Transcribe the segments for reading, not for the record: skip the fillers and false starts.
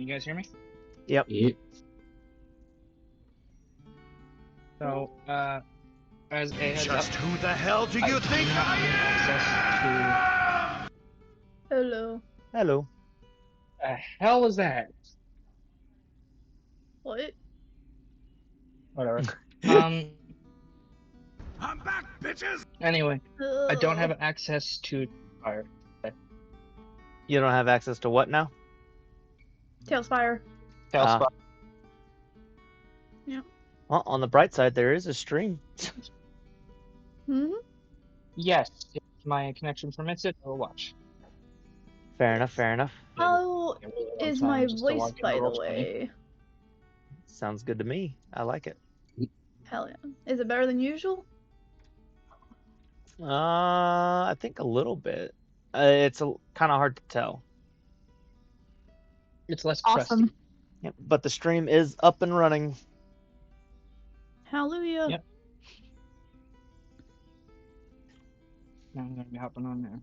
Can you guys hear me? Yep. So, as a heads up, Just who the hell do you I think do not I have access Hello. Hello. to. The hell is that? What? Whatever. I'm back, bitches! Anyway, I don't have Ugh. access to fire. You don't have access to what now? Tailspire. Tailspot. Well, on the bright side, there is a stream. Hmm? Yes, if my connection permits it, I'll watch. Fair enough, fair enough. How I really don't is have my time just to voice, log into by the Roll20. way? Sounds good to me. I like it. Hell yeah. Is it better than usual? I think a little bit. It's kind of hard to tell. It's less Awesome. crusty. Yep, but the stream is up and running. Hallelujah. Yep. Now I'm gonna be hopping on there.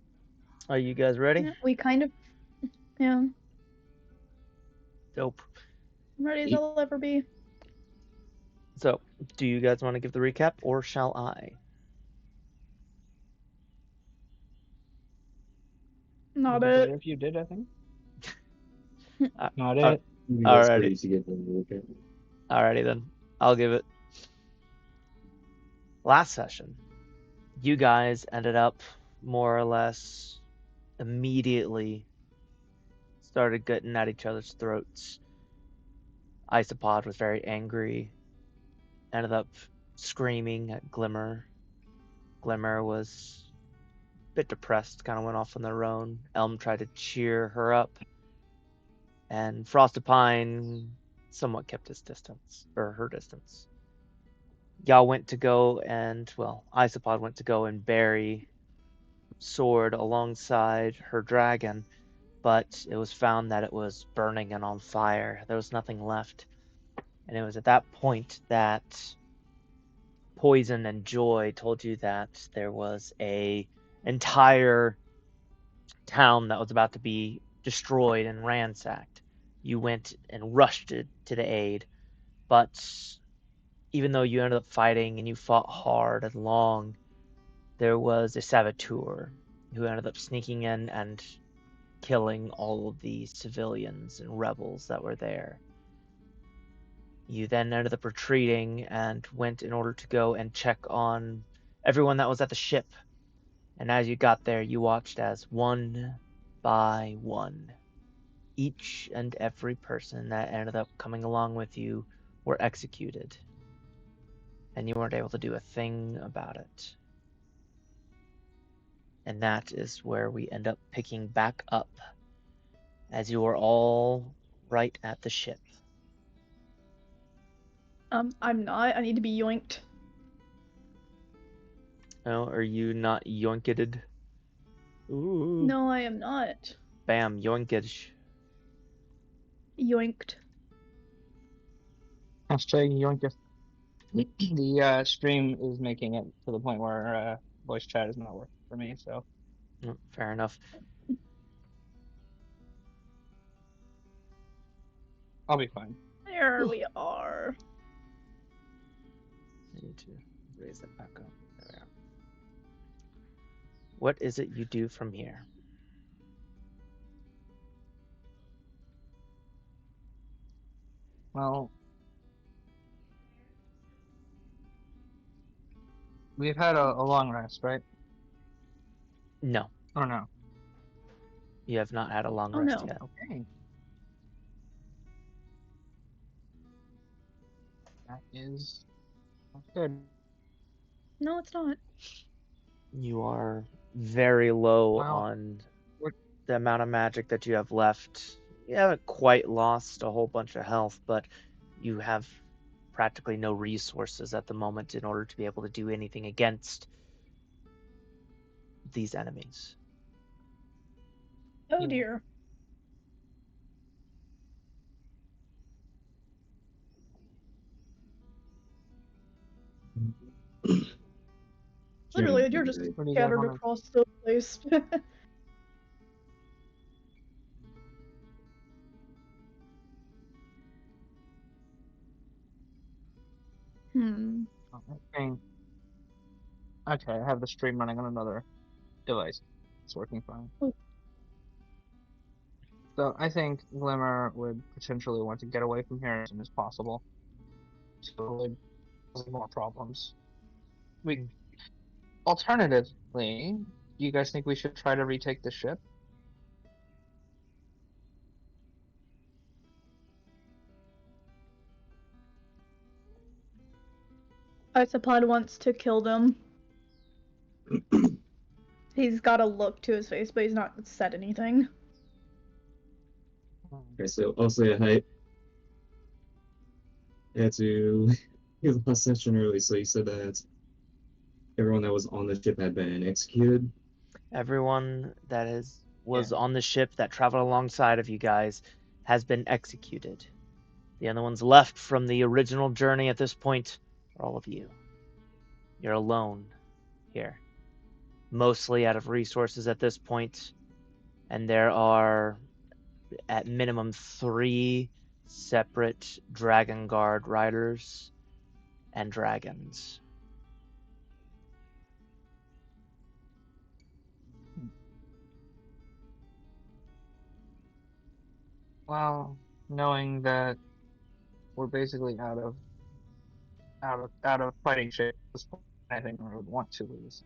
Are you guys ready? Yeah, we kind of. Yeah. Dope. I'm ready as I'll ever be. So, do you guys want to give the recap, or shall I? Not It'd be it. better if you did, I think. Uh, Not uh, it. Alrighty. Alrighty then. I'll give it. Last session, you guys ended up more or less immediately started getting at each other's throats. Isopod was very angry, ended up screaming at Glimmer. Glimmer was a bit depressed, kind of went off on their own. Elm tried to cheer her up, and Frostipine somewhat kept his distance, or her distance. Y'all went to go and, well, Isopod went to go and bury Sword alongside her dragon, but it was found that it was burning and on fire. There was nothing left. And it was at that point that Poison and Joy told you that there was a entire town that was about to be destroyed and ransacked. You went and rushed to the aid, but even though you ended up fighting and you fought hard and long, there was a saboteur who ended up sneaking in and killing all of the civilians and rebels that were there. You then ended up retreating and went in order to go and check on everyone that was at the ship. And as you got there, you watched as one by one, each and every person that ended up coming along with you were executed. And you weren't able to do a thing about it. And that is where we end up picking back up, as you are all right at the ship. I'm not. I need to be yoinked. Oh, are you not yoinketed? Ooh. No, I am not. Bam, yoinkage. Yoinked. Hashtag yoink. The stream is making it to the point where voice chat is not working for me, so Fair enough. I'll be fine. There we are. I need to raise that back up. There we are. What is it you do from here? Well, we've had a long rest, right? No, Or no? you have not had a long Oh, rest no. yet. Okay. That is good. No, it's not. You are very low Well, on what- the amount of magic that you have left. You haven't quite lost a whole bunch of health, but you have practically no resources at the moment in order to be able to do anything against these enemies. Oh dear. Literally, you're just What do you guys scattered wanna- across the place. I think. Okay, I have the stream running on another device. It's working fine. Oh. So I think Glimmer would potentially want to get away from here as soon as possible to avoid causing more problems. Alternatively, do you guys think we should try to retake the ship? Isopod wants to kill them. He's got a look to his face, but he's not said anything. Okay, so also a height. Had to his last session early, so you said that everyone that was on the ship had been executed. Everyone that was on the ship that traveled alongside of you guys has been executed. The only ones left from the original journey at this point are all of you. You're alone here, mostly out of resources at this point, and there are at minimum 3 separate Dragon Guard riders and dragons. Well, knowing that we're basically out of fighting shape at this point, I think I would want to lose.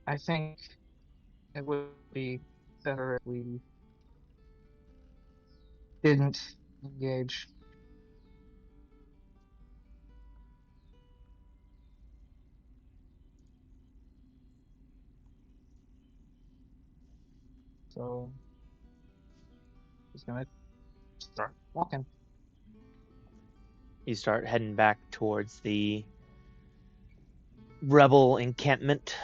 I think it would be better if we didn't engage. So, just gonna start walking. You start heading back towards the rebel encampment.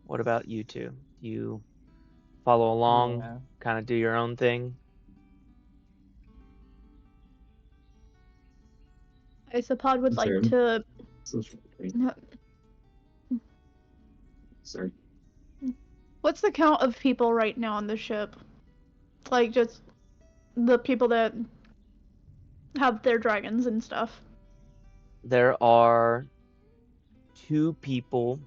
What about you two? Do you follow along, Yeah. kind of do your own thing? Isopod would like Sorry. to. Sorry. What's the count of people right now on the ship? Like, just the people that have their dragons and stuff. There are 2 people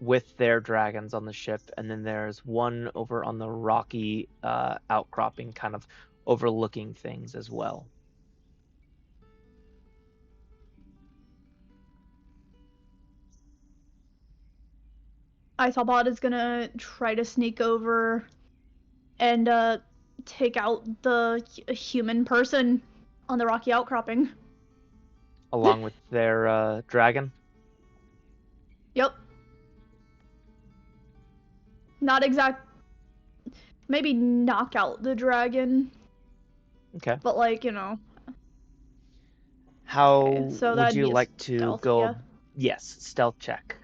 with their dragons on the ship, and then there's one over on the rocky outcropping, kind of overlooking things as well. Isopod is gonna try to sneak over and take out the human person on the rocky outcropping. Along with their dragon? Yep. Not exact. Maybe knock out the dragon. Okay. But, like, you know. How Okay, so would that'd you be a like to stealth, go? yeah. Yes, stealth check.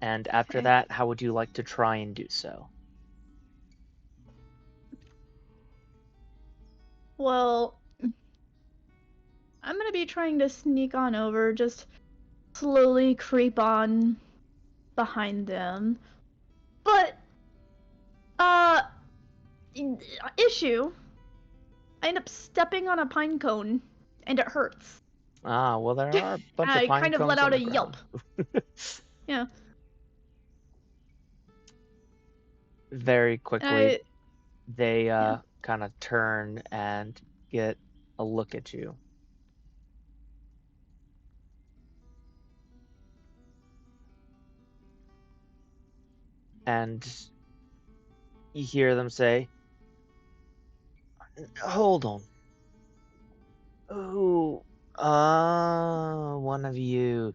And after Okay. that, how would you like to try and do so? Well, I'm gonna be trying to sneak on over, just slowly creep on behind them. But, issue. I end up stepping on a pine cone, and it hurts. Ah, well, there are a bunch of I pine kind of cones let on out the a yelp. ground. Yeah. Very quickly, I, they yeah. kind of turn and get a look at you. And you hear them say, "Hold on. Oh, one of you.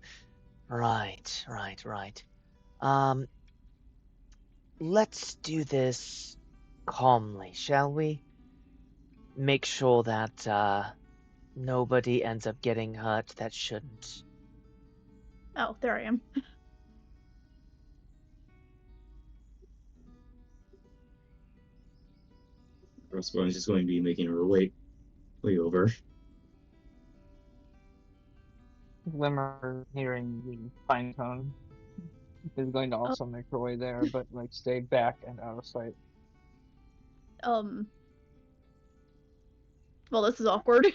Right, right, right. Um, let's do this calmly, shall we? Make sure that nobody ends up getting hurt that shouldn't." Oh, there I am. Rosebud is just going to be making her way over. Glimmer hearing the pine cone is going to also make her way there, but like stay back and out of sight. Well, this is awkward.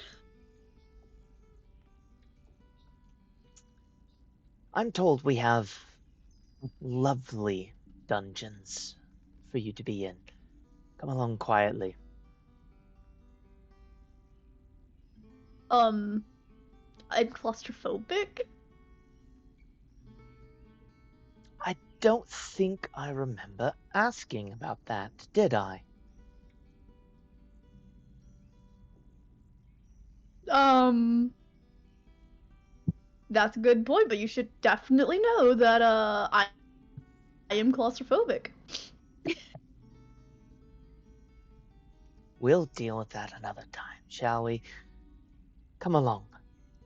I'm told we have lovely dungeons for you to be in. Come along quietly. I'm claustrophobic. I don't think I remember asking about that, did I? That's a good point, but you should definitely know that I am claustrophobic. We'll deal with that another time, shall we? Come along.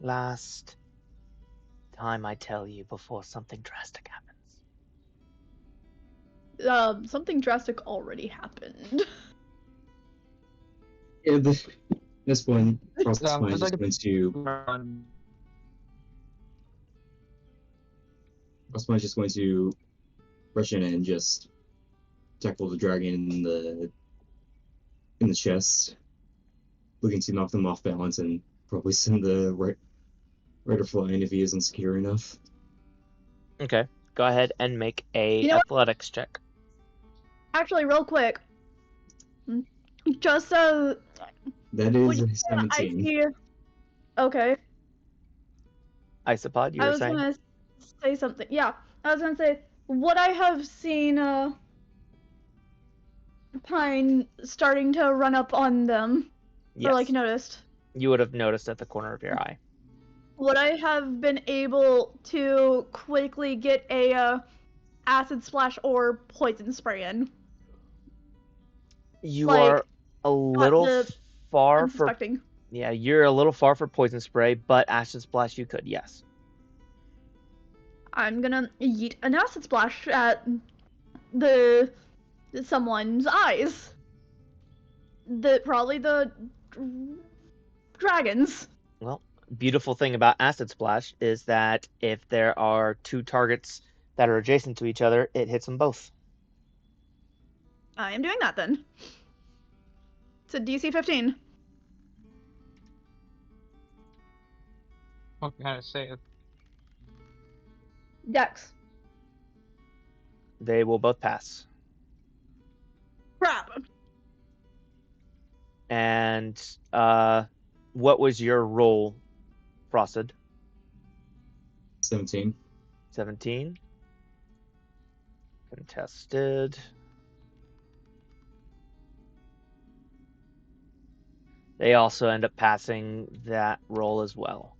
Last time I tell you before something drastic happens. Something drastic already happened. Yeah, this one, Frostmine is Just like going to. Frostmine is just going to rush in and just tackle the dragon in the chest, looking to knock them off balance and probably send the rider flying if he isn't secure enough. Okay, go ahead and make a You know what? athletics check. Actually, real quick, just so That is a 17. I see. Okay. Isopod, you I were was saying? gonna say something. Yeah, I was gonna say what I have seen. Pine starting to run up on them, Yes. or like noticed. You would have noticed at the corner of your eye. Would I have been able to quickly get a acid splash or poison spray in? You Like, are a little far for. Unsuspecting. Yeah, you're a little far for poison spray, but acid splash you could, yes. I'm gonna yeet an acid splash at someone's eyes. Probably the dragons. Well, beautiful thing about acid splash is that if there are two targets that are adjacent to each other, it hits them both. I am doing that then. It's a DC 15. What kind of save? Dex. They will both pass. Crap. And what was your roll, Frosted? 17. 17. Contested. They also end up passing that roll as well.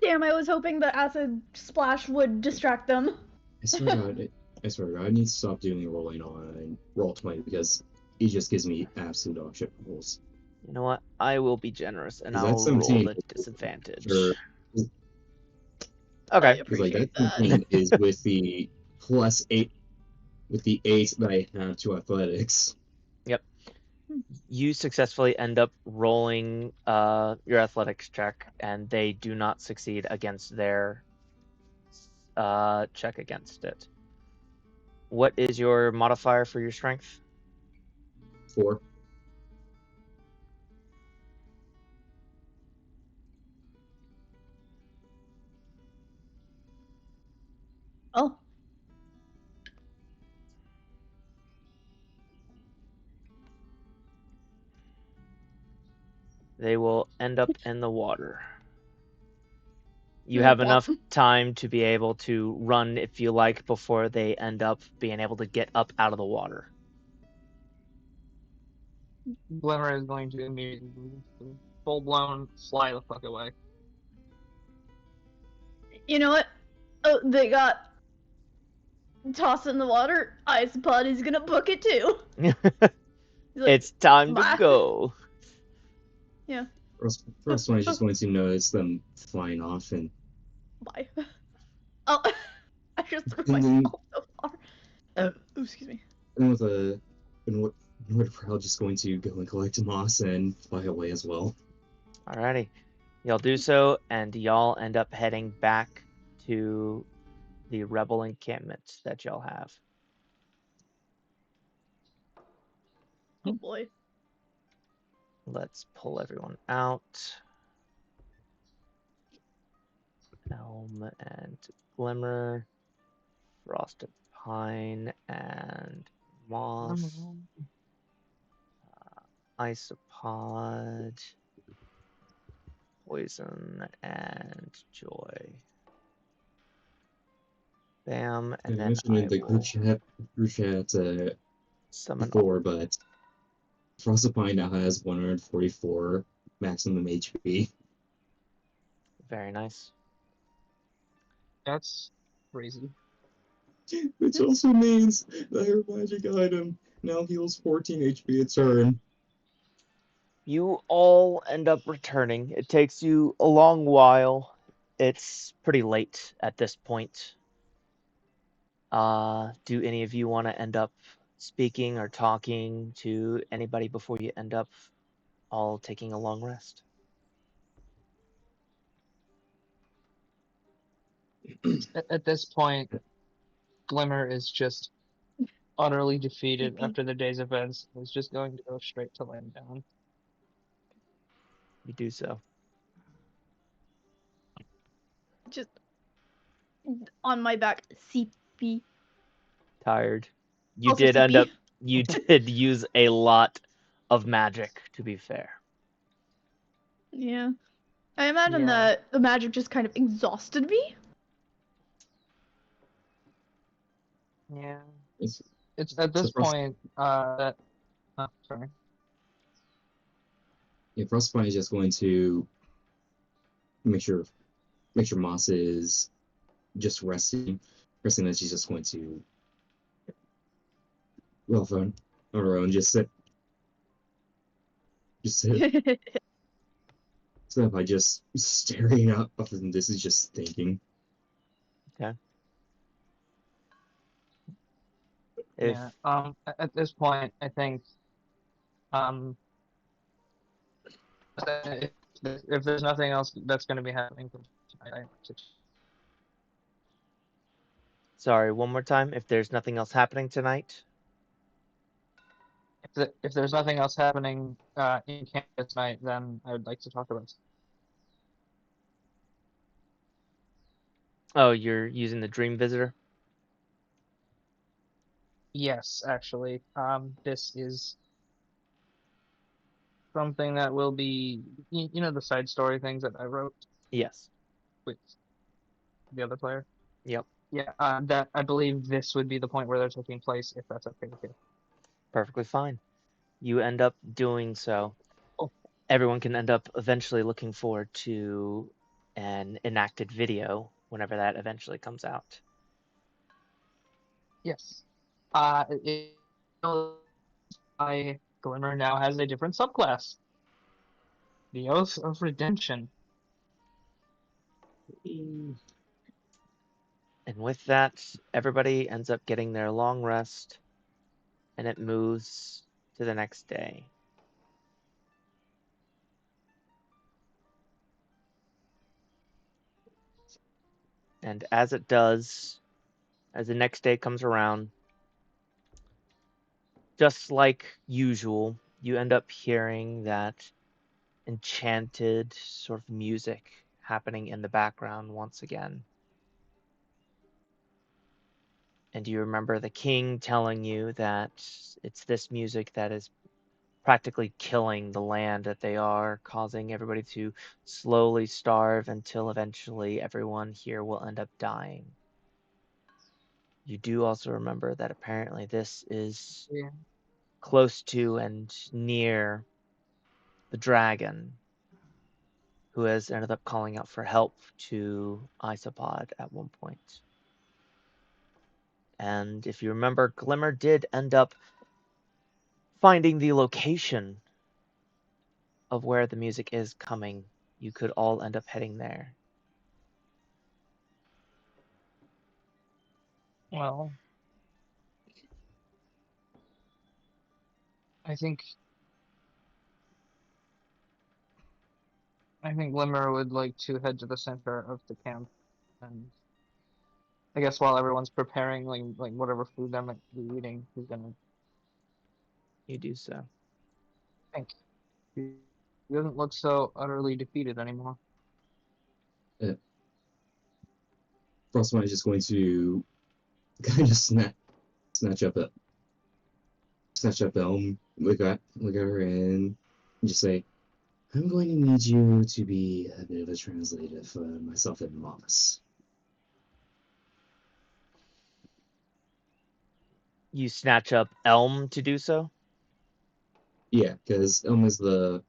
Damn, I was hoping the acid splash would distract them. I swear to God, I need to stop doing rolling on Roll20 because it just gives me absolute dog shit rolls. You know what? I will be generous and Is I'll that 17? roll the disadvantage. Sure. Okay. Because like that Appreciate 17 is with the +8, with the 8 that I have to athletics. Yep. You successfully end up rolling your athletics check, and they do not succeed against their check against it. What is your modifier for your strength? 4. Oh. They will end up in the water. You have enough time to be able to run if you like before they end up being able to get up out of the water. Glimmer is going to immediately full blown fly the fuck away. You know what? Oh, they got tossed in the water. Isopod is gonna book it too. Like, It's time to go. Yeah. First one is just going to notice them flying off and. Why? Oh, I just threw myself so far. Ooh, excuse me. And with Proud just going to go and collect moss and fly away as well. Alrighty. Y'all do so, and y'all end up heading back to the rebel encampment that y'all have. Oh boy. Let's pull everyone out. Elm and Glimmer, Frosted Pine and Moth, Isopod, Poison and Joy. Bam, I and then mentioned I in the will group chat summon. before, but Frostapine now has 144 maximum HP. Very nice. That's crazy. Which also means that her magic item now heals 14 HP a turn. You all end up returning. It takes you a long while. It's pretty late at this point. Do any of you want to end up speaking or talking to anybody before you end up all taking a long rest? At this point, Glimmer is just utterly defeated PP. after the day's events. Is just going to go straight to laying down. You do so. Just on my back, CP. Tired. You Also did end CP. up, you did use a lot of magic, to be fair. Yeah. I imagine Yeah. that the magic just kind of exhausted me. Yeah. It's, It's at this point that. Oh, sorry. yeah, Frostapine is just going to make sure Moss is just resting. Resting that she's just going to on her own, just sit. So by just staring up and this is just thinking. Okay. Yeah. At this point, I think if, if there's nothing else that's going to be happening tonight, Sorry, one more time. If there's nothing else happening tonight. if there's nothing else happening in camp this night, then I would like to talk about. Oh, you're using the Dream Visitor? Yes, actually, this is something that will be, you know, the side story things that I wrote Yes. with the other player. Yep. Yeah, that I believe this would be the point where they're taking place, if that's okay with you. Perfectly fine. You end up doing so. Oh. Everyone can end up eventually looking forward to an enacted video whenever that eventually comes out. Yes. I Glimmer now has a different subclass. The Oath of Redemption. And with that, everybody ends up getting their long rest, and it moves to the next day. And as it does, as the next day comes around, just like usual, you end up hearing that enchanted sort of music happening in the background once again. And you remember the king telling you that it's this music that is practically killing the land that they are, causing everybody to slowly starve until eventually everyone here will end up dying. You do also remember that apparently this is close to and near the dragon, who has ended up calling out for help to Isopod at one point. And if you remember, Glimmer did end up finding the location of where the music is coming. You could all end up heading there. Well, I think Glimmer would like to head to the center of the camp and I guess while everyone's preparing like whatever food they might be eating, he's gonna You do so. think. He doesn't look so utterly defeated anymore. Frostbite is just going to kind of snatch up Elm, look at her, and just say, "I'm going to need you to be a bit of a translator for myself and Moss." You snatch up Elm to do so? Yeah, because Elm is the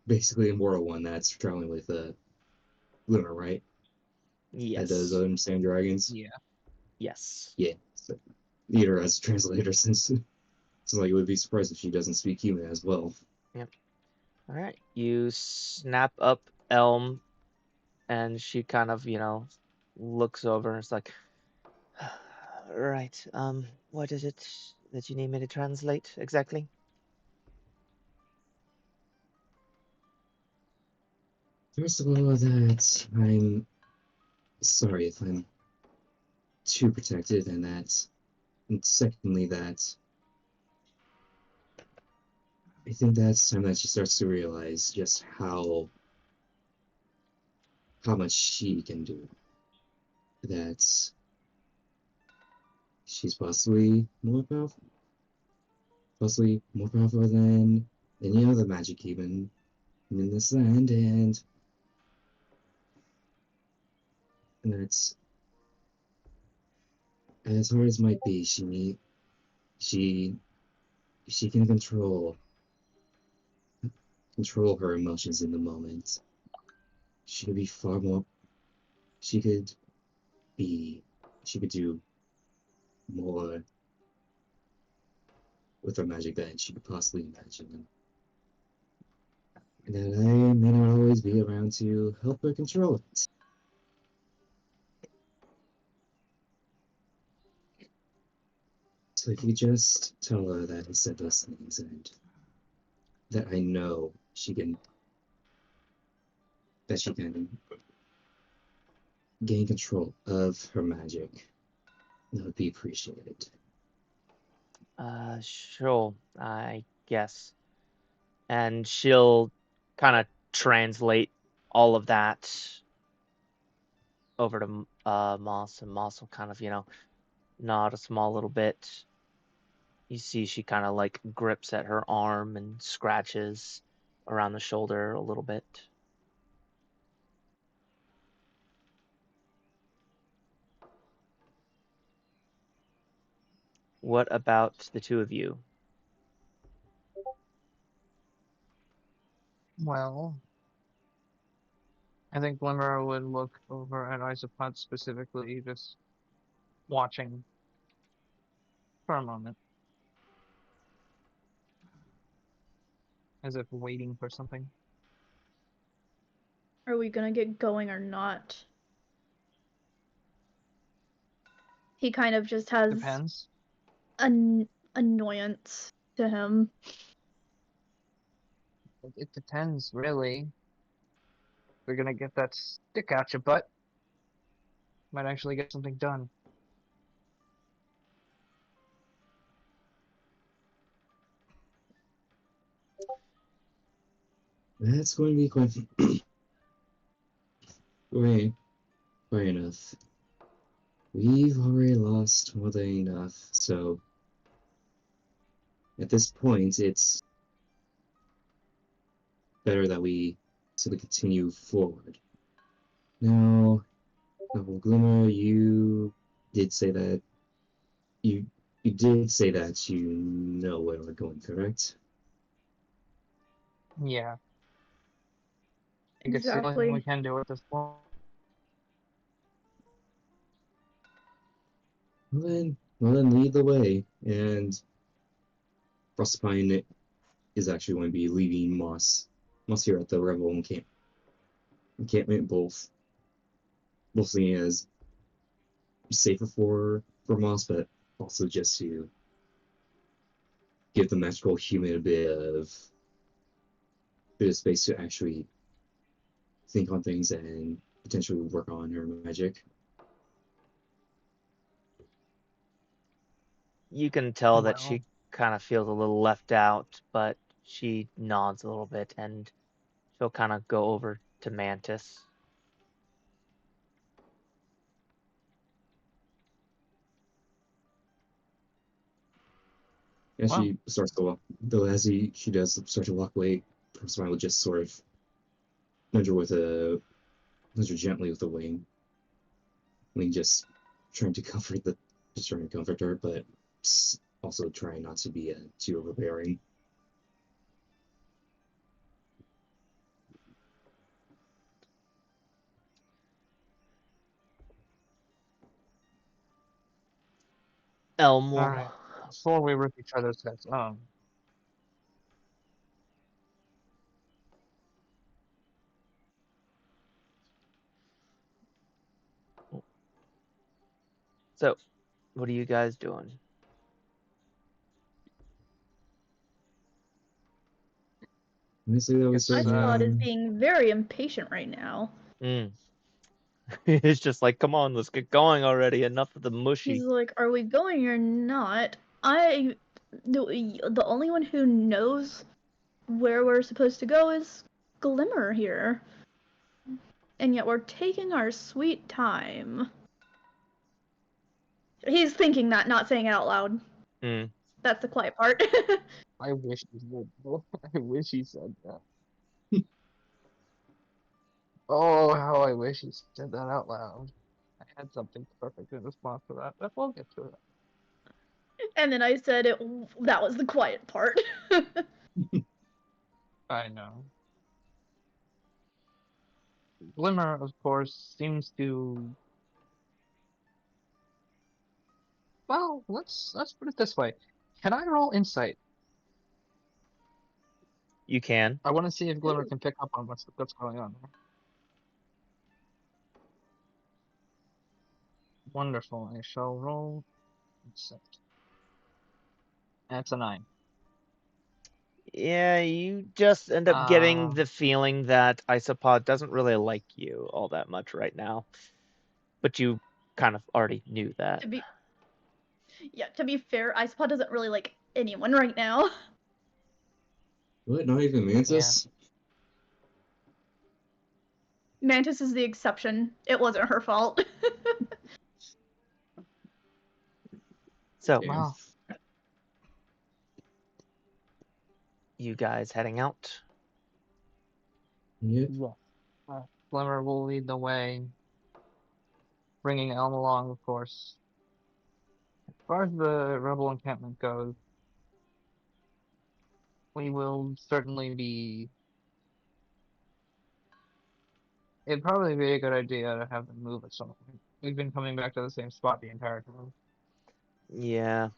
basically immortal one that's traveling with Luna, right? That does Yes. understand dragons. Yeah. Yes. Yeah, so need her as a translator since it's like it would be surprised if she doesn't speak human as well. Yep. All right. You snap up Elm, and she kind of, looks over and is like, right. What is it that you need me to translate exactly? First of all, that I'm sorry if I'm too protective, and secondly, that I think that's time that she starts to realize just how much she can do. That she's possibly more powerful than any other magic even in this land, and that's as hard as might be. She she can control her emotions in the moment. She could be far more. She could be. She could do more with her magic than she could possibly imagine. And that I may not always be around to help her control it. So if you just tell her that I said those things and that I know that she can gain control of her magic, that would be appreciated. Sure, I guess. And she'll kind of translate all of that over to Moss, and Moss will kind of, nod a small little bit. You see she kind of like grips at her arm and scratches around the shoulder a little bit. What about the two of you? Well, I think Glimmer would look over at Isopod specifically, just watching for a moment, as if waiting for something. Are we gonna get going or not? He kind of just has Depends. an annoyance to him. It depends, really. We're gonna get that stick out your butt. Might actually get something done. That's going to be quite quite enough. We've already lost more than enough, so at this point, it's better that we simply continue forward. Now, Glimmer, you you did say that you know where we're going, correct? Yeah. I think it's the only thing we Exactly. can do at this point. Well then, lead the way. And Frostpine is actually going to be leaving Moss here at the Rebel encampment, both seeing as safer for Moss, but also just to give the magical human a bit of space to actually think on things and potentially work on her magic. You can tell that Well, she kind of feels a little left out, but she nods a little bit and she'll kind of go over to Mantis. And well, she starts to walk, though as she does start to walk away, Smile will just sort of nudge her nudge her gently with a wing. Wing just trying to just trying to comfort her, but also trying not to be too overbearing. Elm all will. right. Before we rip each other's heads, So, what are you guys doing? Honestly, though, we Guess, start. Icebot is being very impatient right now. Mm. It's just like, come on, let's get going already. Enough of the He's mushy. like, "Are we going or not?" The only one who knows where we're supposed to go is Glimmer here, and yet we're taking our sweet time. He's thinking that, not saying it out loud. Mm. That's the quiet part. I wish he said. I wish he said that. Oh, how I wish he said that out loud. I had something perfect in response to that, but we'll get to it. And then I said that was the quiet part. I know. Glimmer, of course, seems to. Well, let's put it this way. Can I roll insight? You can. I want to see if Glimmer can pick up on what's going on there. Wonderful. I shall roll insight. That's a 9. Yeah, you just end up getting Uh, the feeling that Isopod doesn't really like you all that much right now. But you kind of already knew that. to be fair, Icepod doesn't really like anyone right now. What? Not even Mantis? Mantis is the exception. It wasn't her fault. So, Damn. wow. you guys heading out? Yep. Yeah. Glimmer will lead the way, bringing Elm along, of course. As far as the rebel encampment goes, we will certainly be. It'd probably be a good idea to have them move at some point. We've been coming back to the same spot the entire time. Yeah.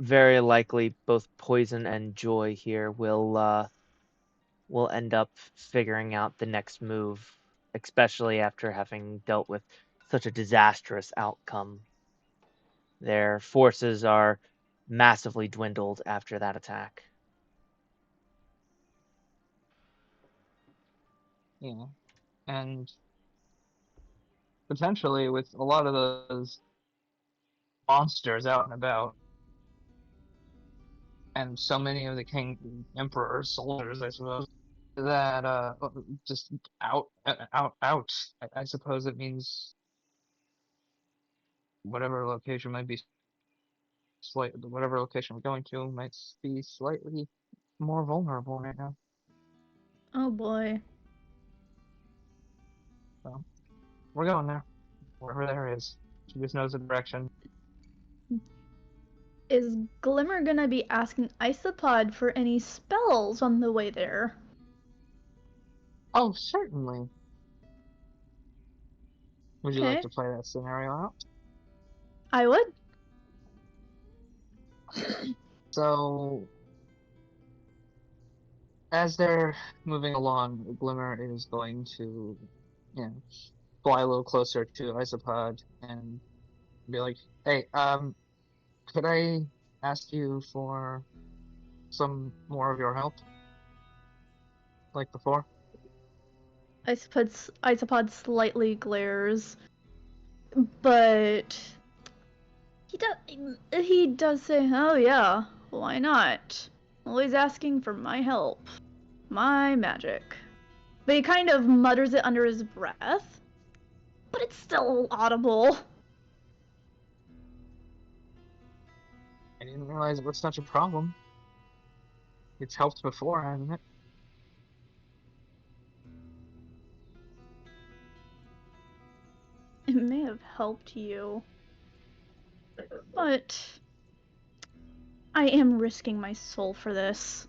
Very likely both Poison and Joy here will end up figuring out the next move, especially after having dealt with such a disastrous outcome. Their forces are massively dwindled after that attack. Yeah. And potentially with a lot of those monsters out and about, and so many of the emperor's soldiers, I suppose, that just out. I suppose it means whatever location might be whatever location we're going to might be slightly more vulnerable right now. Oh boy. So we're going there, wherever there is. She just knows the direction. Is Glimmer gonna be asking Isopod for any spells on the way there? Oh, certainly. Would you like Okay, to play that scenario out? I would. So as they're moving along, Glimmer is going to, you know, fly a little closer to Isopod and be like, "Hey, could I ask you for some more of your help, like before?" Isopod slightly glares, but he does say, "Oh yeah, why not? Always asking for my help, my magic." But he kind of mutters it under his breath, but it's still audible. I didn't realize it was such a problem. It's helped before, hasn't it? It may have helped you, but I am risking my soul for this.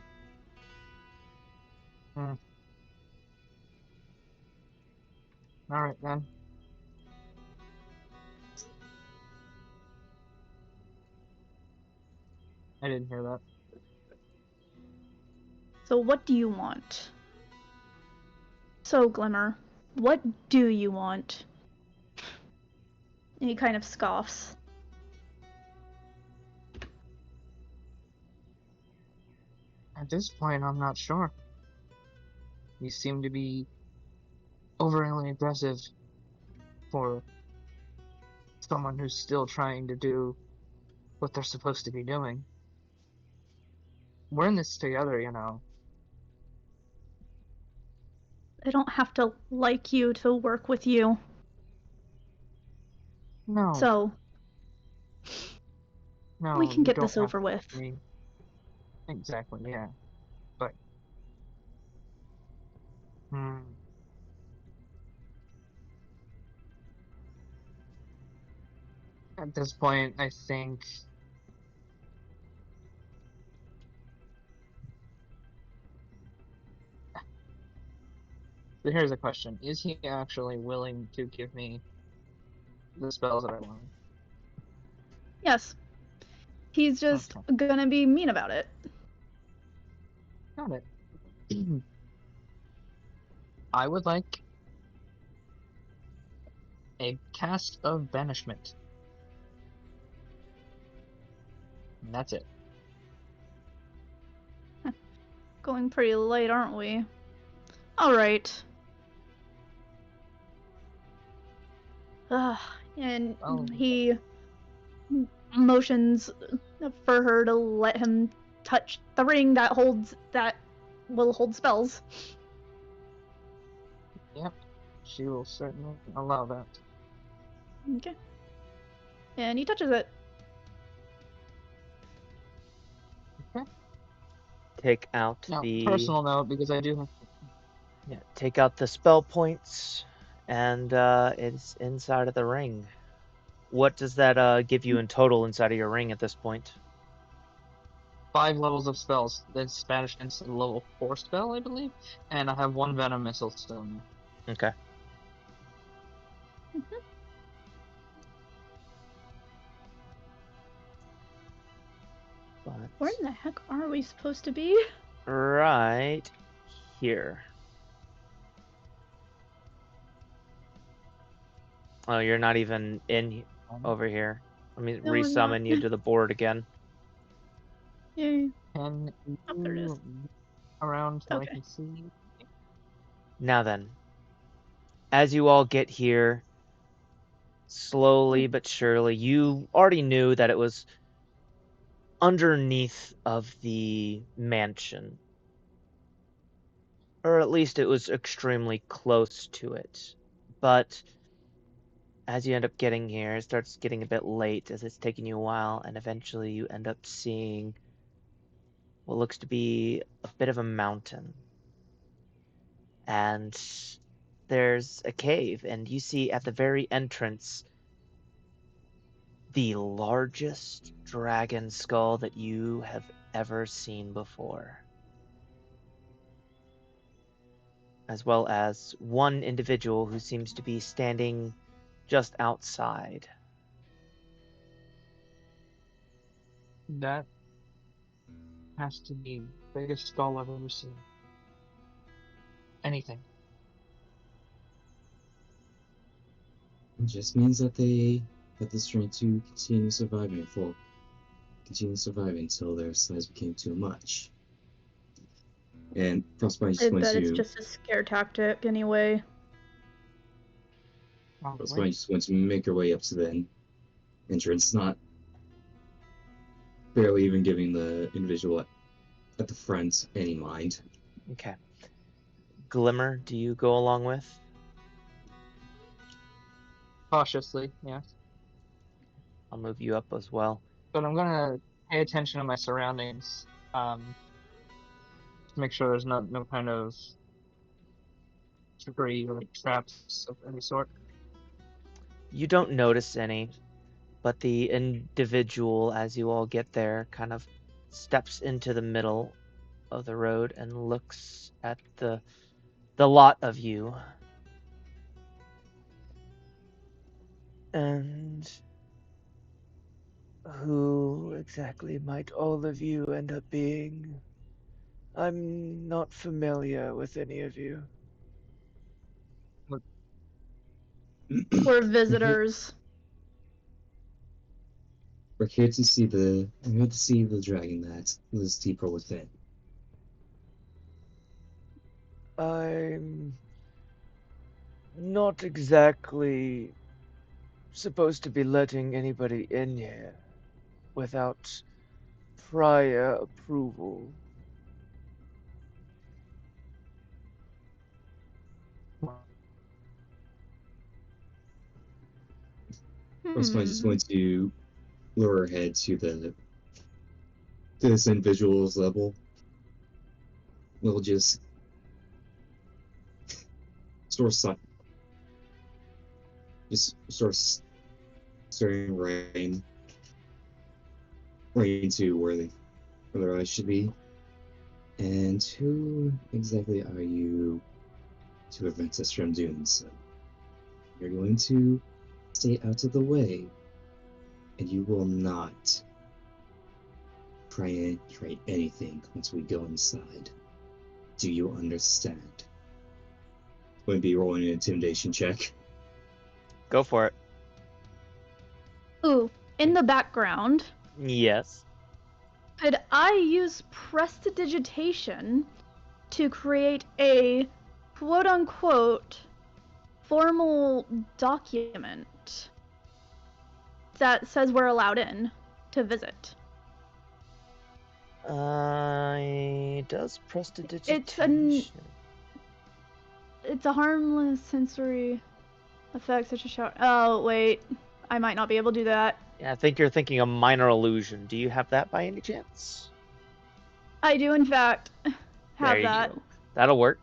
Alright then. I didn't hear that. So what do you want? So, Glimmer, what do you want? And he kind of scoffs. At this point, I'm not sure. You seem to be overly aggressive for someone who's still trying to do what they're supposed to be doing. We're in this together, you know. I don't have to like you to work with you. No, So, no, we can you get don't this have over with. to be. Exactly, yeah. But, at this point, I think so here's a question. Is he actually willing to give me the spells that I want? Yes. He's just Okay, gonna be mean about it. got it. I would like a cast of banishment. And that's it. Going pretty late, aren't we? Alright. And Oh, he motions for her to let him touch the ring that will hold spells. yep. She will certainly allow that. Okay. And he touches it. Okay. Take out Now, the personal note, because I do have take out the spell points, and it's inside of the ring. What does that give you in total inside of your ring at this point? 5 levels of spells. Then Spanish Instant level 4 spell, I believe. And I have 1 Venom Missile Stone. Okay. But Where in the heck are we supposed to be? right here. Oh, you're not even in over here. Let me No, I'm not. resummon you to the board again. Yay. Can Oh, there it is. you around so I Okay. can see? Now then, as you all get here, slowly but surely, you already knew that it was underneath of the mansion. Or at least it was extremely close to it. But as you end up getting here, it starts getting a bit late as it's taking you a while, and eventually you end up seeing what looks to be a bit of a mountain. And there's a cave, and you see at the very entrance the largest dragon skull that you have ever seen before, as well as one individual who seems to be standing just outside. That has to be the biggest skull I've ever seen. Anything. It just means that they had the strength to continue surviving until their size became too much. And Frostbite I just went bet it's to just a scare tactic anyway. That's why I just want to make our way up to the entrance, not barely even giving the individual at the front any mind. Okay. Glimmer, do you go along with? Cautiously, yes. I'll move you up as well. But I'm gonna pay attention to my surroundings. To make sure there's no kind of debris or traps of any sort. You don't notice any, but the individual, as you all get there, kind of steps into the middle of the road and looks at the lot of you. And who exactly might all of you end up being? I'm not familiar with any of you. We're visitors. We're here to see the dragon that lives deeper within. I'm not exactly supposed to be letting anybody in here without prior approval. First, I'm just going to lower her head to this individual's level. We'll just sort of staring right into where their eyes should be. And who exactly are you to prevent us from doing so? You're going to stay out of the way, and you will not try anything once we go inside. Do you understand? Going to be rolling an intimidation check. Go for it. Ooh, in the background, Yes. could I use prestidigitation to create a quote-unquote formal document that says we're allowed in to visit? Does prestidigitation? It's a harmless sensory effect such as shout. Oh wait, I might not be able to do that. Yeah, I think you're thinking a minor illusion. Do you have that by any chance? I do in fact have There you that. go. That'll work.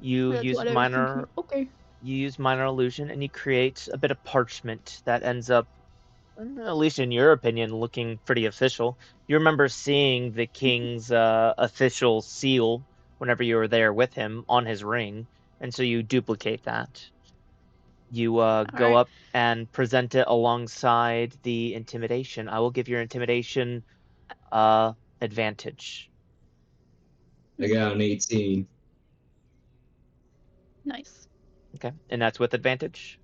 You That's use what I was minor. thinking. Okay. You use minor illusion, and you create a bit of parchment that ends up, at least in your opinion, looking pretty official. You remember seeing the king's official seal whenever you were there with him on his ring, and so you duplicate that. You go right. up and present it alongside the intimidation. I will give your intimidation advantage. I got an 18. Nice. Okay, and that's with advantage?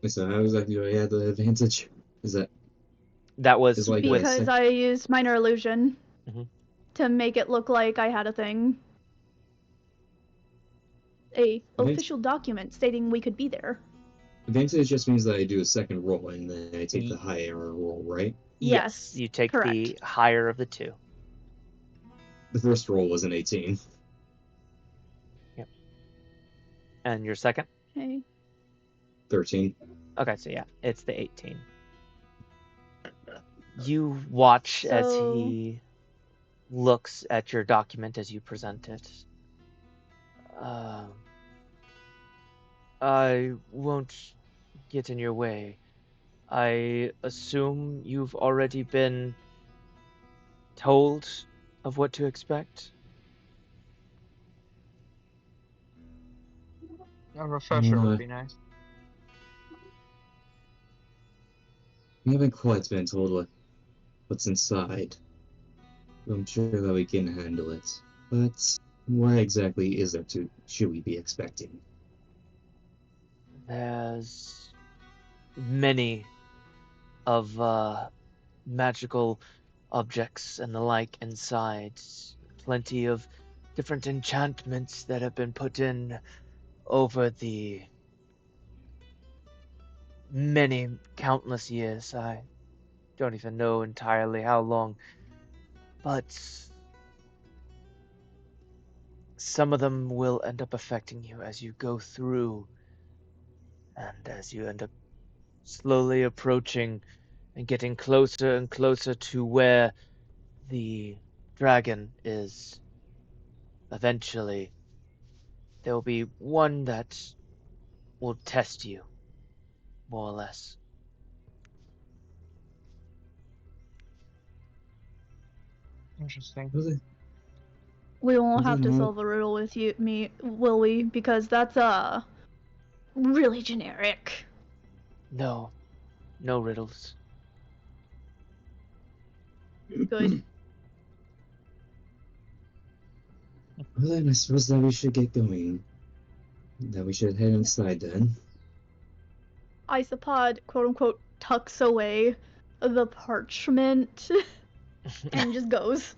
So how exactly do I add the advantage? That was Is like with... Because I used minor illusion Mhm. to make it look like I had a thing. A official document stating we could be there. Advantage just means that I do a second roll and then I take the higher roll, right? Yes, you take correct. the higher of the two. The first roll was an 18. Yep. And your second? Okay. 13. Okay, so yeah, it's the 18. You watch as he looks at your document as you present it. I won't get in your way. I assume you've already been told of what to expect? A refresher would be nice. We haven't quite been told what's inside. I'm sure that we can handle it. But what exactly is there should we be expecting? There's many of magical objects and the like inside. Plenty of different enchantments that have been put in over the many countless years. I don't even know entirely how long, but some of them will end up affecting you as you go through, and as you end up slowly approaching and getting closer and closer to where the dragon is. Eventually, there will be one that will test you, more or less. Interesting. Was it? We won't Well, have to then solve a riddle with me, will we? Because that's really generic. No, no riddles. Good. Well, then I suppose that we should get going. That we should head inside then. Isopod, quote unquote, tucks away the parchment and just goes.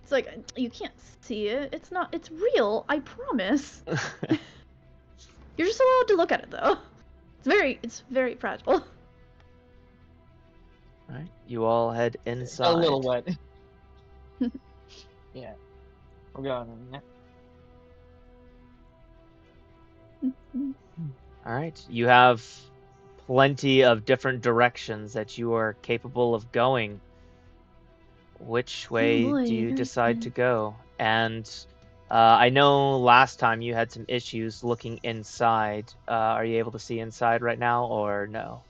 It's like, you can't see it. It's real. I promise. You're just allowed to look at it though. It's very fragile. Right, you all head inside. A little wet. Yeah. We're going in. All right, you have plenty of different directions that you are capable of going. Which way boy, do you very decide to good. go? And I know last time you had some issues looking inside. Are you able to see inside right now, or no?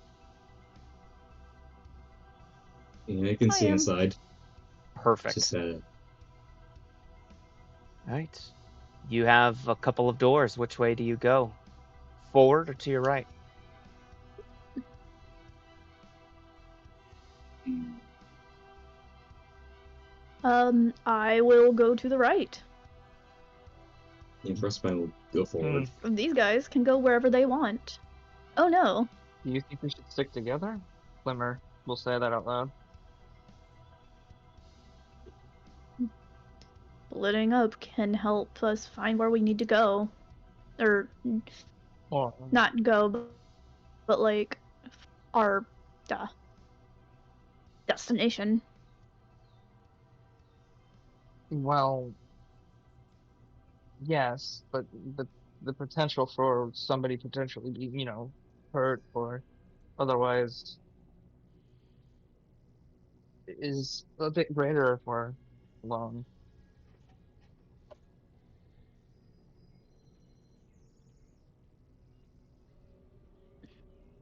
Yeah, I can I see am. inside. Perfect. Just All right. You have a couple of doors. Which way do you go? Forward or to your right? I will go to the right. yeah, Frostbite will go forward. These guys can go wherever they want. Oh no. Do you think we should stick together? Glimmer will say that out loud. Splitting up can help us find where we need to go. Or Or not go, but like our destination. well, yes, but the potential for somebody potentially being, hurt or otherwise is a bit greater if we're alone.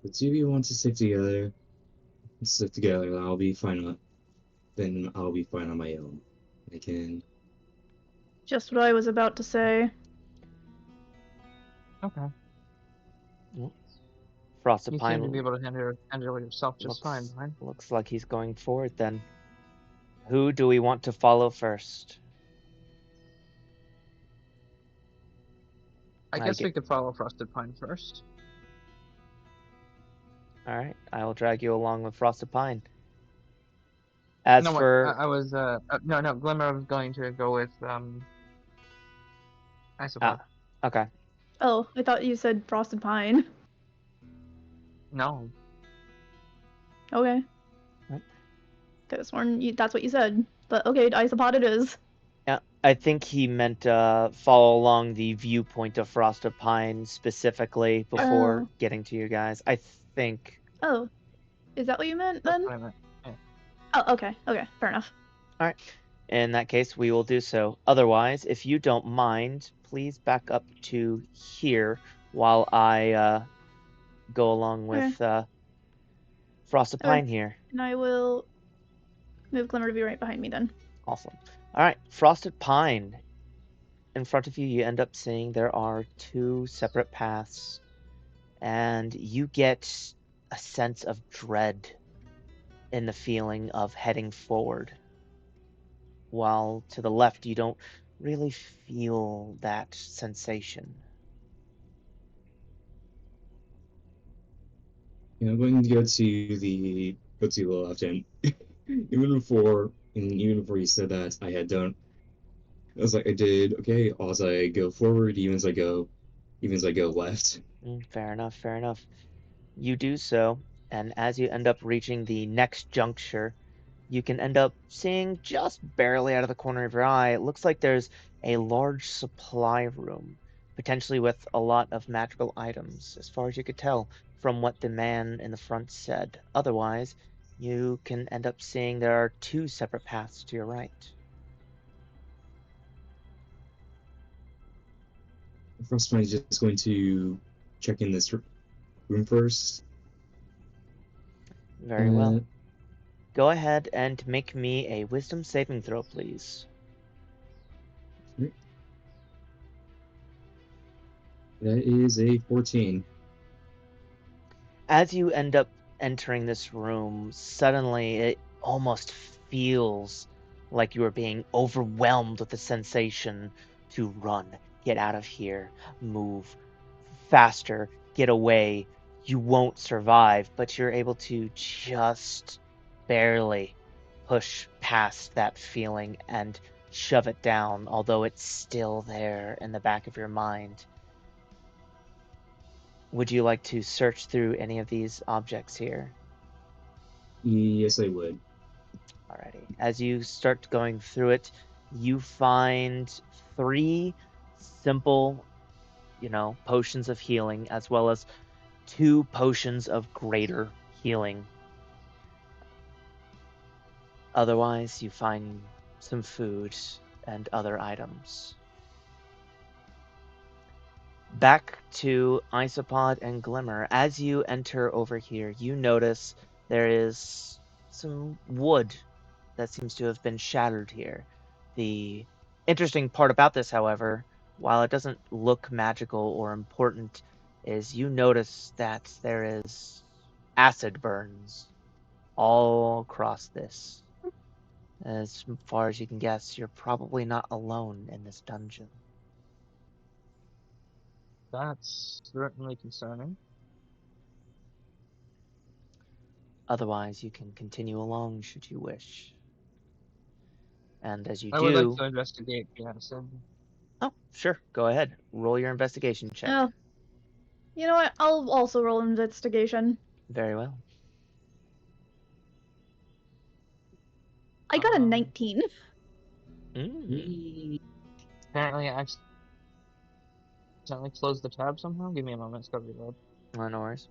The two of you want to stick together. Stick together. I'll be fine on. Then I'll be fine on my own. I can. Just what I was about to say. Okay. Frosted You seem Pine to be able to handle yourself just fine, right? looks like he's going forward then. Who do we want to follow first? I guess we could follow Frosted Pine first. All right, I will drag you along with Frosted Pine. As No, what? for I was no, Glimmer was going to go with Isopod. okay, Oh, I thought you said frosted pine. No. Okay. Right. Could have sworn that's what you said. But okay, isopod it is. yeah, I think he meant follow along the viewpoint of Frosted Pine specifically before Oh. getting to you guys. I think. Oh. Is that what you meant That's then? what I meant. Yeah. Oh, okay. Okay, fair enough. All right. In that case, we will do so. Otherwise, if you don't mind, please back up to here while I go along with Frosted Pine here. And I will move Glimmer to be right behind me then. Awesome. All right, Frosted Pine. In front of you, you end up seeing there are two separate paths, and you get a sense of dread in the feeling of heading forward. While to the left, you don't really feel that sensation. Yeah, I'm going to go to the left hand. Even before you said that, I had done I was like, I did okay. As I go forward, even as I go left. Fair enough, fair enough. You do so, and as you end up reaching the next juncture, you can end up seeing just barely out of the corner of your eye. It looks like there's a large supply room, potentially with a lot of magical items, as far as you could tell from what the man in the front said. Otherwise, you can end up seeing there are two separate paths to your right. Frostbite is just going to check in this room first. Very well. Go ahead and make me a wisdom saving throw, please. That is a 14. As you end up entering this room, suddenly it almost feels like you are being overwhelmed with the sensation to run, get out of here, move faster, get away. You won't survive, but you're able to just barely push past that feeling and shove it down, although it's still there in the back of your mind. Would you like to search through any of these objects here? Yes, I would. Alrighty. As you start going through it, you find 3 simple, potions of healing, as well as 2 potions of greater healing. Otherwise, you find some food and other items. Back to Isopod and Glimmer. As you enter over here, you notice there is some wood that seems to have been shattered here. The interesting part about this, however, while it doesn't look magical or important, is you notice that there is acid burns all across this. As far as you can guess, you're probably not alone in this dungeon. That's certainly concerning. Otherwise, you can continue along should you wish. And as you I would like do... to investigate the acid. Oh, sure. Go ahead. Roll your investigation check. Oh. You know what? I'll also roll investigation. Very well. I got a 19. Apparently I accidentally closed the tab somehow. Give me a moment, it's gotta reload. No worries.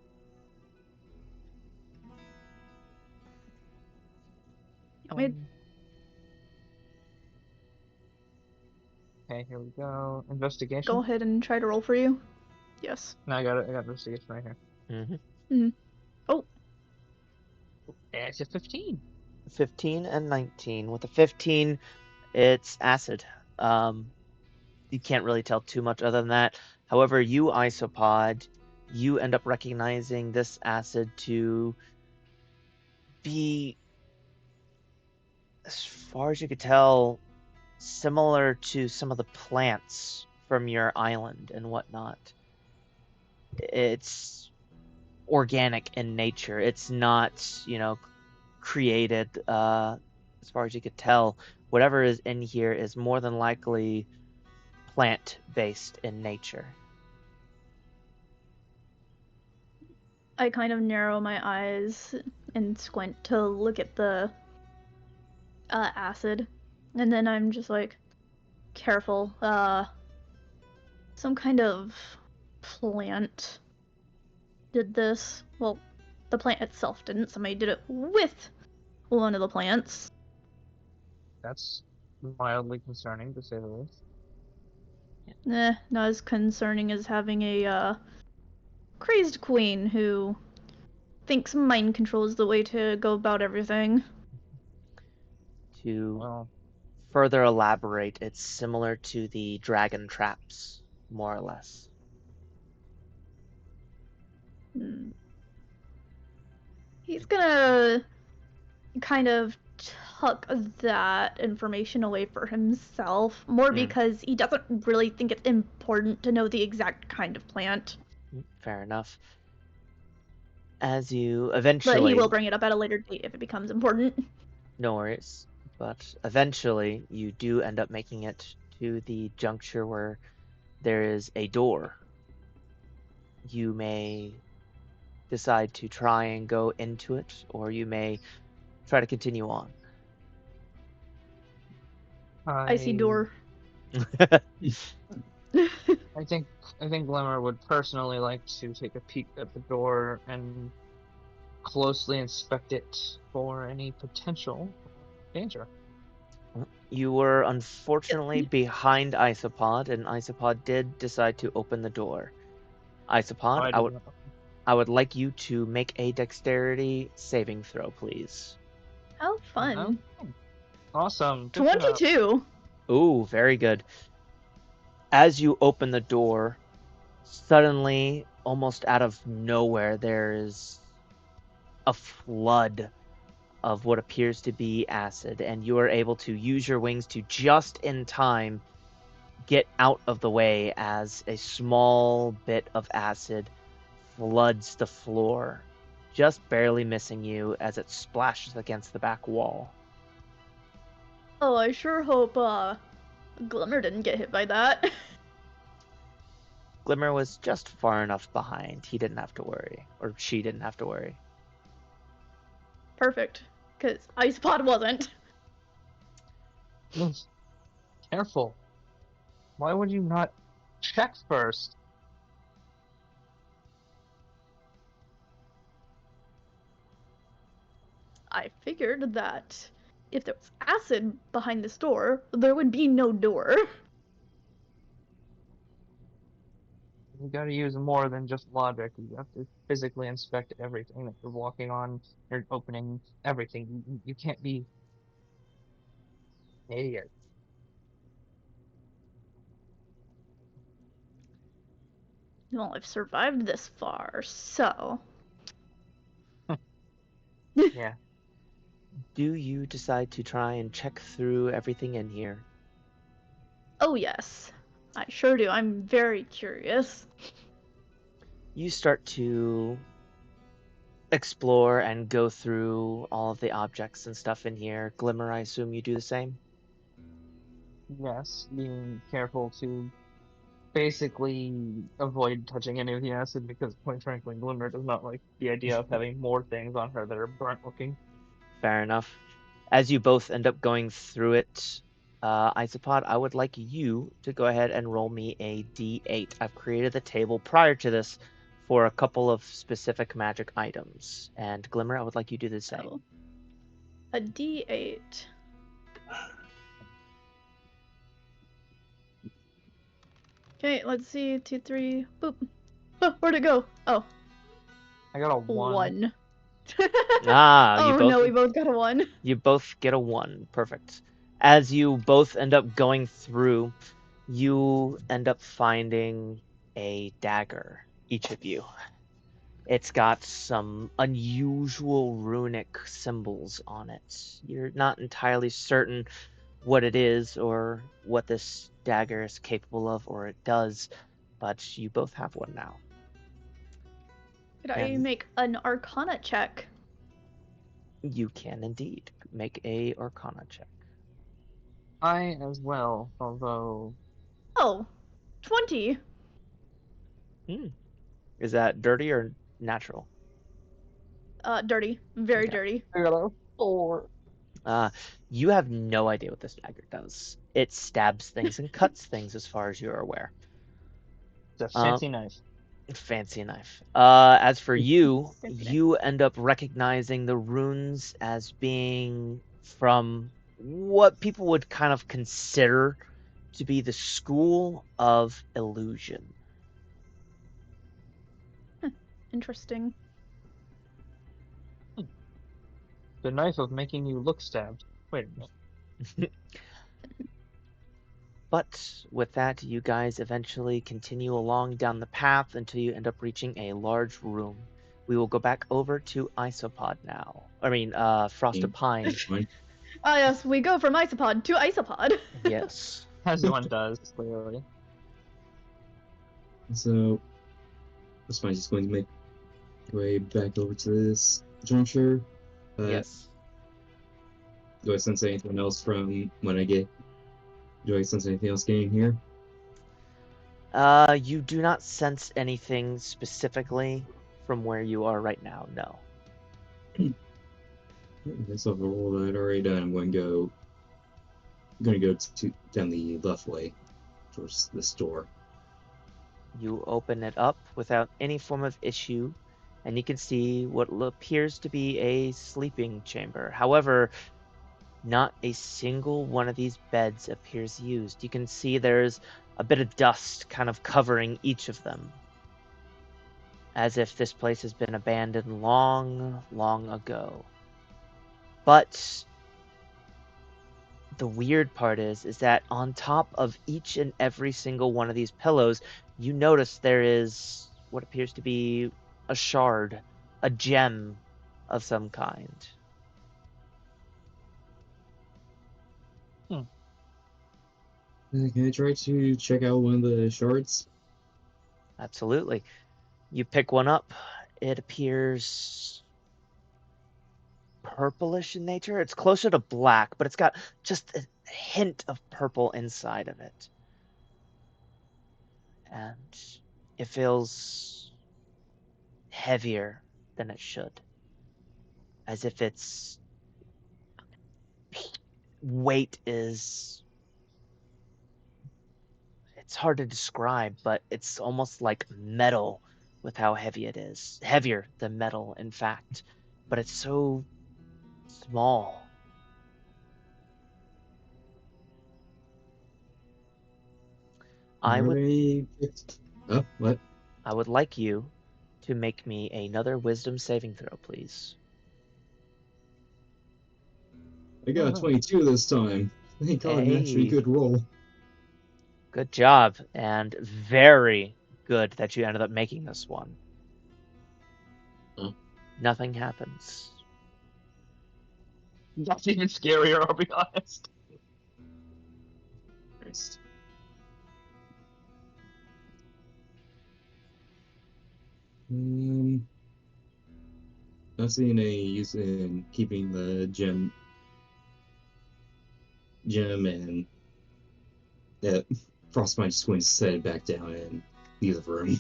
Wait. Okay, here we go. Investigation. Go ahead and try to roll for you. Yes. No, I got it. I got investigation right here. Oh. It's a 15. 15 and 19. With a 15, it's acid. You can't really tell too much other than that. However, you, Isopod, you end up recognizing this acid to be, as far as you could tell, similar to some of the plants from your island and whatnot. It's organic in nature. It's not, created, as far as you could tell. Whatever is in here is more than likely plant-based in nature. I kind of narrow my eyes and squint to look at the acid. And then I'm just like, careful. Some kind of plant did this. Well, the plant itself didn't. Somebody did it with one of the plants. That's mildly concerning, to say the least. Not as concerning as having a crazed queen who thinks mind control is the way to go about everything. To further elaborate, it's similar to the dragon traps, more or less. He's gonna kind of tuck that information away for himself, more because he doesn't really think it's important to know the exact kind of plant. Fair enough. As you eventually... But he will bring it up at a later date if it becomes important. No worries. But eventually, you do end up making it to the juncture where there is a door. You may decide to try and go into it, or you may try to continue on. I see door. I think Glimmer would personally like to take a peek at the door and closely inspect it for any potential danger. You were unfortunately behind Isopod, and Isopod did decide to open the door. Isopod, I didn't know. I would like you to make a dexterity saving throw, please. How fun. Okay. Awesome. Good job. 22. Ooh, very good. As you open the door, suddenly, almost out of nowhere, there is a flood of what appears to be acid, and you are able to use your wings to just in time get out of the way as a small bit of acid floods the floor, just barely missing you as it splashes against the back wall. Oh, I sure hope Glimmer didn't get hit by that. Glimmer was just far enough behind. He didn't have to worry, or she didn't have to worry. Perfect, because Icepod wasn't. Careful. Why would you not check first? I figured that if there was acid behind this door, there would be no door. You gotta use more than just logic. You have to physically inspect everything that you're walking on. You're opening everything. You can't be an idiot. Well, I've survived this far, so... Yeah. Do you decide to try and check through everything in here? Oh yes, I sure do. I'm very curious. You start to explore and go through all of the objects and stuff in here. Glimmer, I assume you do the same? Yes, being careful to basically avoid touching any of the acid because, quite frankly, Glimmer does not like the idea of having more things on her that are burnt looking. Fair enough. As you both end up going through it, Isopod, I would like you to go ahead and roll me a d8. I've created the table prior to this for a couple of specific magic items. And Glimmer, I would like you to do the same. So, a D8. Okay, let's see. 2, 3. Boop. Oh, where'd it go? Oh, I got a 1. 1. Ah, oh no, we both got a 1. You both get a 1. Perfect. As you both end up going through, you end up finding a dagger, each of you. It's got some unusual runic symbols on it. You're not entirely certain what it is or what this dagger is capable of or it does, but you both have one now. Could I And make an Arcana check? you can indeed make a Arcana check. I as well, although Oh, 20. Is that dirty or natural? Dirty. Very Okay. dirty. I got a 4. You have no idea what this dagger does. It stabs things and cuts things as far as you're aware. It's a fancy knife. Fancy knife. As for you, you end up recognizing the runes as being from what people would kind of consider to be the school of illusion. Interesting. The knife of making you look stabbed. Wait a minute. But with that, you guys eventually continue along down the path until you end up reaching a large room. We will go back over to Isopod now. I mean, Frosted Pine. Ah yes, we go from Isopod to Isopod. Yes. As one does, clearly. So, that's fine. Just going to make way back over to this juncture. Yes. Do I sense anything else from when I get Do I sense anything else getting here? You do not sense anything specifically from where you are right now, no. Based off the roll that I'd already done, I'm going to go down the left way towards this door. You open it up without any form of issue, and you can see what appears to be a sleeping chamber. However, not a single one of these beds appears used. You can see there's a bit of dust kind of covering each of them, as if this place has been abandoned long, long ago. But the weird part is that on top of each and every single one of these pillows, you notice there is what appears to be a shard, a gem of some kind. Can I try to check out one of the shards? Absolutely. You pick one up. It appears purplish in nature. It's closer to black, but it's got just a hint of purple inside of it. And it feels heavier than it should. As if its weight is... It's hard to describe, but it's almost like metal with how heavy it is. Heavier than metal, in fact. But it's so small. I would Oh, what? I would like you to make me another wisdom saving throw, please. I got a 22 this time. Thank God, an actually Hey. good roll. Good job, and very good that you ended up making this one. Huh? Nothing happens. That's even scarier, I'll be honest. Christ. Not seeing any use in keeping the gem and Frostbite just going to set it back down and leave the room.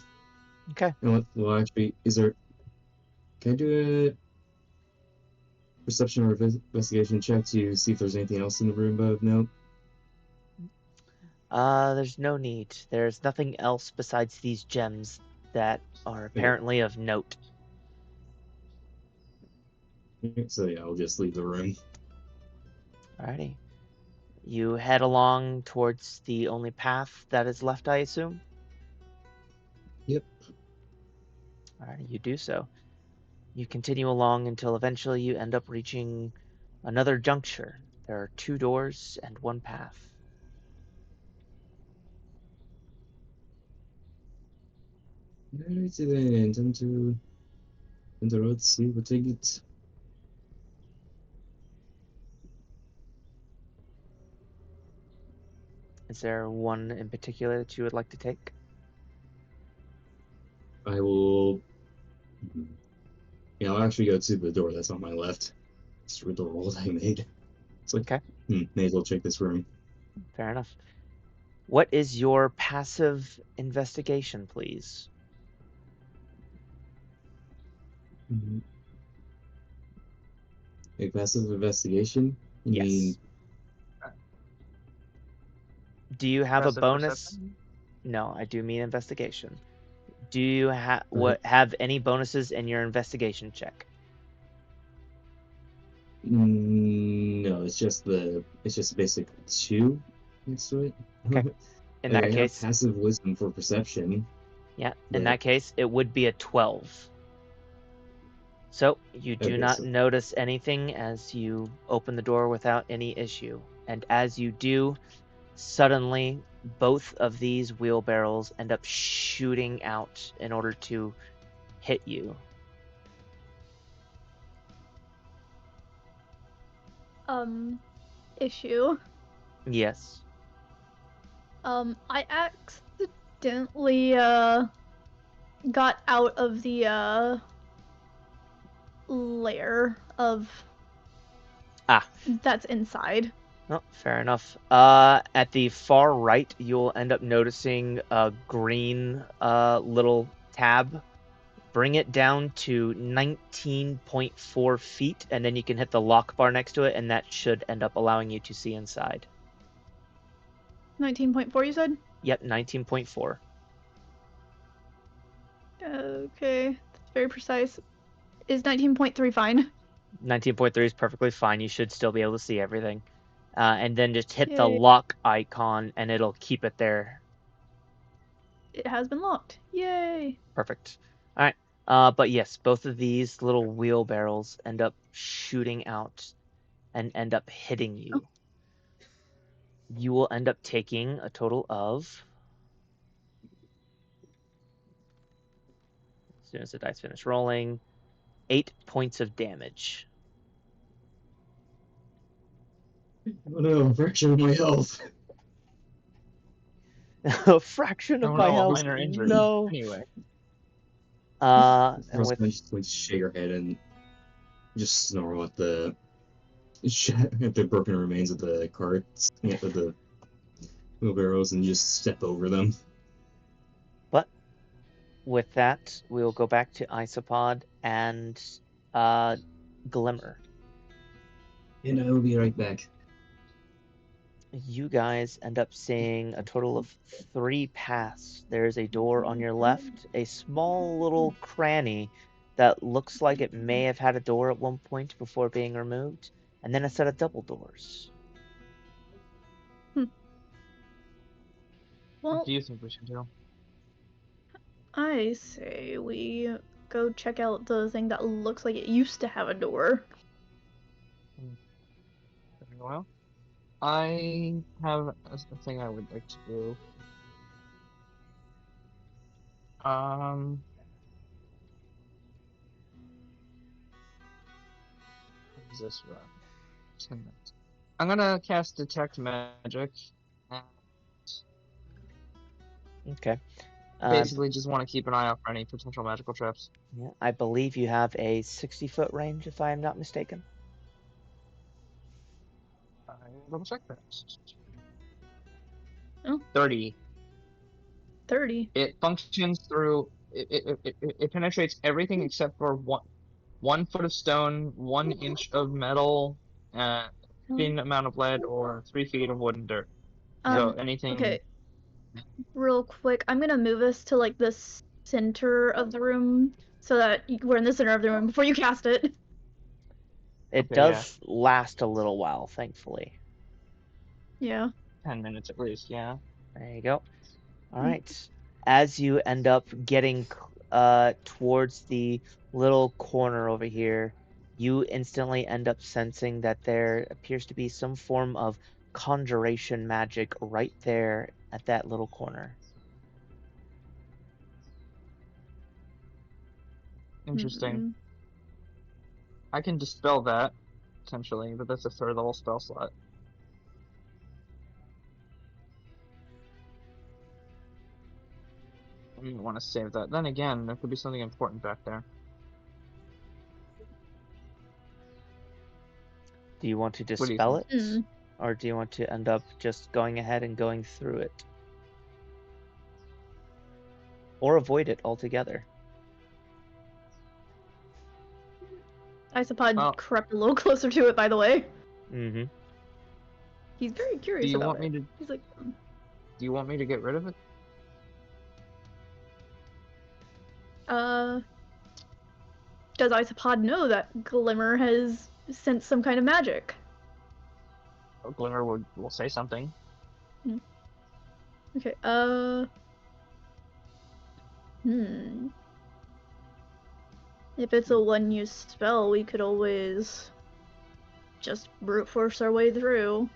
Okay. You know what? Well, actually, can I do a perception or investigation check to see if there's anything else in the room of note? There's no need. There's nothing else besides these gems that are apparently of note. So yeah, I'll just leave the room. Alrighty. You head along towards the only path that is left, I assume? Yep. Alrighty, you do so. You continue along until eventually you end up reaching another juncture. There are 2 doors and 1 path. Alright, then, time to the road, see what I get. Is there one in particular that you would like to take? I will. Yeah, I'll actually go to the door that's on my left. It's the roll I made. It's like, Okay. May as well check this room. Fair enough. What is your passive investigation, please? A passive investigation? You Yes. mean, Do you have a Passive bonus? perception? No, I do mean investigation. Do you have Right. have any bonuses in your investigation check? no, it's just basic 2 next to it. Okay. In Like, that I case, have passive wisdom for perception. yeah, in but- that case, it would be a 12. So you do Okay, not so- notice anything as you open the door without any issue. And as you do, suddenly both of these wheelbarrows end up shooting out in order to hit you. Issue. Yes. I accidentally, got out of the, layer of... Ah. That's inside. Oh, fair enough. At the far right, you'll end up noticing a green little tab. Bring it down to 19.4 feet, and then you can hit the lock bar next to it, and that should end up allowing you to see inside. 19.4, you said? Yep, 19.4. Okay, that's very precise. Is 19.3 fine? 19.3 is perfectly fine. You should still be able to see everything. And then just hit the Yay. lock icon, and it'll keep it there. It has been locked. Yay! Perfect. All right. But yes, both of these little wheelbarrows end up shooting out and end up hitting you. You will end up taking a total of, as soon as the dice finish rolling, 8 points of damage. Oh no, fraction of my health. A fraction of Oh my no, a health. minor injury. No. Anyway. And Ross with might just like shake her head and just snarl at the at the broken remains of the carts, of the wheelbarrows, and just step over them. with that, we'll go back to Isopod and Glimmer. And I will be right back. You guys end up seeing a total of 3 paths. There's a door on your left, a small little cranny that looks like it may have had a door at one point before being removed, and then a set of double doors. What Well, do you think we should do? I say we go check out the thing that looks like it used to have a door. Very well. I have a thing I would like to do. What is this run? 10 minutes. I'm gonna cast Detect Magic. And Okay. basically, just want to keep an eye out for any potential magical traps. Yeah, I believe you have a 60-foot range, if I am not mistaken. I will double check that. Oh. 30. 30. It functions through. It penetrates everything except for 1 foot of stone, 1 inch of metal, thin amount of lead, or 3 feet of wood and dirt. So anything. Okay. Real quick, I'm gonna move us to like the center of the room so that we're in the center of the room before you cast it. It Okay, does last a little while, thankfully. Yeah. 10 minutes at least, yeah. There you go. All right. As you end up getting towards the little corner over here, you instantly end up sensing that there appears to be some form of conjuration magic right there at that little corner. Interesting. I can dispel that, potentially, but that's a 3rd level spell slot. I didn't want to save that. Then again, there could be something important back there. Do you want to What do you dispel think? it? Or do you want to end up just going ahead and going through it? Or avoid it altogether? Isopod crept a little closer to it, by the way. Mm-hmm. He's very curious Do you about want me it. to? He's like, Do you want me to get rid of it? does Isopod know that Glimmer has sensed some kind of magic? Glimmer will say something. Okay, if it's a one-use spell, we could always just brute force our way through.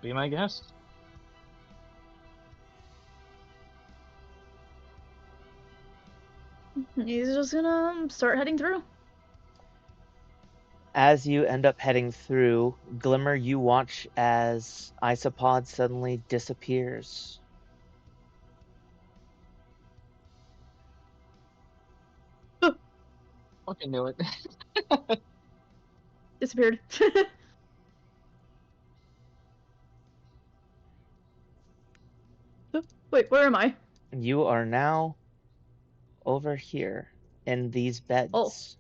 Be my guest. He's just gonna start heading through. As you end up heading through, Glimmer, you watch as Isopod suddenly disappears. Fucking knew it. Disappeared. Wait, where am I? You are now over here in these Oh, beds.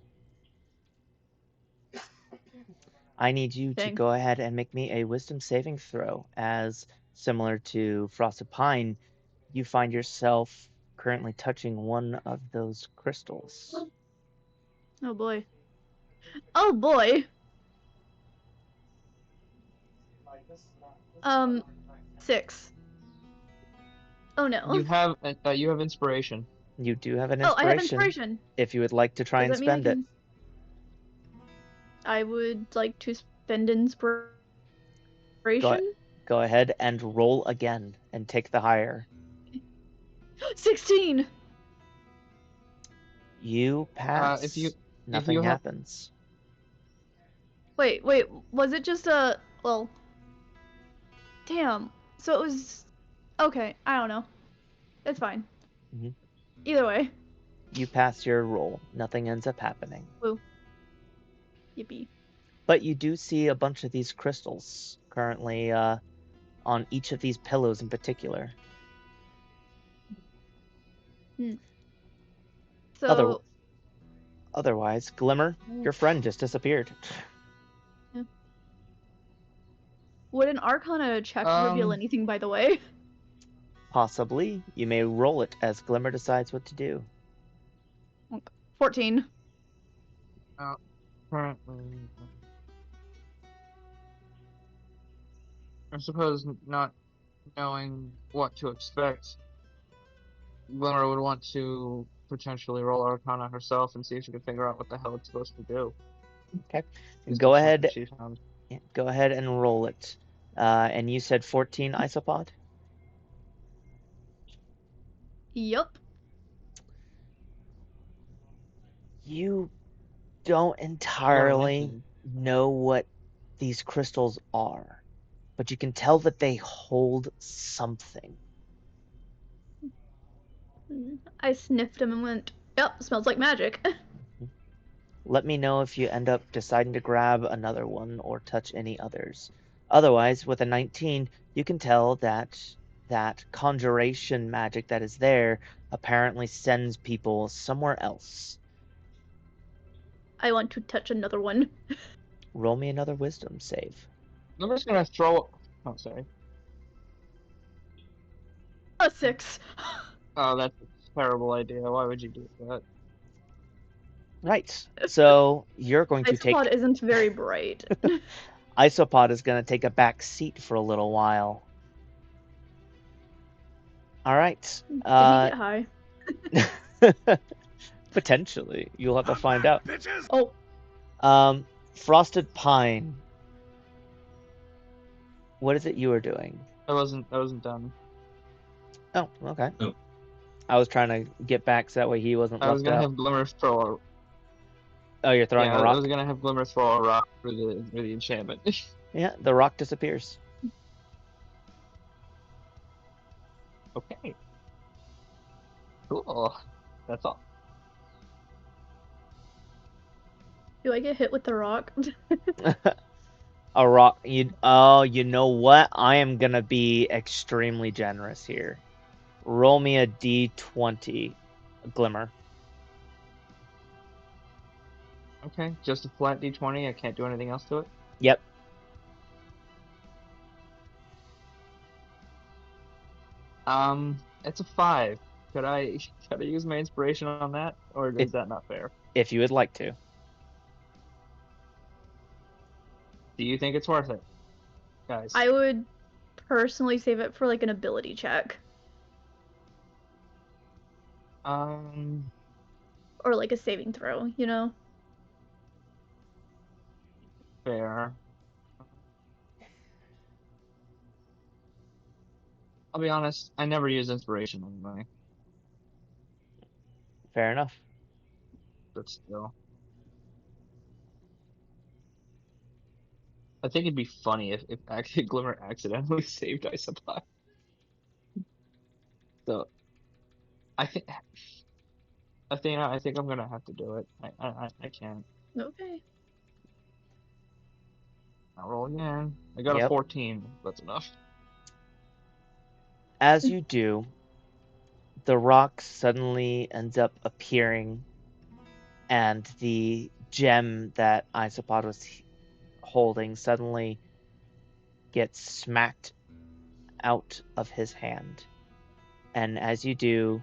I need you to dang. go ahead and make me a wisdom saving throw, as similar to Frosted Pine, you find yourself currently touching one of those crystals. Oh boy. Oh boy. 6. Oh no. You have inspiration. You do have an Oh, I have inspiration inspiration. if you would like to try Does and that mean I spend it. can? I would like to spend inspiration. Go ahead and roll again and take the higher. 16. You pass. If you Nothing have happens. Wait, was it just a, well, damn. So it was, okay, I don't know. It's fine. Mhm. Either way. You pass your roll. Nothing ends up happening. Woo. Yippee. But you do see a bunch of these crystals currently on each of these pillows in particular. So, Otherwise, Glimmer, your friend just disappeared. yeah. Would an Arcana check reveal anything, by the way? Possibly. You may roll it as Glimmer decides what to do. 14. currently, I suppose not knowing what to expect, Glimmer would want to potentially roll Arcana herself and see if she can figure out what the hell it's supposed to do. Okay. Is Go the ahead. check she found. Go ahead and roll it. And you said 14 isopod? Yup. You don't entirely know what these crystals are, but you can tell that they hold something. I sniffed him and went, yep, smells like magic. Let me know if you end up deciding to grab another one or touch any others. Otherwise, with a 19, you can tell that that conjuration magic that is there apparently sends people somewhere else. I want to touch another one. Roll me another wisdom save. I'm just gonna throw. Oh, sorry. A 6. Oh, that's a terrible idea. Why would you do that? Right. So you're going to take. Isopod isn't very bright. Isopod is going to take a back seat for a little while. All right. Did he get high? Potentially. You'll have to find out. Oh. Frosted Pine. What is it you were doing? I wasn't done. Oh, okay. Oh. I was trying to get back so that way he wasn't I was left gonna out. have Glimmer throw a. Oh, you're throwing Yeah, a rock? I was gonna have Glimmer throw a rock for the enchantment. Yeah, the rock disappears. Okay. Cool. That's all. Do I get hit with the rock? A rock. You know what? I am gonna be extremely generous here. Roll me a d20, Glimmer. Okay, just a flat d20. I can't do anything else to it. Yep. It's a 5. Could I use my inspiration on that, or is that not fair? If you would like to. Do you think it's worth it, guys? I would personally save it for like an ability check. Or like a saving throw, you know? Fair. I'll be honest, I never use inspiration anyway, Fair enough. but still. I think it'd be funny if actually Glimmer accidentally saved Isopod. So, I think Athena, I think I'm gonna have to do it. I can't. Okay. I'll roll again. I got a Yep. 14. That's enough. As you do, the rock suddenly ends up appearing, and the gem that Isopod was holding suddenly gets smacked out of his hand. And as you do,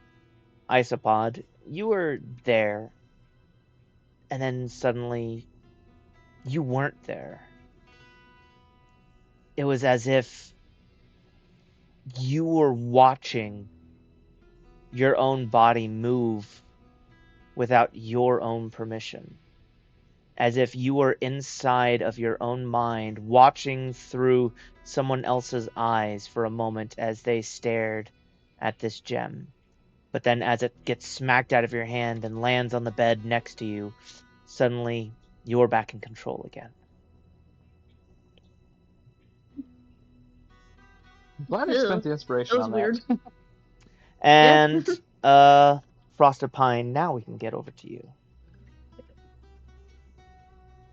Isopod, you were there, and then suddenly you weren't there. It was as if you were watching your own body move without your own permission. As if you were inside of your own mind, watching through someone else's eyes for a moment as they stared at this gem. But then as it gets smacked out of your hand and lands on the bed next to you, suddenly you're back in control again. I'm glad I Ew, spent the that inspiration was on weird. that. Yeah. And Frosted Pine, now we can get over to you.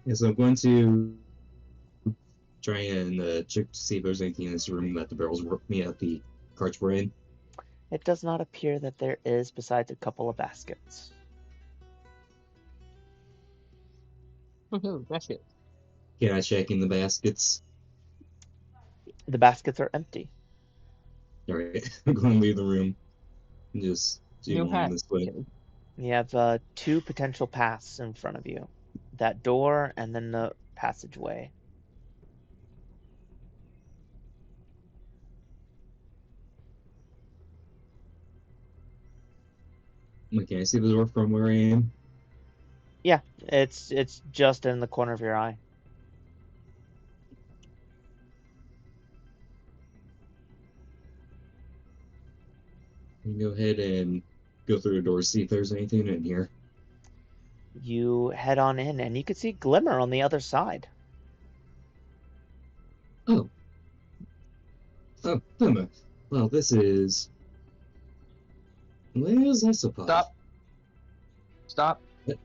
Yeah, so I'm going to try and check to see if there's anything in this room that the barrels were me at the carts were in. It does not appear that there is, besides a couple of baskets. Woohoo, that's it. Can I check in the baskets? The baskets are empty. Alright, I'm going to leave the room and just do New on hat. this way. kid. You have two potential paths in front of you. That door and then the passageway. Can I see the door from where I am? Yeah, it's just in the corner of your eye. You go ahead and go through the door, see if there's anything in here. You head on in, and you can see Glimmer on the other side. Oh. Oh, well, this is... Where's Isopod? Stop. Stop. What?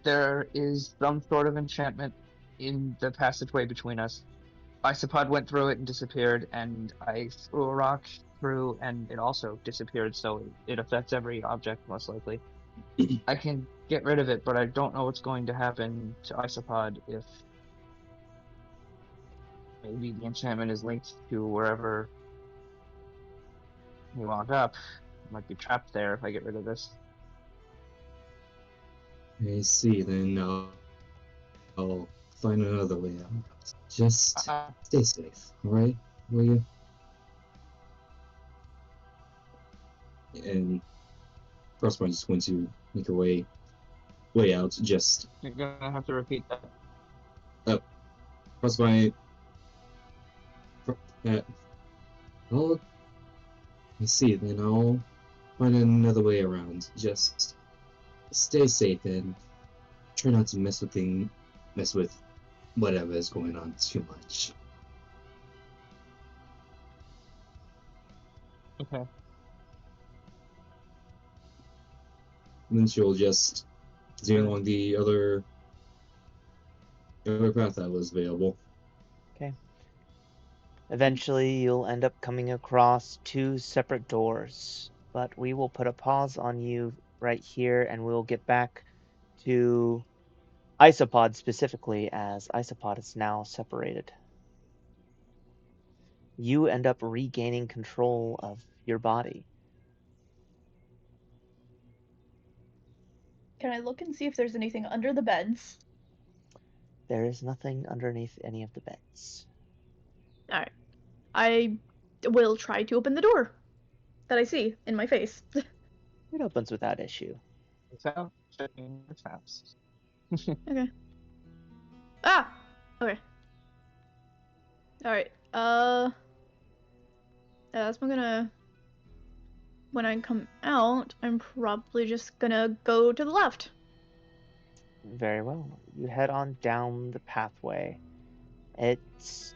There is some sort of enchantment in the passageway between us. Isopod went through it and disappeared, and I threw a rock through, and it also disappeared, so it affects every object, most likely. I can get rid of it, but I don't know what's going to happen to Isopod if maybe the enchantment is linked to wherever he wound up. He might be trapped there if I get rid of this. I see, then I'll find another way out. Just stay safe, alright? Will you? And Crossbone just going to make her way out, just... You're gonna have to repeat that. Crossbone... I'll... I see, then I'll find another way around. Just stay safe and try not to mess with whatever is going on too much. Okay. And then she'll just continue along the other path that was available. Okay. Eventually, you'll end up coming across two separate doors, but we will put a pause on you right here, and we'll get back to Isopod specifically, as Isopod is now separated. You end up regaining control of your body. Can I look and see if there's anything under the beds? There is nothing underneath any of the beds. Alright. I will try to open the door that I see in my face. It opens without issue. Without checking the traps. Okay. Ah! Okay. Alright. That's gonna... When I come out, I'm probably just gonna go to the left. Very well. You head on down the pathway. It's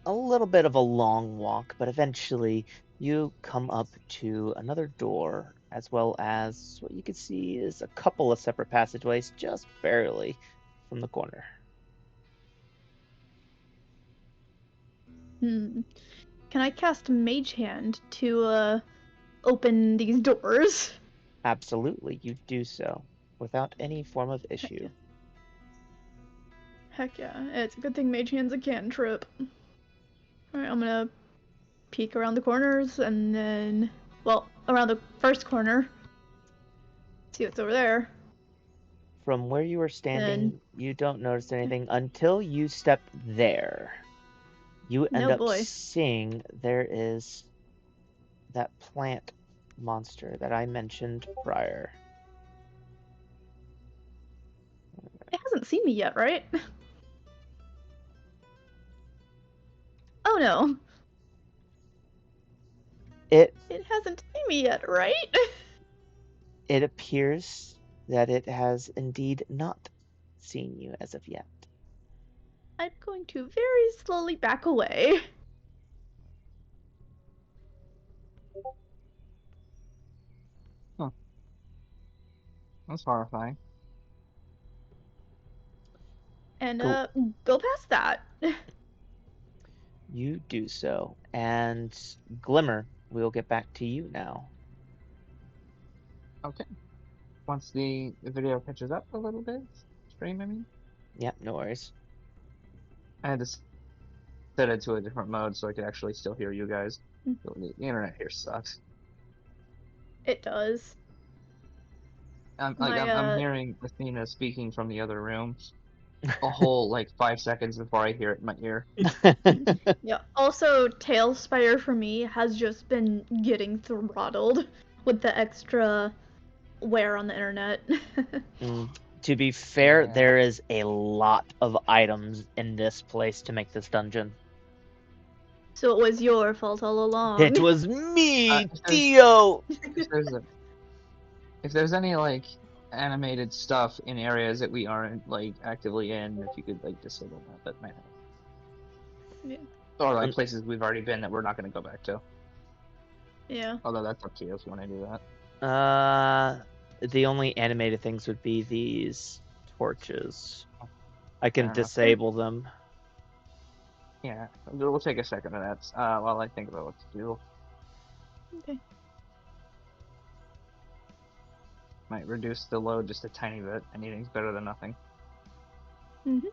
a little bit of a long walk, but eventually You come up to another door, as well as what you can see is a couple of separate passageways, just barely from the corner. Can I cast Mage Hand to open these doors? Absolutely, you do so without any form of issue. Heck yeah. It's a good thing Mage Hand's a cantrip. Alright, I'm gonna peek around the corners and then, well, around the first corner. See what's over there. From where you were standing, And, you don't notice anything until you step there. You end no up boy. seeing there is that plant monster that I mentioned prior. It hasn't seen me yet, right? Oh no. It It hasn't seen me yet, right? it appears that it has indeed not seen you as of yet. I'm going to very slowly back away. Huh. That's horrifying. And Go. go past that. You do so, and Glimmer, we'll get back to you now. Okay. Once the video catches up a little bit, stream, I mean. Yep, no worries. I had to set it to a different mode so I could actually still hear you guys. Mm. The internet here sucks. It does. I'm My hearing Athena speaking from the other room a whole like 5 seconds before I hear it in my ear. yeah. Also, Tailspire for me has just been getting throttled with the extra wear on the internet. To be fair, Yeah. there is a lot of items in this place to make this dungeon. So it was your fault all along. It was me, If Dio! if there's any like animated stuff in areas that we aren't like actively in, if you could like disable that might help. Yeah. Or like places we've already been that we're not going to go back to. Yeah. Although that's up to you if you want to do that. The only animated things would be these torches. I can Fair enough. disable them. Yeah, we'll take a second of that while I think about what to do. Okay. Might reduce the load just a tiny bit. Anything's better than nothing. Mhm.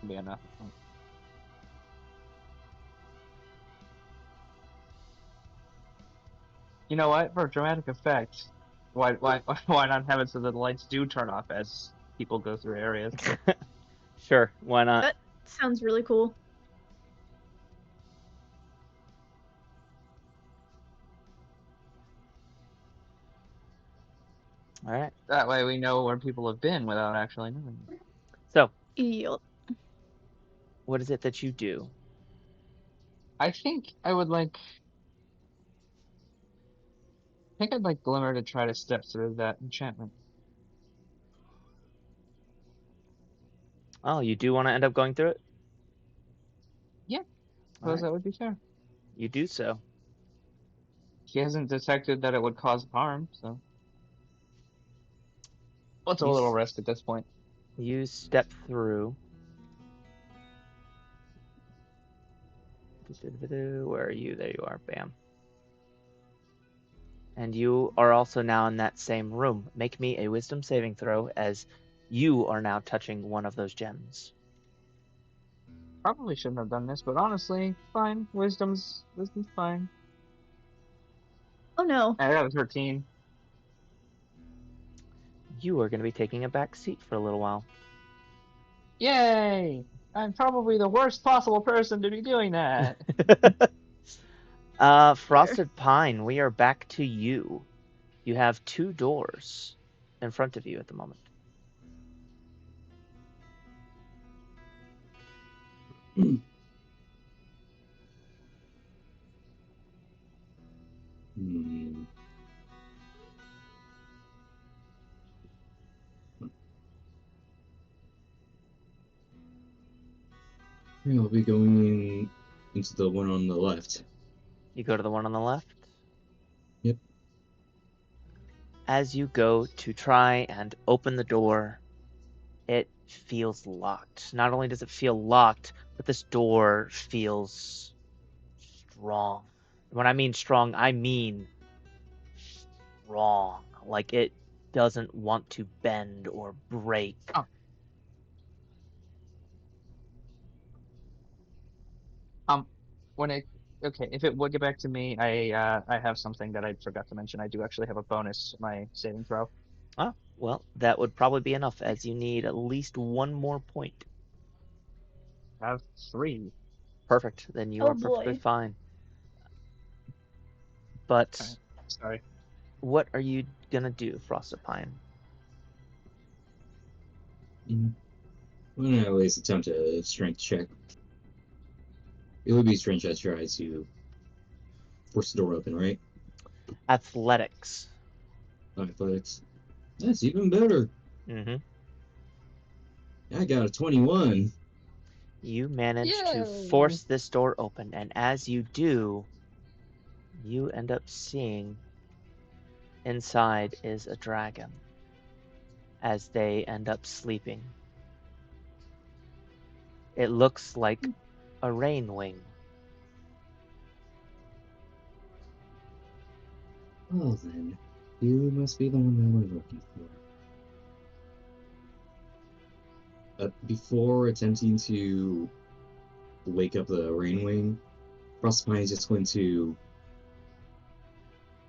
Be enough. You know what? For dramatic effect, why why not have it so that the lights do turn off as people go through areas? Sure, why not? That sounds really cool. Alright. That way we know where people have been without actually knowing. So, Yup. what is it that you do? I think I would like. I think I'd like Glimmer to try to step through that enchantment. Oh, you do want to end up going through it? Yeah, suppose Alright, that would be fair. you do so. He hasn't detected that it would cause harm, so what's a You, little s- risk at this point? you step through. Where are you? There you are. Bam. And you are also now in that same room. Make me a wisdom saving throw as you are now touching one of those gems. Probably shouldn't have done this, but honestly, fine. Wisdom's fine. Oh no. I got a 13. You are going to be taking a back seat for a little while. Yay! I'm probably the worst possible person to be doing that. Frosted Pine, we are back to you. You have 2 doors in front of you at the moment. Hmm. I'll be going into the one on the left. You go to the one on the left. Yep. As you go to try and open the door, it feels locked. Not only does it feel locked, but this door feels strong. When I mean strong, I mean strong. Like it doesn't want to bend or break. Oh. When it okay, if it would get back to me, I have something that I forgot to mention. I do actually have a bonus to my saving throw. Oh, well, that would probably be enough, as you need at least one more point. I have 3. Perfect. Then you Oh are perfectly boy. fine. But Okay, sorry. what are you gonna do, Frostopine? I'm gonna at least attempt a strength check. It would be strange I try to force the door open, right? Athletics. Athletics. That's even better. Mm-hmm. I got a 21. You manage to Yay! force this door open, and as you do, you end up seeing inside is a dragon as they end up sleeping. It looks like a rain wing. Well then, you must be the one that we're looking for. Before attempting to wake up the rainwing, Frostpine is just going to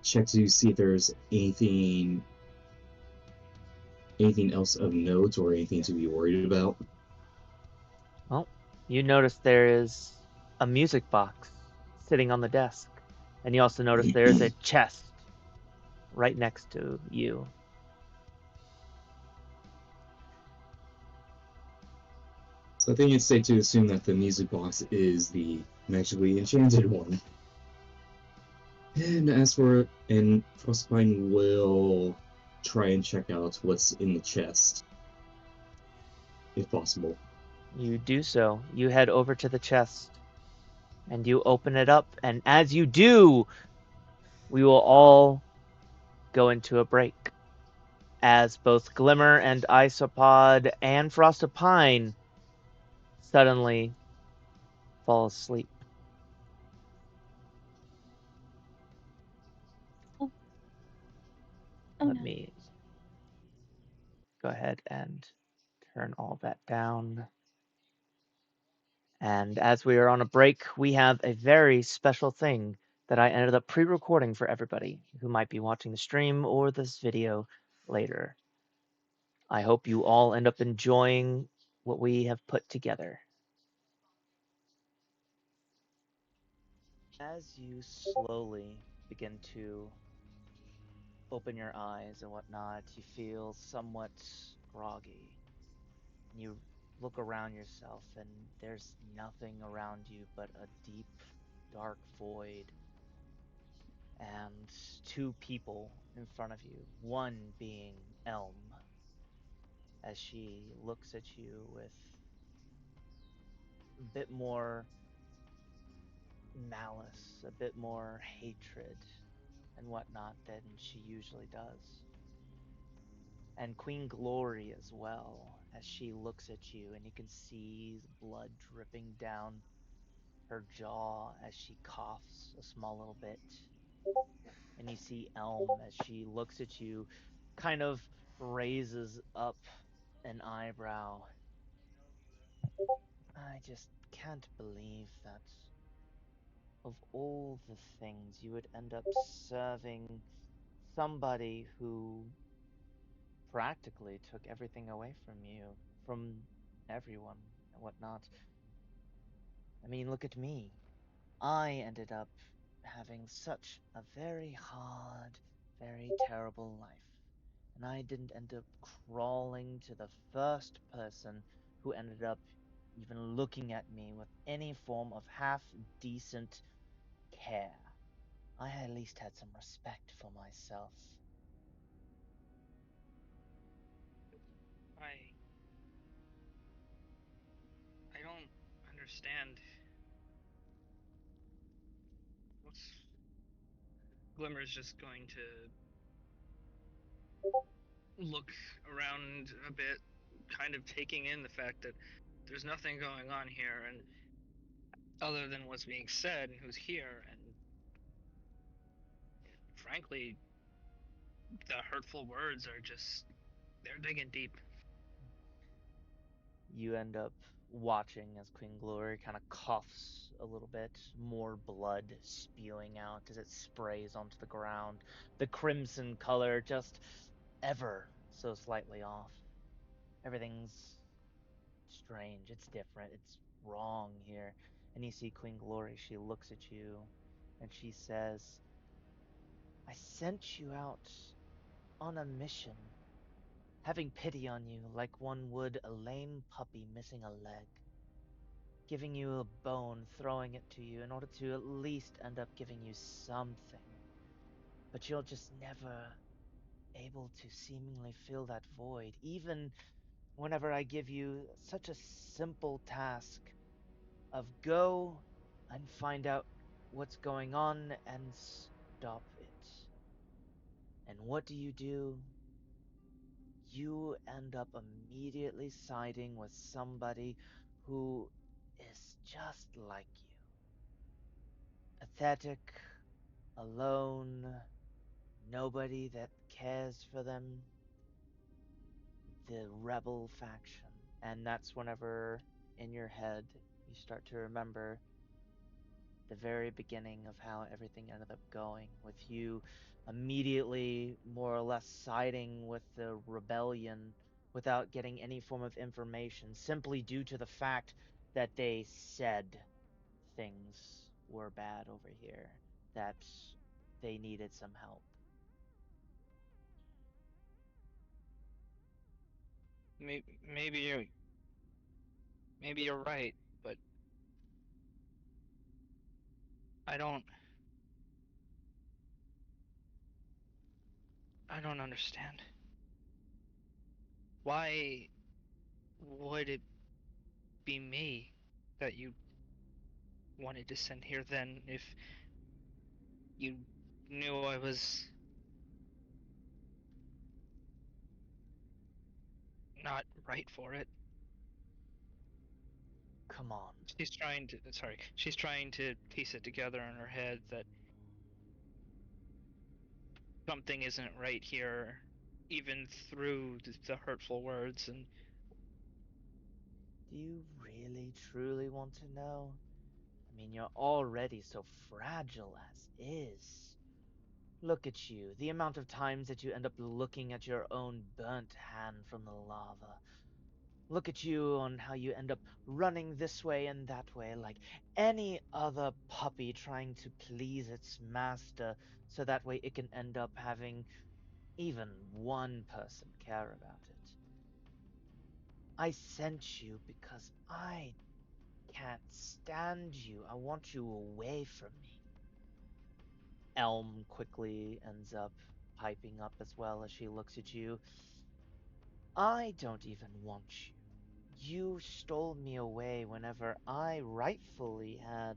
check to see if there's anything else of note or anything to be worried about. Well, you notice there is a music box sitting on the desk, and you also notice there is a chest right next to you. So I think it's safe to assume that the music box is the magically enchanted one. And Frostpine will try and check out what's in the chest, if possible. You do so. You head over to the chest, and you open it up, and as you do, we will all go into a break. As both Glimmer and Isopod and Frostopine suddenly fall asleep. Oh Let no. me go ahead and turn all that down. And as we are on a break, we have a very special thing that I ended up pre-recording for everybody who might be watching the stream or this video later. I hope you all end up enjoying what we have put together. As you slowly begin to open your eyes and whatnot, you feel somewhat groggy. You look around yourself and there's nothing around you but a deep, dark void and 2 people in front of you, one being Elm, as she looks at you with a bit more malice, a bit more hatred and whatnot than she usually does. And Queen Glory as well, as she looks at you and you can see blood dripping down her jaw as she coughs a small little bit. And you see Elm as she looks at you, kind of raises up an eyebrow. I just can't believe that of all the things you would end up serving somebody who practically took everything away from you, from everyone and whatnot. I mean, look at me. I ended up having such a very hard, very terrible life. And I didn't end up crawling to the first person who ended up even looking at me with any form of half decent care. I at least had some respect for myself. I don't understand. Glimmer's just going to look around a bit, kind of taking in the fact that there's nothing going on here, and other than what's being said and who's here, and frankly, the hurtful words are just, they're digging deep. You end up watching as Queen Glory kind of coughs a little bit, more blood spewing out as it sprays onto the ground. The crimson color just ever so slightly off. Everything's strange. It's different. It's wrong here. And you see Queen Glory, she looks at you and she says, I sent you out on a mission, having pity on you like one would a lame puppy missing a leg, giving you a bone, throwing it to you in order to at least end up giving you something. But you're just never able to seemingly fill that void, even whenever I give you such a simple task of go and find out what's going on and stop it. And what do? You end up immediately siding with somebody who is just like you. Pathetic, alone, nobody that cares for them. The rebel faction. And that's whenever in your head you start to remember the very beginning of how everything ended up going, with you immediately more or less siding with the rebellion without getting any form of information, simply due to the fact that they said things were bad over here, that they needed some help. Maybe you're right, but I don't understand. Why would it be me that you wanted to send here then, if you knew I was not right for it? Come on. She's trying to piece it together in her head that something isn't right here, even through the hurtful words. And Do you really, truly want to know? I mean, you're already so fragile as is. Look at you, the amount of times that you end up looking at your own burnt hand from the lava. Look at you on how you end up running this way and that way like any other puppy trying to please its master so that way it can end up having even one person care about it. I sent you because I can't stand you. I want you away from me. Elm quickly ends up piping up as well as she looks at you. I don't even want you. You stole me away whenever I rightfully had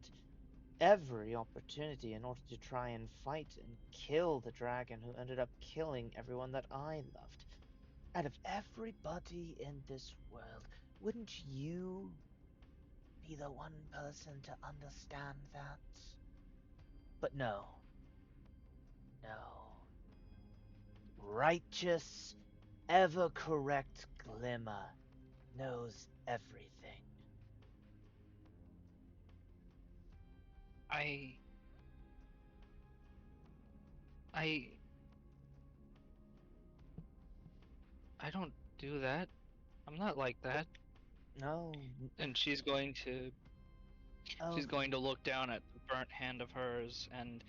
every opportunity in order to try and fight and kill the dragon who ended up killing everyone that I loved. Out of everybody in this world, wouldn't you be the one person to understand that? But no. No. Righteous, ever correct Glimmer knows everything. I I I don't do that. I'm not like that. No. And Oh, she's going to look down at the burnt hand of hers and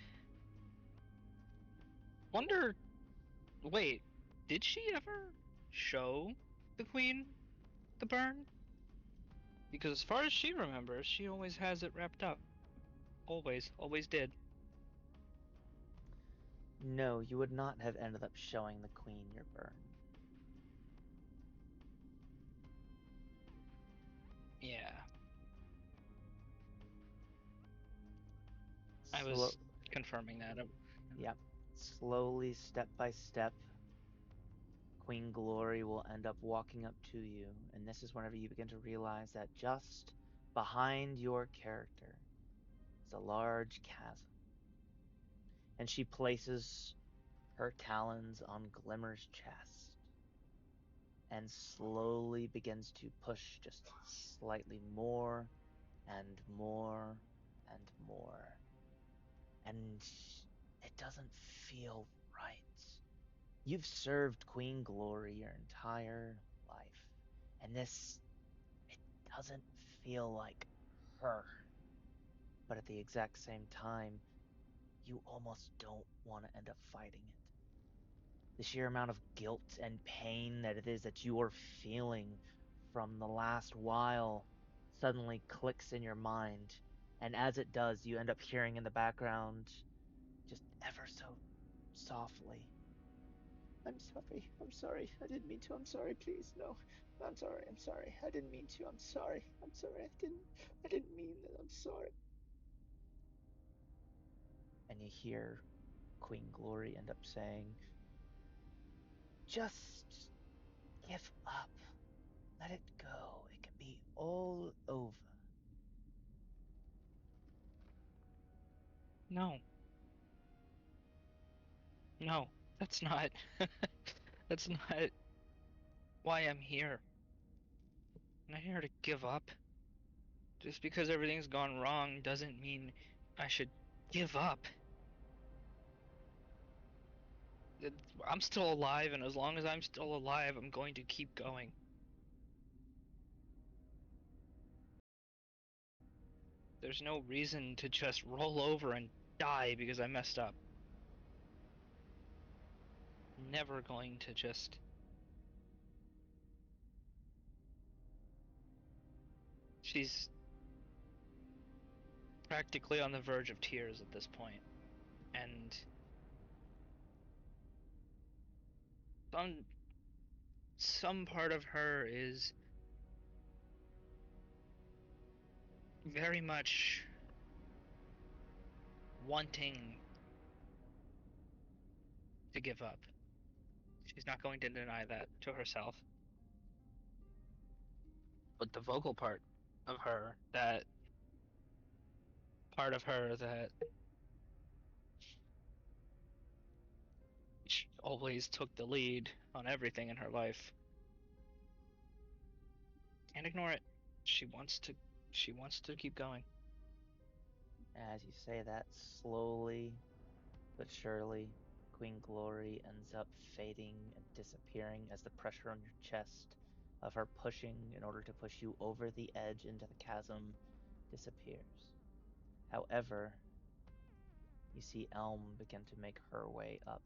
wonder, wait, did she ever show the queen the burn? Because as far as she remembers, she always has it wrapped up. Always did. no, you would not have ended up showing the queen your burn. Yeah. I was confirming that. Yeah. Slowly, step by step, Queen Glory will end up walking up to you, and this is whenever you begin to realize that just behind your character is a large chasm, and she places her talons on Glimmer's chest and slowly begins to push just slightly more and more and more. And it doesn't feel right. You've served Queen Glory your entire life, and this, it doesn't feel like her. But at the exact same time, you almost don't want to end up fighting it. The sheer amount of guilt and pain that it is that you are feeling from the last while suddenly clicks in your mind, and as it does, you end up hearing in the background, just ever so softly, I'm sorry, I didn't mean to, I'm sorry, please, no, I'm sorry, I didn't mean to, I'm sorry, I didn't mean that, I'm sorry. And you hear Queen Glory end up saying, just give up, let it go, it can be all over. No. No, that's not. That's not why I'm here. I'm not here to give up. Just because everything's gone wrong doesn't mean I should give up. I'm still alive, and as long as I'm still alive, I'm going to keep going. There's no reason to just roll over and die because I messed up. I'm never going to just... She's practically on the verge of tears at this point, and some part of her is very much wanting to give up. She's not going to deny that to herself. But the vocal part of her, that part of her that she always took the lead on everything in her life, can't ignore it. She wants to keep going. As you say that, slowly but surely, Queen Glory ends up fading and disappearing as the pressure on your chest of her pushing in order to push you over the edge into the chasm disappears. However, you see Elm begin to make her way up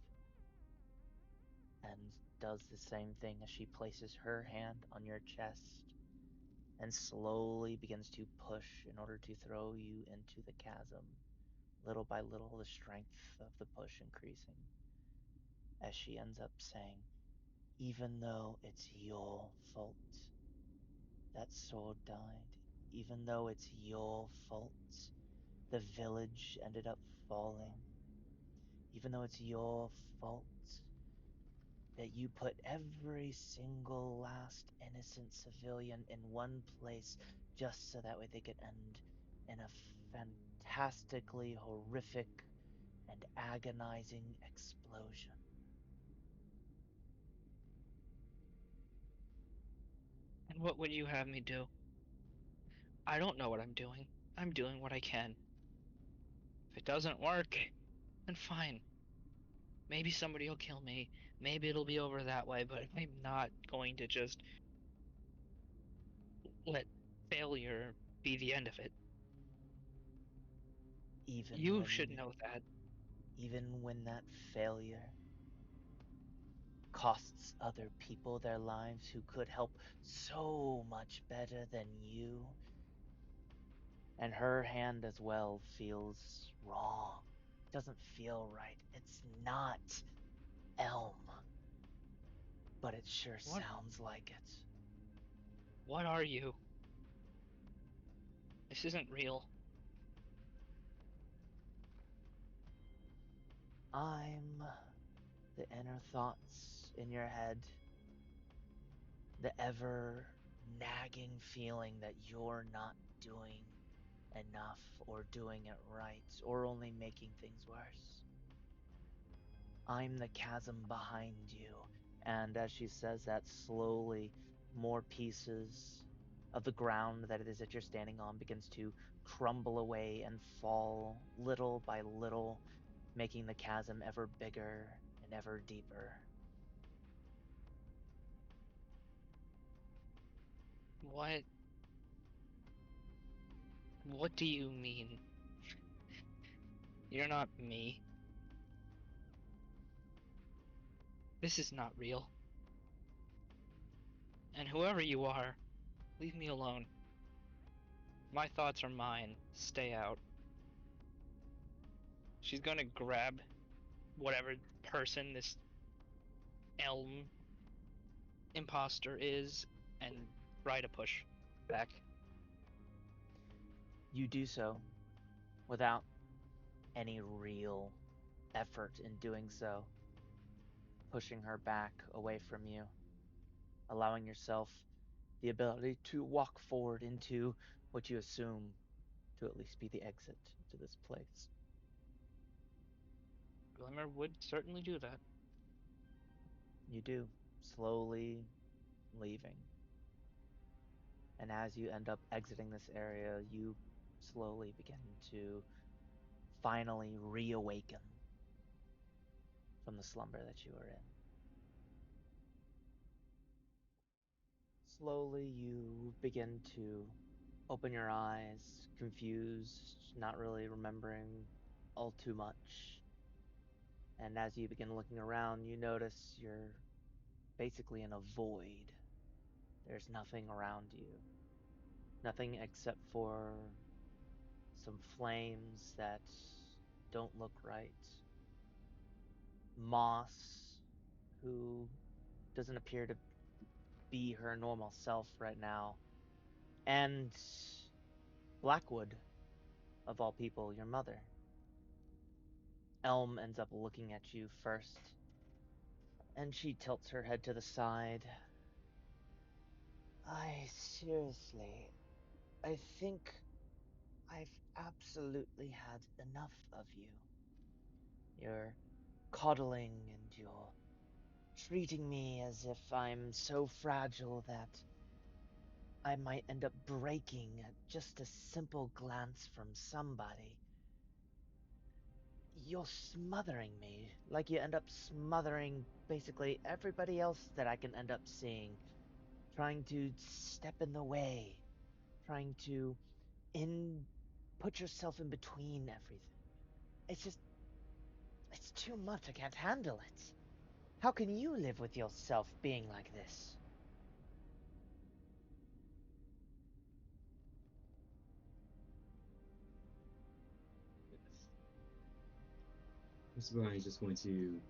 and does the same thing as she places her hand on your chest and slowly begins to push in order to throw you into the chasm. Little by little, the strength of the push increasing as she ends up saying, even though it's your fault that Sword died, even though it's your fault the village ended up falling, even though it's your fault that you put every single last innocent civilian in one place just so that way they could end in a fantastically horrific and agonizing explosion. And what would you have me do? I don't know what I'm doing. I'm doing what I can. If it doesn't work, then fine. Maybe somebody will kill me. Maybe it'll be over that way, but I'm not going to just let failure be the end of it. Even You should when know that. even when that failure costs other people their lives who could help so much better than you. And her hand as well feels wrong. It doesn't feel right. It's not Elm, but it sure What sounds like it. what are you? This isn't real. I'm the inner thoughts in your head, the ever nagging feeling that you're not doing enough or doing it right or only making things worse. I'm the chasm behind you. And as she says that, slowly more pieces of the ground that it is that you're standing on begins to crumble away and fall little by little, making the chasm ever bigger and ever deeper. What? What do you mean? You're not me. This is not real. And whoever you are, leave me alone. My thoughts are mine. Stay out. She's gonna grab whatever person this elm imposter is and try to push back. You do so without any real effort in doing so, pushing her back away from you, allowing yourself the ability to walk forward into what you assume to at least be the exit to this place. Glimmer would certainly do that. You do, slowly leaving. And as you end up exiting this area, you slowly begin to finally reawaken from the slumber that you were in. Slowly you begin to open your eyes, confused, not really remembering all too much. And as you begin looking around, you notice you're basically in a void. There's nothing around you. Nothing except for some flames that don't look right. Moss, who doesn't appear to be her normal self right now. And Blackwood, of all people, your mother. Elm ends up looking at you first, and she tilts her head to the side. Seriously, I think I've absolutely had enough of you. You're coddling and you're treating me as if I'm so fragile that I might end up breaking at just a simple glance from somebody. You're smothering me, like you end up smothering basically everybody else that I can end up seeing, trying to step in the way, trying to put yourself in between everything. It's too much. I can't handle it. How can you live with yourself being like this? Miss Vine is just going to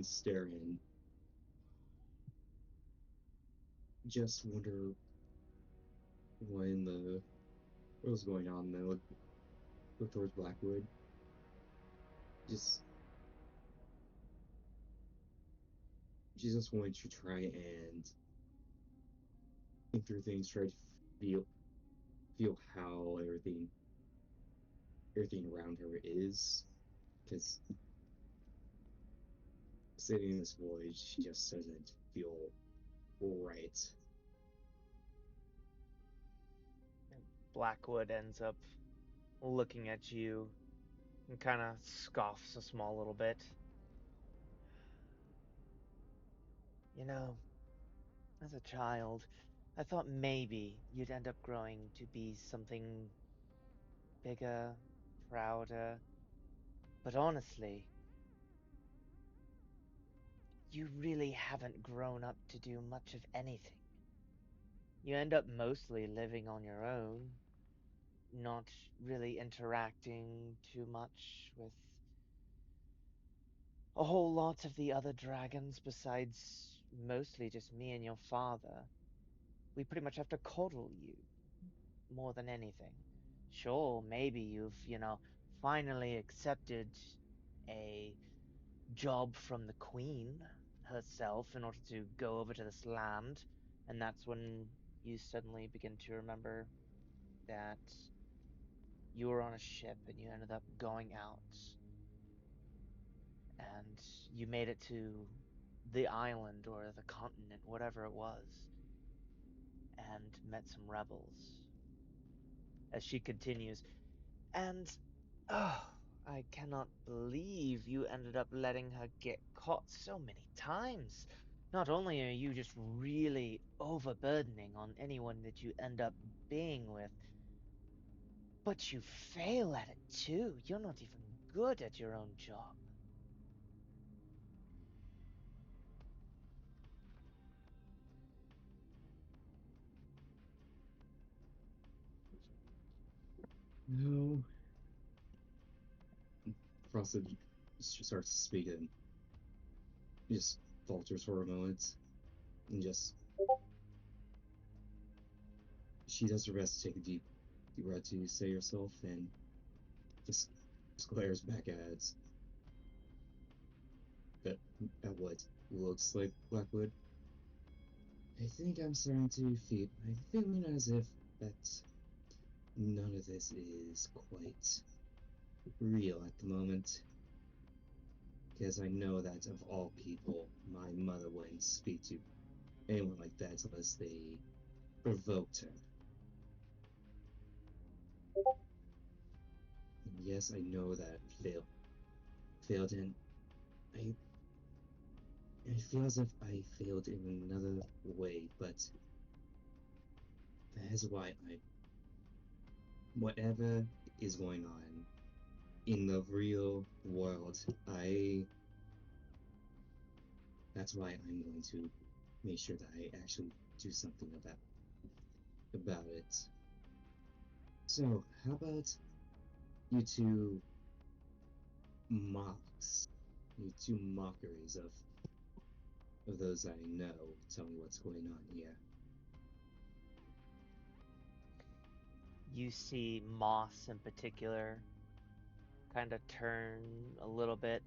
stare in. Just wonder what was going on. Then look towards Blackwood. Just she's just going to try and think through things, try to feel how everything around her is, because sitting in this void, she just doesn't feel right. Blackwood ends up looking at you and kind of scoffs a small little bit. You know, as a child, I thought maybe you'd end up growing to be something bigger, prouder. But honestly, you really haven't grown up to do much of anything. You end up mostly living on your own, not really interacting too much with a whole lot of the other dragons besides mostly just me and your father. We pretty much have to coddle you more than anything. Sure, maybe you've, finally accepted a job from the Queen herself in order to go over to this land, and that's when you suddenly begin to remember that you were on a ship and you ended up going out and you made it to the island or the continent, whatever it was, and met some rebels. As she continues, and oh, I cannot believe you ended up letting her get caught so many times. Not only are you just really overburdening on anyone that you end up being with, but you fail at it too. You're not even good at your own job. No. Frosted starts to speak and just falters for a moment and just she does her best to take a deep breath to say herself and just glares back at what looks like Blackwood. I think I'm starting to feel my feeling as if that none of this is quite real at the moment. Because I know that of all people, my mother wouldn't speak to anyone like that unless they provoked her. And yes, I know that failed, and I feel as if I failed in another way, but that is why whatever is going on in the real world, that's why I'm going to make sure that I actually do something about it. So, how about you two mocks, you two mockeries of those I know, tell me what's going on here. You see Moss in particular kind of turn a little bit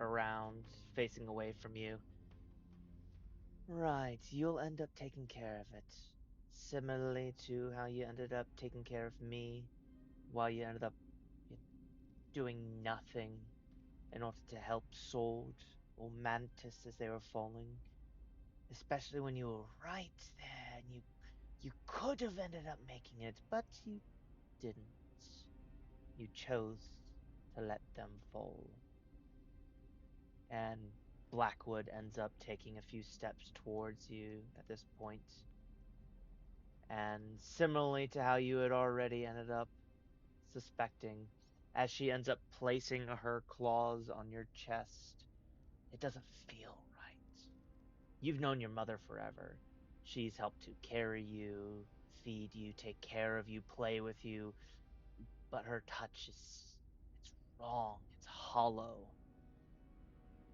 around, facing away from you. Right, you'll end up taking care of it. Similarly to how you ended up taking care of me while you ended up doing nothing in order to help Sword or Mantis as they were falling. Especially when you were right there and you could have ended up making it, but you didn't. You chose to let them fall. And Blackwood ends up taking a few steps towards you at this point. And similarly to how you had already ended up suspecting, as she ends up placing her claws on your chest, it doesn't feel right. You've known your mother forever. She's helped to carry you, feed you, take care of you, play with you, but her touch it's wrong, it's hollow.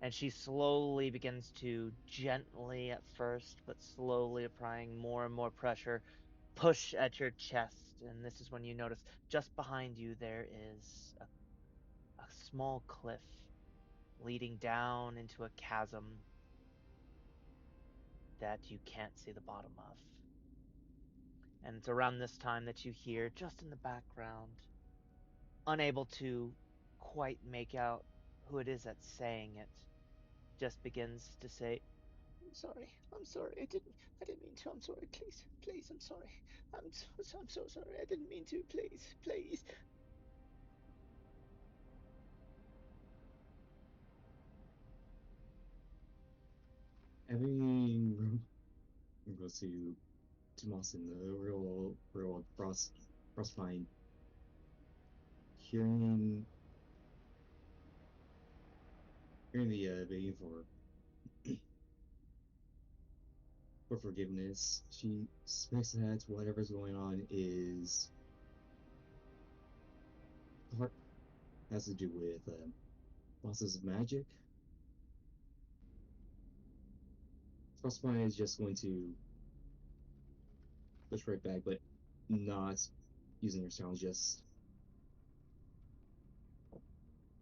And she slowly begins to gently at first, but slowly applying more and more pressure, push at your chest. And this is when you notice just behind you there is a small cliff leading down into a chasm that you can't see the bottom of. And it's around this time that you hear, just in the background, unable to quite make out who it is that's saying it, just begins to say, I'm sorry, I didn't mean to, I'm sorry, please, I'm sorry, I'm so sorry, I didn't mean to, please. Having go to Moss in the real crossfine, hearing the begging for forgiveness, she suspects that whatever's going on is part has to do with Moss's magic. Frostbite is just going to push right back, but not using her sound, just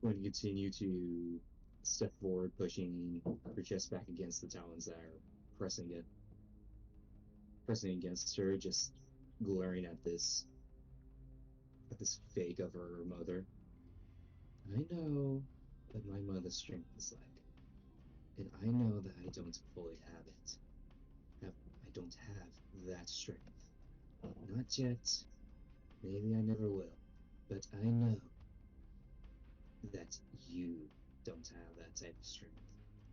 going to continue to step forward, pushing her chest back against the talons that are pressing against her, just glaring at this fake of her mother. I know what my mother's strength is like, and I know that I don't fully have it. I don't have that strength. Not yet. Maybe I never will. But I know that you don't have that type of strength.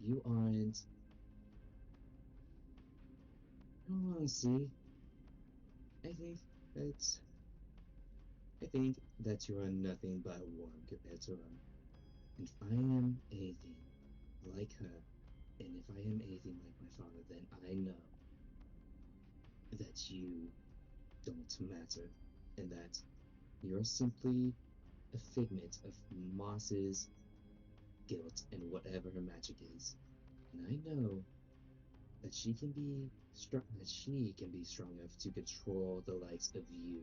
You aren't. I don't want to see. I think that I think that you are nothing but a worm compared to her. And if I am anything like her, and if I am anything like my father, then I know that you don't matter, and that you're simply a figment of Moss's guilt and whatever her magic is. And I know that she can be strong enough to control the likes of you.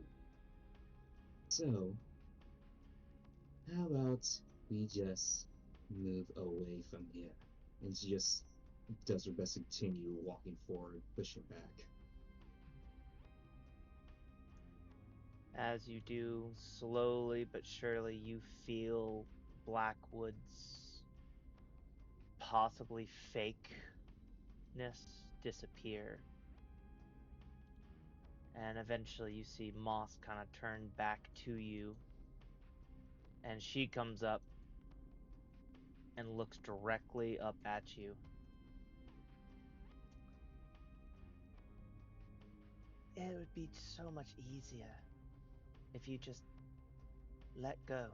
So, how about we just move away from here? And she just does her best to continue walking forward, pushing back. As you do, slowly but surely, you feel Blackwood's possibly fakeness disappear. And eventually you see Moss kind of turn back to you. And she comes up and looks directly up at you. It would be so much easier if you just let go.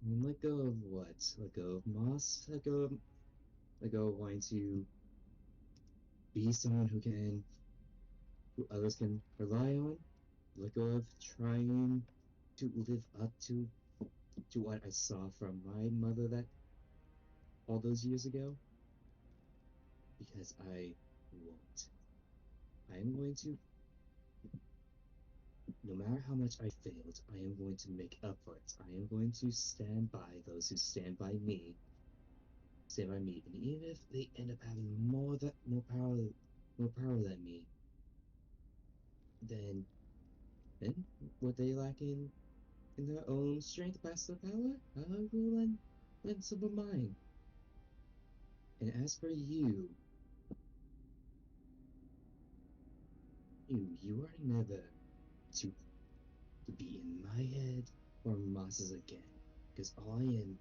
Let go of what? Let go of Moss? Let go of wanting to be someone who others can rely on? Let go of trying to live up to what I saw from my mother that all those years ago? Because I won't. I am going to, no matter how much I failed, I am going to make up for it. I am going to stand by those who stand by me. And even if they end up having more power than me, then what they lack in their own strength past their power, I will lend some of mine. And as for you, you are never to be in my head or Moss's again. Because all I am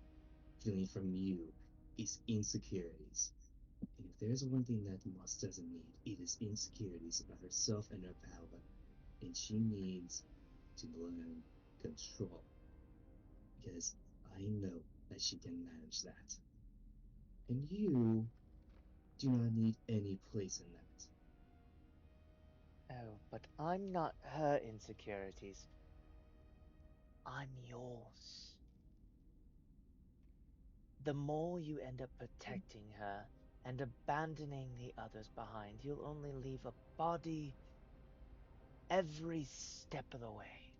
feeling from you is insecurities. And if there's one thing that Moss doesn't need, it is insecurities about herself and her power. And she needs to learn control. Because I know that she can manage that. And you do not need any place in that. Oh, but I'm not her insecurities. I'm yours. The more you end up protecting her and abandoning the others behind, you'll only leave a body every step of the way.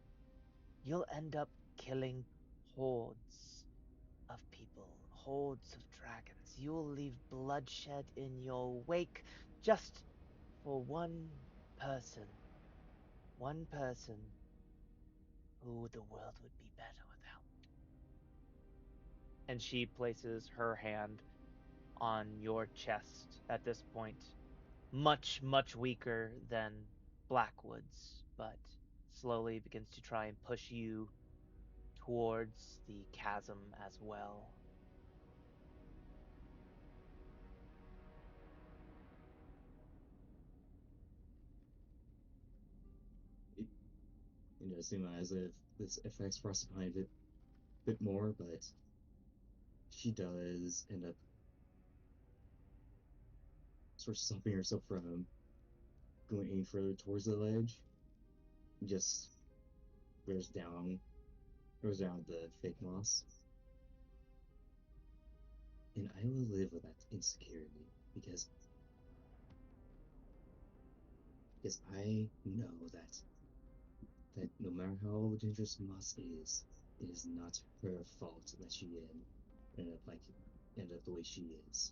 You'll end up killing hordes of people, hordes of dragons. You'll leave bloodshed in your wake just for one person who the world would be better without. And she places her hand on your chest at this point, much, much weaker than Blackwood's, but slowly begins to try and push you towards the chasm as well. It, seem as if this affects Proserpine a bit more, but she does end up sort of stopping herself from going any further towards the ledge. Just throws down the fake moss. And I will live with that insecurity because I know that that no matter how dangerous Moss is, it is not her fault that she ended up the way she is.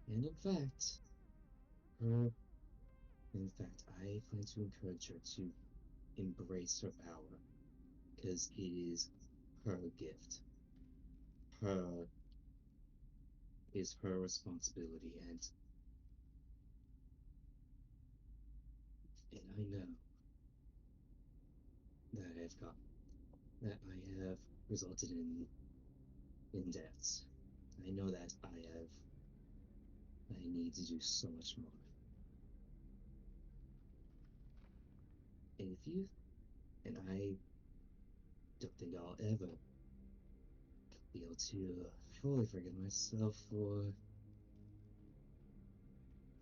And in fact, I plan to encourage her to embrace her power, because it is her gift. Her is her responsibility, and I know that I have resulted in deaths. I know that I need to do so much more. And I don't think I'll ever be able to fully forgive myself for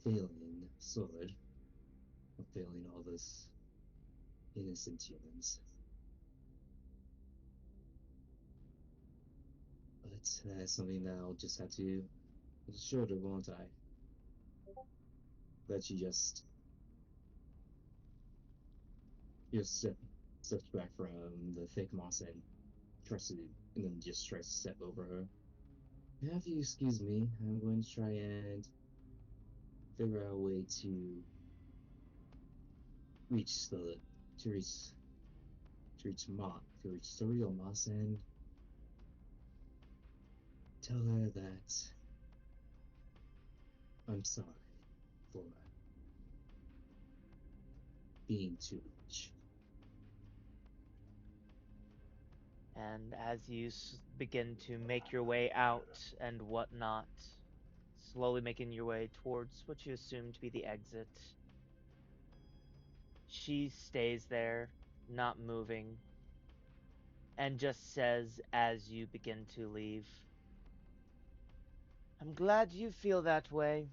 failing Sword, or failing all those innocent humans. But that's something that I'll just have to shoulder, won't I? That she just steps back from the thick moss and then just tries to step over her. Have you excuse me? I'm going to try and figure out a way to reach the to reach to reach the real Moss and tell her that I'm sorry for being too much. And as you begin to make your way out and whatnot, slowly making your way towards what you assume to be the exit, she stays there, not moving, and just says as you begin to leave, I'm glad you feel that way,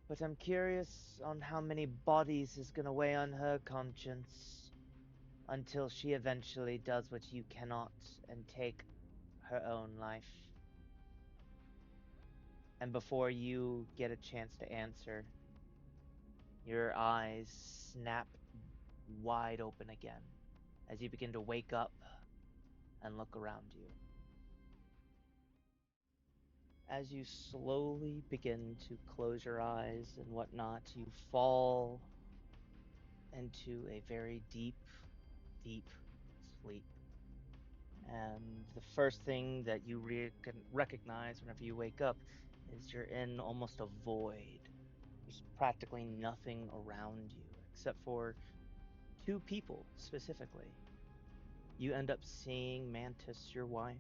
but I'm curious on how many bodies is gonna weigh on her conscience until she eventually does what you cannot and take her own life. And before you get a chance to answer, your eyes snap wide open again as you begin to wake up and look around you. As you slowly begin to close your eyes and whatnot, you fall into a very deep, deep sleep. And the first thing that you recognize whenever you wake up is you're in almost a void. There's practically nothing around you except for two people specifically. You end up seeing Mantis, your wife,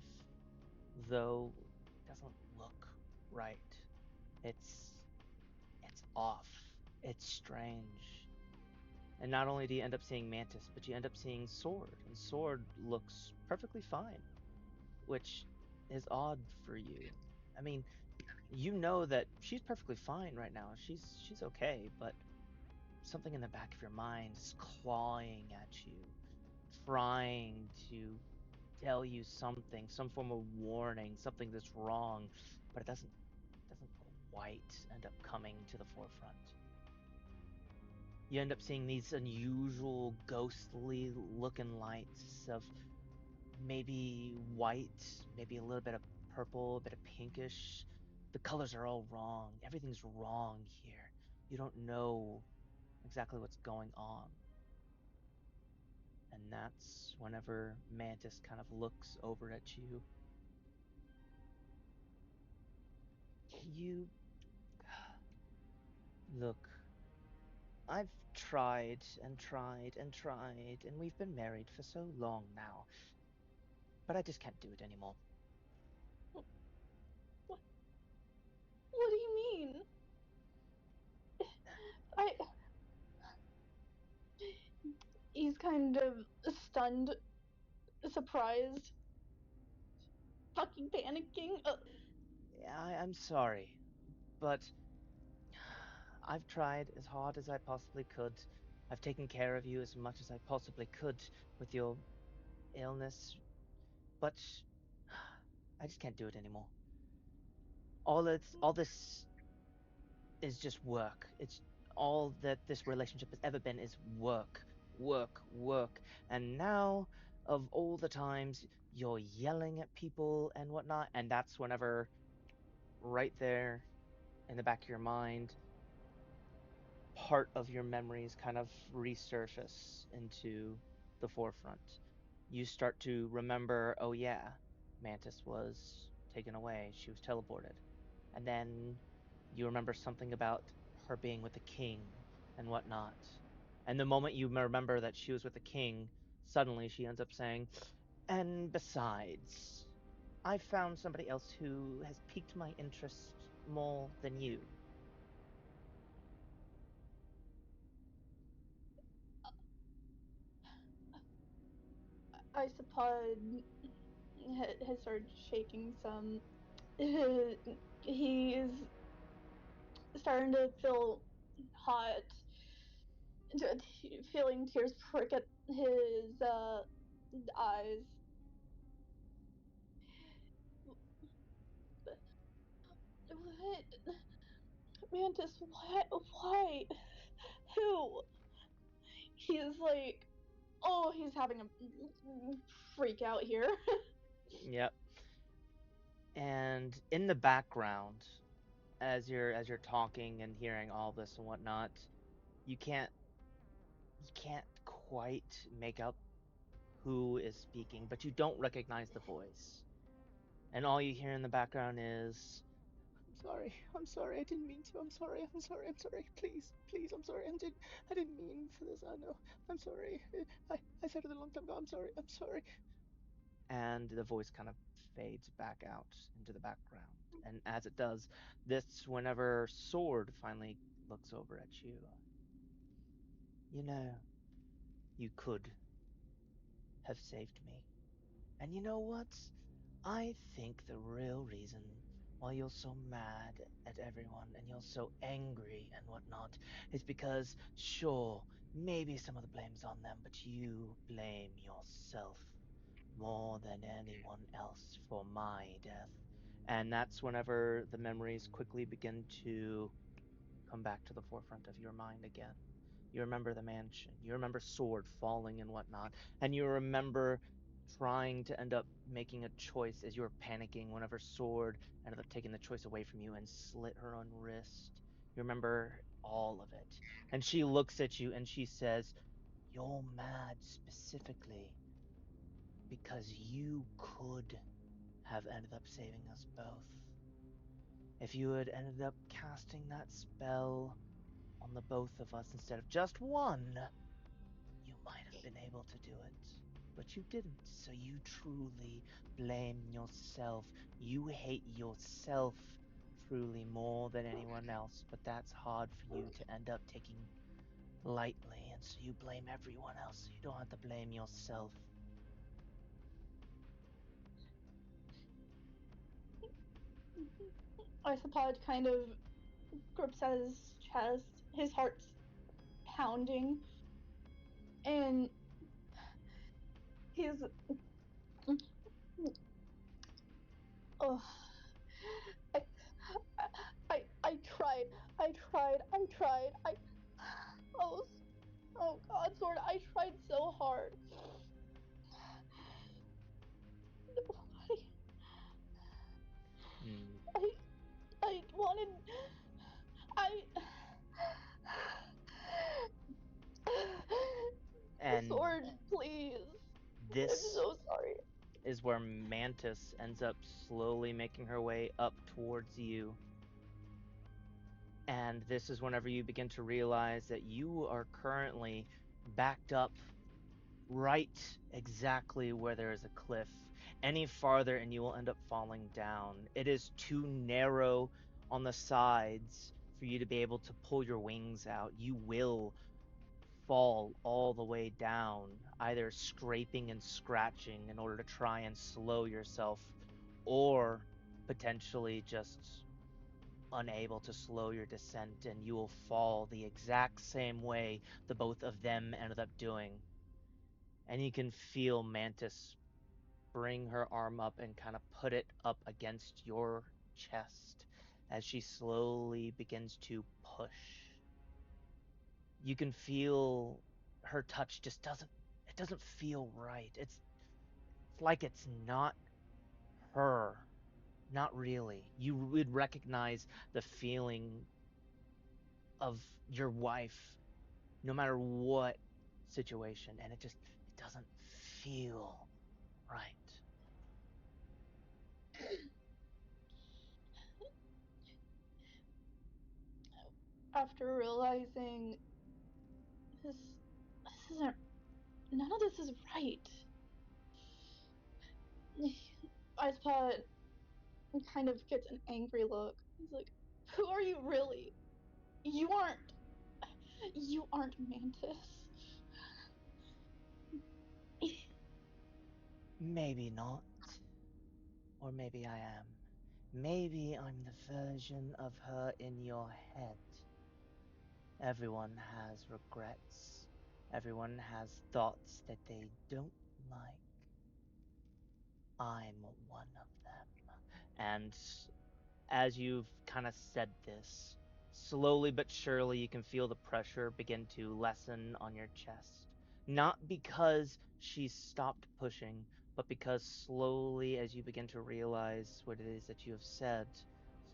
though it doesn't look right. It's off. It's strange. And not only do you end up seeing Mantis, but you end up seeing Sword, and Sword looks perfectly fine, which is odd for you. I mean, you know that she's perfectly fine right now. She's okay, but something in the back of your mind is clawing at you, trying to tell you something, some form of warning, something that's wrong, but it doesn't quite end up coming to the forefront. You end up seeing these unusual ghostly looking lights of maybe white, maybe a little bit of purple, a bit of pinkish. The colors are all wrong. Everything's wrong here. You don't know exactly what's going on. And that's whenever Mantis kind of looks over at you. You look, I've tried and tried and tried, and we've been married for so long now, but I just can't do it anymore. What do you mean? I. He's kind of stunned, surprised, fucking panicking. I'm sorry, but I've tried as hard as I possibly could. I've taken care of you as much as I possibly could with your illness, but I just can't do it anymore. All this is just work. It's all that this relationship has ever been is work. work, work. And now, of all the times, you're yelling at people and whatnot. And that's whenever, right there in the back of your mind, part of your memories kind of resurface into the forefront. You start to remember, oh yeah, Mantis was taken away, she was teleported. And then you remember something about her being with the king and whatnot. And the moment you remember that she was with the king, suddenly she ends up saying, and besides, I found somebody else who has piqued my interest more than you. Isopod has started shaking some. He's starting to feel hot, feeling tears prick at his eyes. What? Mantis, why? Why? Who? He's like, oh, he's having a freak out here. Yep. And in the background, as you're talking and hearing all this and whatnot, you can't quite make out who is speaking, but you don't recognize the voice. And all you hear in the background is, I'm sorry, I didn't mean to, I'm sorry, please, I'm sorry, I didn't mean for this, I know, I'm sorry, I said it a long time ago, I'm sorry. And the voice kind of fades back out into the background. And as it does, this whenever Sword finally looks over at you, you know, you could have saved me. And you know what? I think the real reason why you're so mad at everyone and you're so angry and whatnot is because, sure, maybe some of the blame's on them, but you blame yourself more than anyone else for my death. And that's whenever the memories quickly begin to come back to the forefront of your mind again. You remember the mansion, you remember Sword falling and whatnot, and you remember trying to end up making a choice as you were panicking whenever Sword ended up taking the choice away from you and slit her own wrist. You remember all of it. And she looks at you and she says, you're mad specifically because you could have ended up saving us both. If you had ended up casting that spell on the both of us instead of just one, you might have been able to do it. But you didn't, so you truly blame yourself. You hate yourself truly more than anyone else, but that's hard for you to end up taking lightly, and so you blame everyone else, so you don't have to blame yourself. Isopod kind of grips at his chest, his heart's pounding, and he's, oh, I, I tried, oh, oh God, Sword, I tried so hard. Hmm. I, I wanted, I, And Sword, please, I'm this so sorry. is where Mantis ends up slowly making her way up towards you. And this is whenever you begin to realize that you are currently backed up right exactly where there is a cliff. Any farther and you will end up falling down. It is too narrow on the sides for you to be able to pull your wings out. You will fall all the way down, either scraping and scratching in order to try and slow yourself, or potentially just unable to slow your descent, and you will fall the exact same way the both of them ended up doing. And you can feel Mantis bring her arm up and kind of put it up against your chest as she slowly begins to push. You can feel her touch just doesn't feel right. It's like it's not her. Not really. You would recognize the feeling of your wife no matter what situation, and it doesn't feel right. After realizing this isn't, none of this is right, Icepod kind of gets an angry look. He's like, who are you really? You aren't Mantis. Maybe not. Or maybe I am. Maybe I'm the version of her in your head. Everyone has regrets. Everyone has thoughts that they don't like. I'm one of them. And as you've kind of said this, slowly but surely you can feel the pressure begin to lessen on your chest. Not because she's stopped pushing, but because slowly, as you begin to realize what it is that you have said,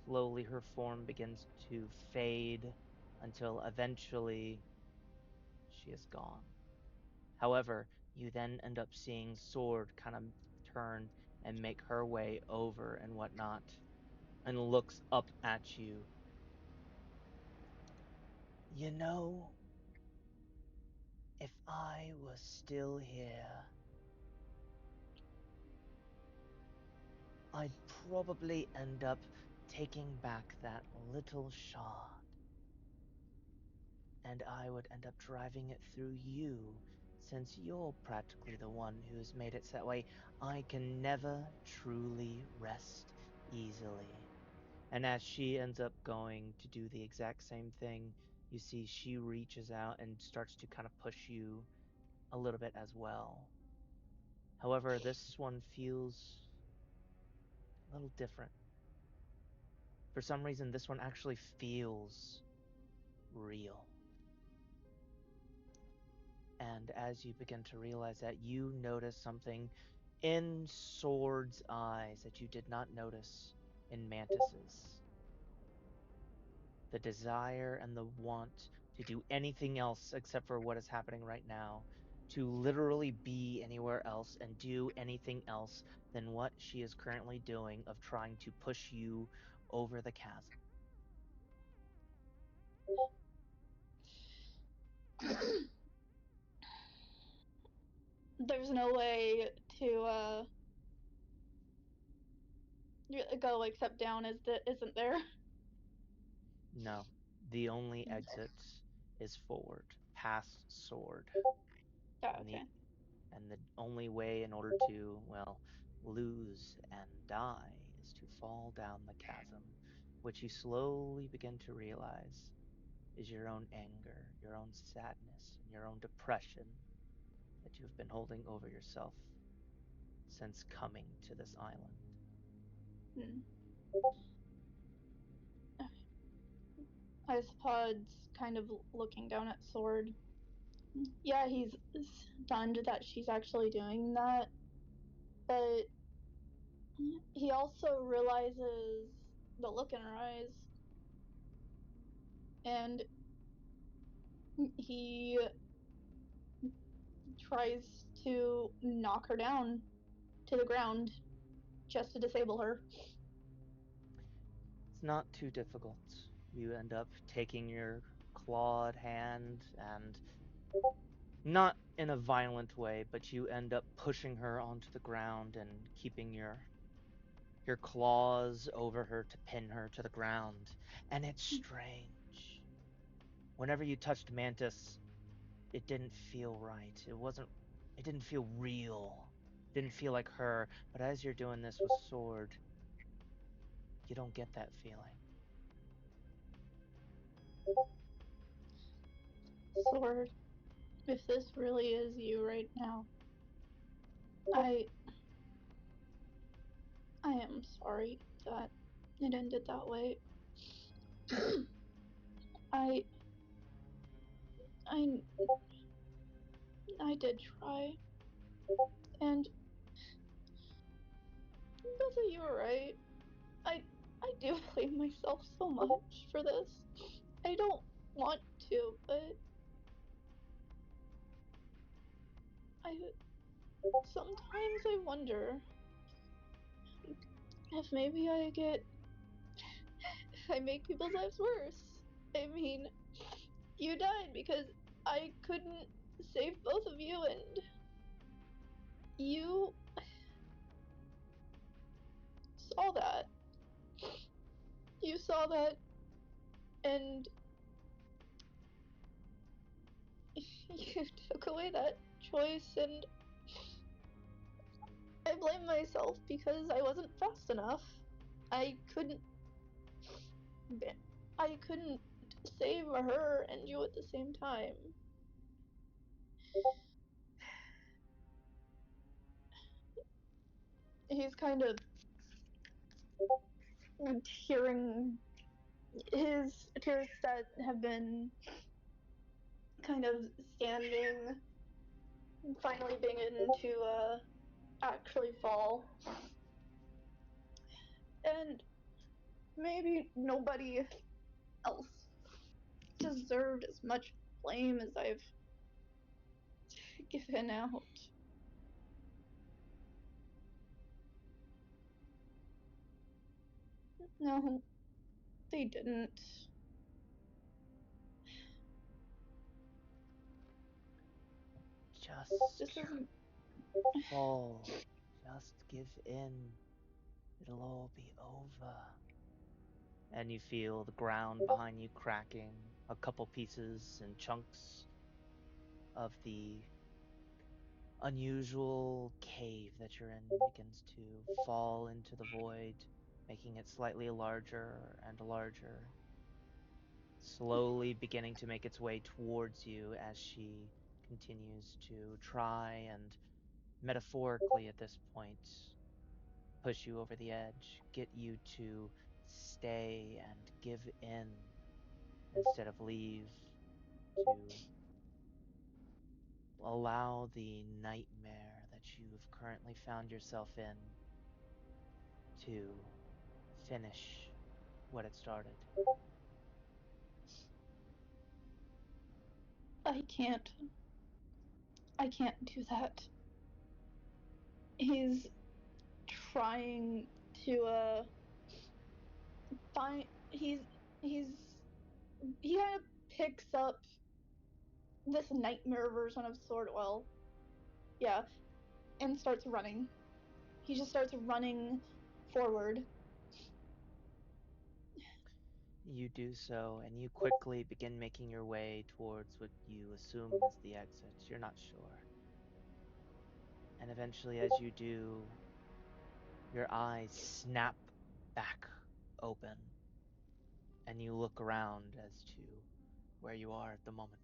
slowly her form begins to fade until eventually she is gone. However, you then end up seeing Sword kind of turn and make her way over and whatnot, and looks up at you. You know, if I was still here, I'd probably end up taking back that little shard. And I would end up driving it through you, since you're practically the one who's made it so that way I can never truly rest easily. And as she ends up going to do the exact same thing, you see she reaches out and starts to kind of push you a little bit as well. However, this one feels a little different. For some reason, this one actually feels real. And as you begin to realize that, you notice something in Sword's eyes that you did not notice in Mantis's. The desire and the want to do anything else except for what is happening right now, to literally be anywhere else and do anything else than what she is currently doing of trying to push you over the chasm. There's no way to go except down, isn't there? No, the only exit is forward, past Sword. Oh, And okay. the only way in order to, well, lose and die is to fall down the chasm, which you slowly begin to realize is your own anger, your own sadness, and your own depression that you've been holding over yourself since coming to this island. Hmm. Icepod's kind of looking down at Sword. Yeah, he's stunned that she's actually doing that, but he also realizes the look in her eyes, and he tries to knock her down to the ground just to disable her. It's not too difficult. You end up taking your clawed hand and, not in a violent way, but you end up pushing her onto the ground and keeping your claws over her to pin her to the ground. And it's strange. Whenever you touched Mantis, it didn't feel right. It didn't feel real. It didn't feel like her. But as you're doing this with Sword, you don't get that feeling. Sword, if this really is you right now, I am sorry that it ended that way. I I did try. And both of you are right. I do blame myself so much for this. I don't want to, but I sometimes I wonder if maybe I make people's lives worse. I mean, you died because I couldn't save both of you, and you saw that. You saw that, and you took away that choice, and I blame myself because I wasn't fast enough. I couldn't. I couldn't save her and you at the same time. He's kind of tearing. His tears that have been kind of standing, finally beginning to actually fall. And maybe nobody else deserved as much blame as I've given out. No, they didn't. This Just isn't. fall. Just give in. It'll all be over. And you feel the ground behind you cracking. A couple pieces and chunks of the unusual cave that you're in begins to fall into the void, making it slightly larger and larger, slowly beginning to make its way towards you as she continues to try and, metaphorically at this point, push you over the edge, get you to stay and give in instead of leave, to allow the nightmare that you've currently found yourself in to finish what it started. I can't. I can't do that. He's trying to find. He's he kind of picks up this nightmare version of Swordwell. Yeah, and starts running. He just starts running forward. You do so, and you quickly begin making your way towards what you assume is the exit. You're not sure. And eventually, as you do, your eyes snap back open, and you look around as to where you are at the moment.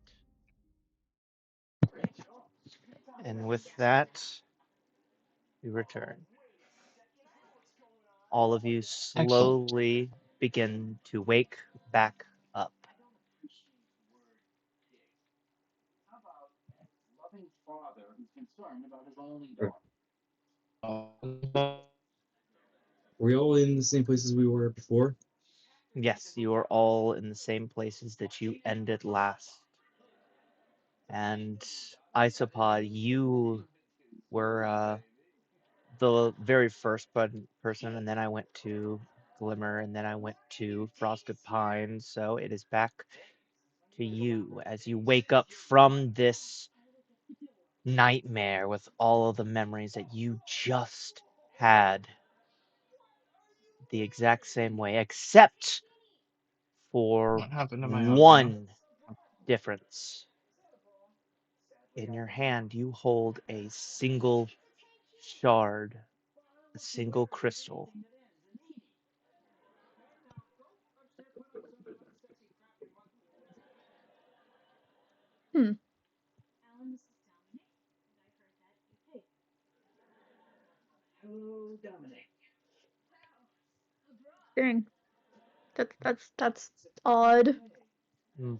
And with that, we return. All of you Excellent. slowly begin to wake back up. Were we all in the same places we were before? Yes, you are all in the same places that you ended last. And Isopod, you were the very first person, and then I went to Glimmer, and then I went to Frosted Pines. So it is back to you as you wake up from this nightmare with all of the memories that you just had the exact same way, except for What happened to my audio? one difference. In your hand, you hold a single shard, a single crystal. Hmm. Dang. That's odd. Mm.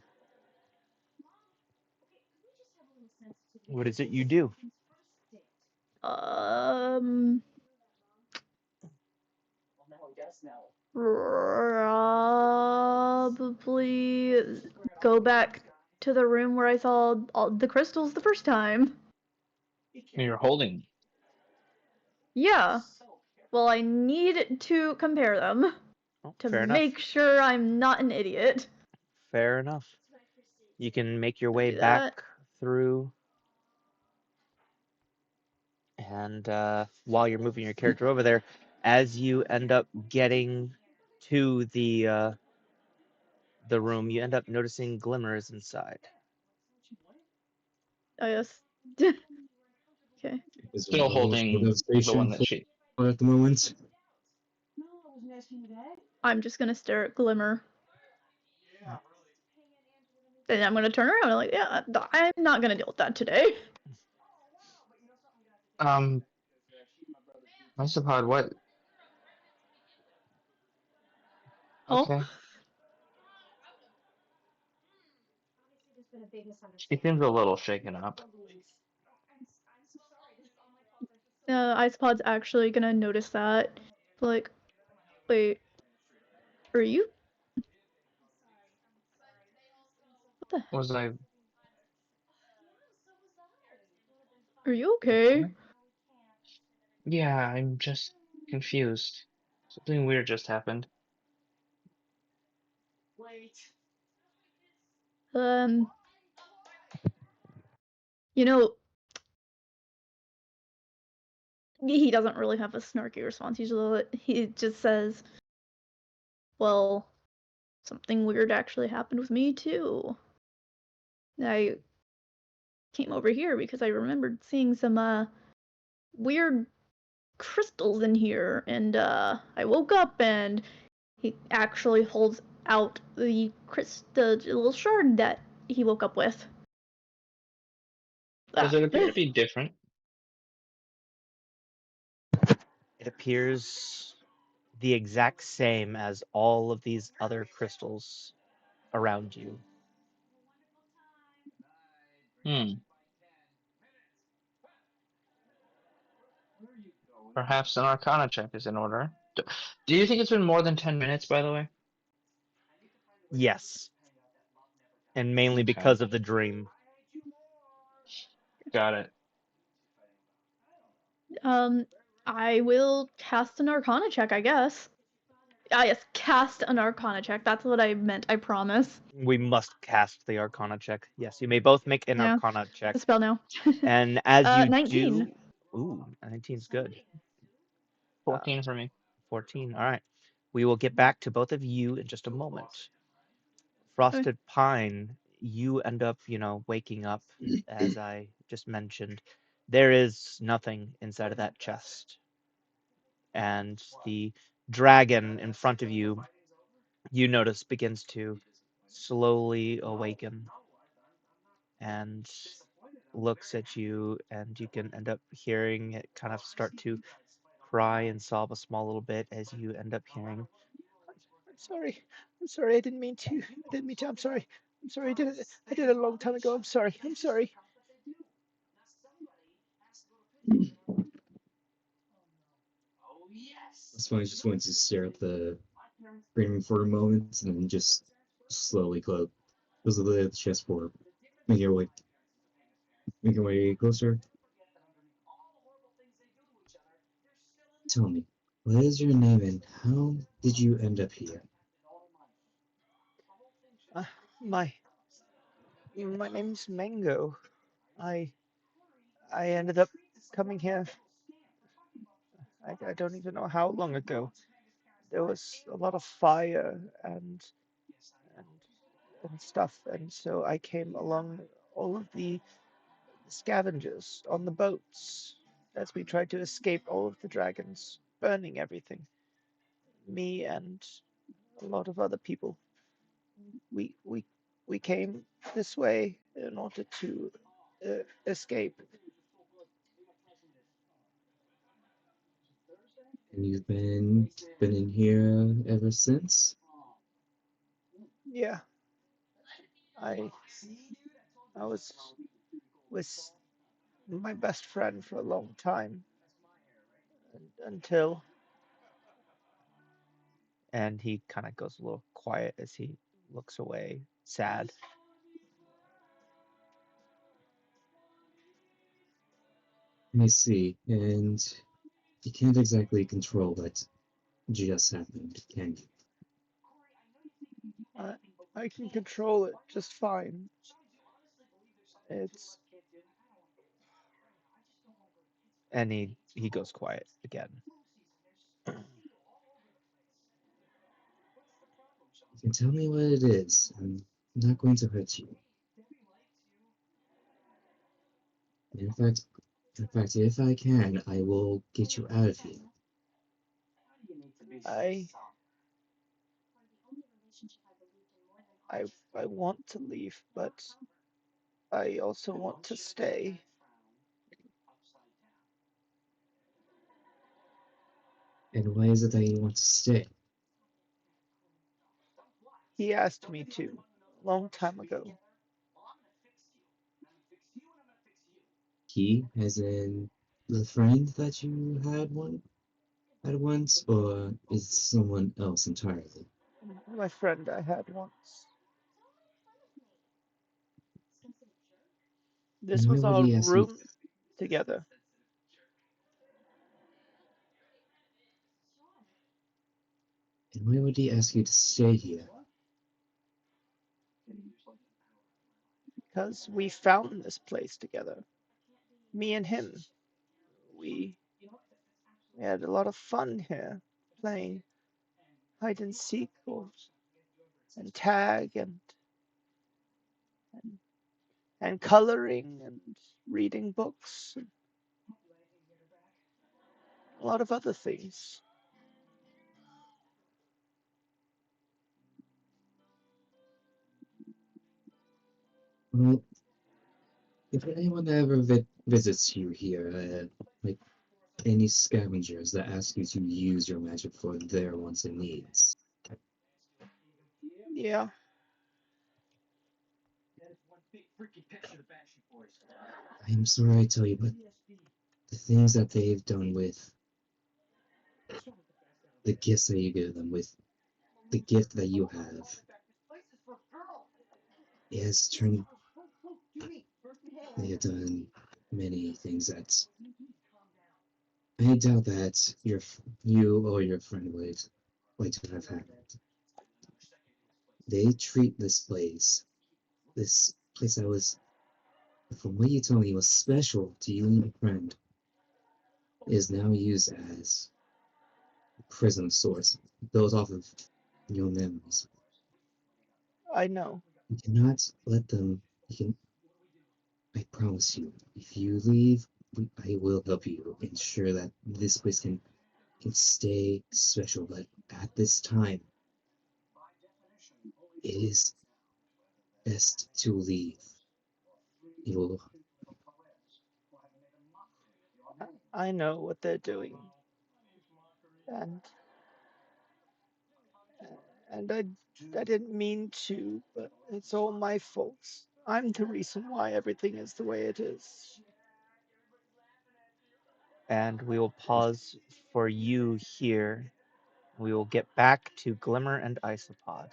What is it you do? Probably go back to the room where I saw all the crystals the first time. You're holding. Yeah. Well, I need to compare them Oh, to fair enough. make sure I'm not an idiot. Fair enough. You can make your I'll way do back that. through, and while you're moving your character over there, as you end up getting to the room, you end up noticing glimmers inside. I guess. Okay. Is there Still no sort holding of the one station that she. for at the moment? I'm just gonna stare at Glimmer. Then I'm gonna turn around and like, yeah, I'm not gonna deal with that today. Isopod, what? Oh, Okay. She seems a little shaken up. Icepod's actually gonna notice that. Like, wait, are you? What the? Was I? Are you okay? Yeah, I'm just confused. Something weird just happened. Um, you know, he doesn't really have a snarky response. Usually, he just says, "Well, something weird actually happened with me too. I came over here because I remembered seeing some weird crystals in here, and I woke up and he actually holds out the little shard that he woke up with. Does Ah. it appear to be different? It appears the exact same as all of these other crystals around you. Perhaps an Arcana check is in order. Do you think it's been more than 10 minutes, by the way? Yes, and mainly Okay. because of the dream. Got it. I will cast an Arcana check, I guess. Ah, yes, cast an Arcana check. That's what I meant, I promise. We must cast the Arcana check. Yes, you may both make an Yeah, Arcana check. the spell now. And as you 19. do... Ooh, 19's good. 14 for me. 14, all right. We will get back to both of you in just a moment. Frosted Pine, you end up, waking up, as I just mentioned. There is nothing inside of that chest. And the dragon in front of you, you notice, begins to slowly awaken and looks at you, and you can end up hearing it kind of start to cry and sob a small little bit as you end up hearing, I'm sorry. I'm sorry. I didn't mean to. I'm sorry. I'm sorry. I did it a long time ago. I'm sorry. I'm sorry. That's why I just wanted to stare at the screen for a moment and then just slowly close the chessboard, make your way closer. Tell me, what is your name and how did you end up here? My name's Mango. I ended up coming here. I don't even know how long ago. There was a lot of fire and stuff, and so I came along all of the scavengers on the boats as we tried to escape all of the dragons, burning everything. Me and a lot of other people. We we we came this way in order to escape. And you've been in here ever since? Yeah, I was my best friend for a long time until. And he kind of goes a little quiet as he looks away, sad. I see. And you can't exactly control what just happened, can you? I, I can control it just fine. It's. And he goes quiet again. You can tell me what it is. I'm not going to hurt you. In fact, if I can, I will get you out of here. I I I want to leave, but I also want to stay. And why is it that you want to stay? He asked me to a long time ago. He, as in the friend that you had once, or is it someone else entirely? My friend I had once. This And why was would our he ask you? room together. And why would he ask you to stay here? Because we found this place together. Me and him. We we had a lot of fun here, playing hide and seek and tag and coloring and reading books and a lot of other things. Well, if anyone ever visits you here, like any scavengers that ask you to use your magic for their wants and needs, Yeah, I'm sorry I tell you, but the things that they've done with the gifts that you give them, with the gift that you have, it has turned. They have done many things that I doubt that you or your friend would like to have happened. They treat this place that was, from what you told me, was special to you and your friend, is now used as a prison of sorts, built off of your memories. I know. You cannot let them. You can. I promise you, if you leave, I will help you ensure that this place can stay special. But at this time, it is best to leave. You will. I know what they're doing. And and I didn't mean to, but it's all my fault. I'm the reason why everything is the way it is. And we will pause for you here. We will get back to Glimmer and Isopod.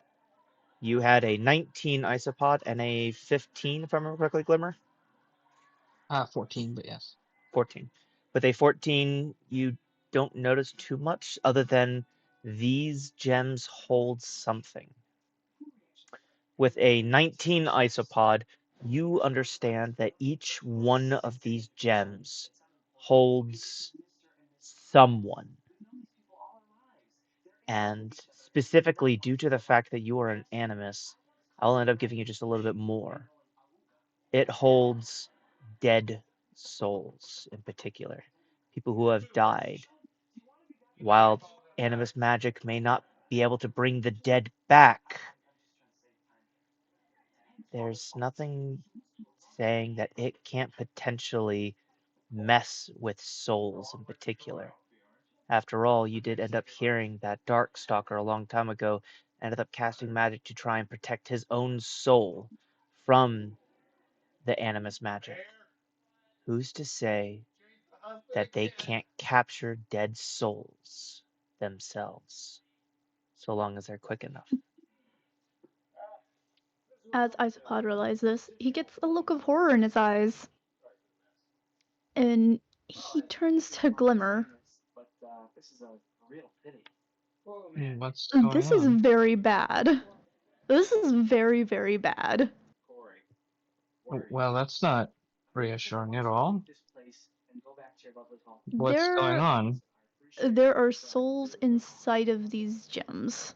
You had a 19 Isopod and a 15, if I remember correctly, Glimmer? 14, but yes. 14. With a 14, you don't notice too much other than these gems hold something. With a 19 isopod, you understand that each one of these gems holds someone. And specifically, due to the fact that you are an animus, I'll end up giving you just a little bit more. It holds dead souls in particular, people who have died. While animus magic may not be able to bring the dead back, there's nothing saying that it can't potentially mess with souls in particular. After all, you did end up hearing that Darkstalker a long time ago ended up casting magic to try and protect his own soul from the animus magic, who's to say that they can't capture dead souls themselves, so long as they're quick enough? As Isopod realizes this, he gets a look of horror in his eyes. And he turns to Glimmer. What's going This is on? very bad. This is very, very bad. Well, that's not reassuring at all. What's going There, on? there are souls inside of these gems.